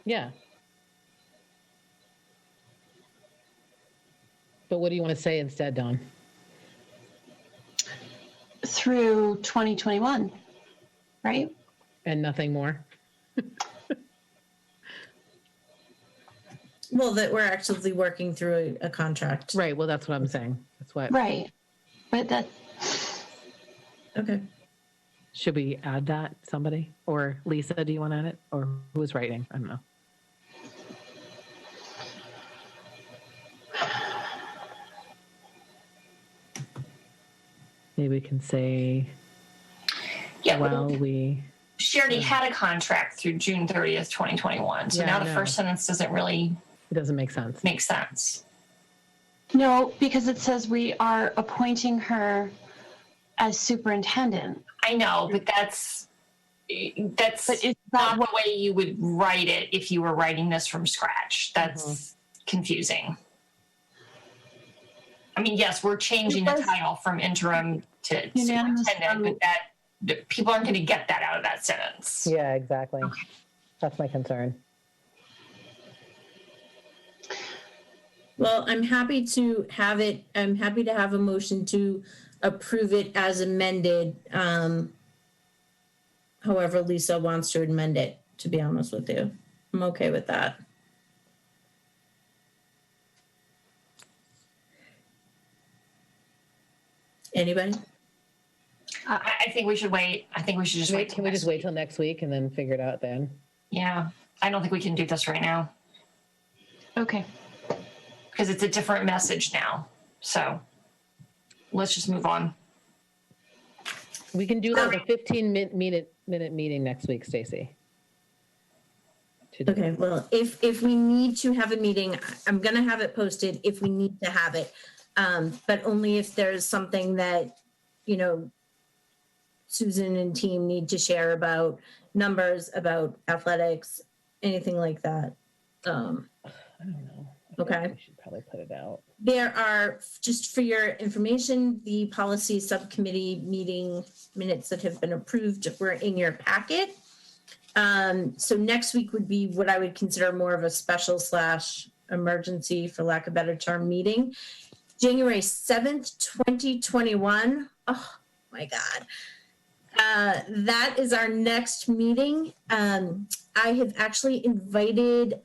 Yeah. But what do you want to say instead, Dawn? Through 2021, right? And nothing more? Well, that we're actively working through a contract. Right. Well, that's what I'm saying. That's why. Right. But that. Okay. Should we add that, somebody? Or Lisa, do you want to add it? Or who's writing? I don't know. Maybe we can say, Yeah. Well, we. She already had a contract through June 30th, 2021. So Yeah, now I the know. first sentence doesn't really It doesn't make sense. make sense. No, because it says we are appointing her as superintendent. I know, but that's not the way you would write it if you were writing this from scratch. That's confusing. I mean, yes, we're changing the title from interim to superintendent, but people aren't going to get that out of that sentence. Yeah, exactly. That's my concern. Well, I'm happy to have it. I'm happy to have a motion to approve it as amended. However, Lisa wants to amend it, to be honest with you. I'm okay with that. Anybody? I think we should wait. I think we should just wait. Can we just wait till next week and then figure it out then? Yeah. I don't think we can do this right now. Okay. Because it's a different message now. So let's just move on. We can do like a 15-minute minute meeting next week, Stacy? Okay, well, if we need to have a meeting, I'm gonna have it posted if we need to have it. But only if there's something that, you know, Susan and team need to share about numbers, about athletics, anything like that. I don't know. Okay. We should probably put it out. There are, just for your information, the policy subcommittee meeting minutes that have been approved were in your packet. So next week would be what I would consider more of a special / emergency, for lack of a better term, meeting. January 7th, 2021. Oh my God. That is our next meeting. I have actually invited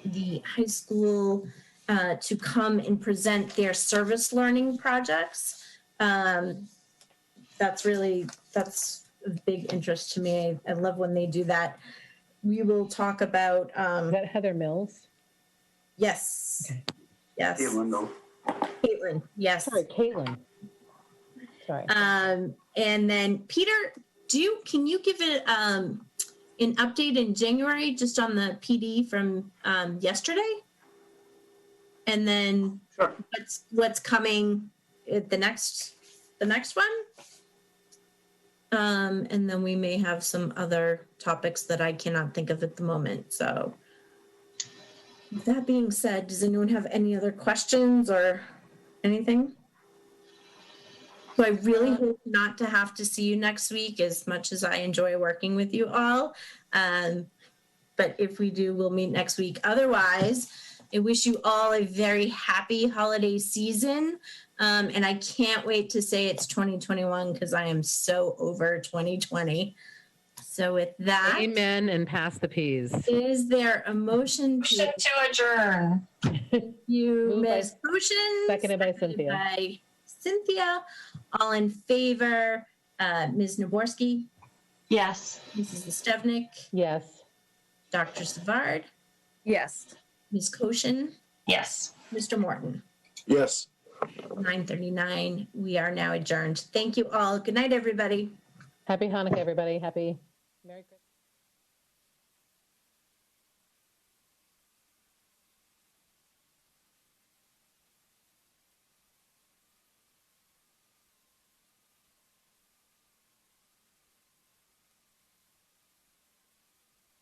the high school to come and present their service learning projects. That's of big interest to me. I love when they do that. We will talk about. Is that Heather Mills? Yes. Okay. Yes. Caitlin, yes. Sorry, Caitlin. Sorry. And then Peter, can you give it an update in January just on the PD from yesterday? And then sure. what's coming at the next one? And then we may have some other topics that I cannot think of at the moment. So with that being said, does anyone have any other questions or anything? So I really hope not to have to see you next week, as much as I enjoy working with you all. But if we do, we'll meet next week. Otherwise, I wish you all a very happy holiday season. And I can't wait to say it's 2021 because I am so over 2020. So with that. Amen and pass the peas. Is there a motion to adjourn? You, Ms. Potion. Seconded by Cynthia. By Cynthia. All in favor. Ms. Naborski. Yes. Mrs. Stevnik. Yes. Dr. Savard. Yes. Ms. Koshin. Yes. Mr. Morton. Yes. 9:39. We are now adjourned. Thank you all. Good night, everybody. Happy Hanukkah, everybody. Happy Merry Christmas.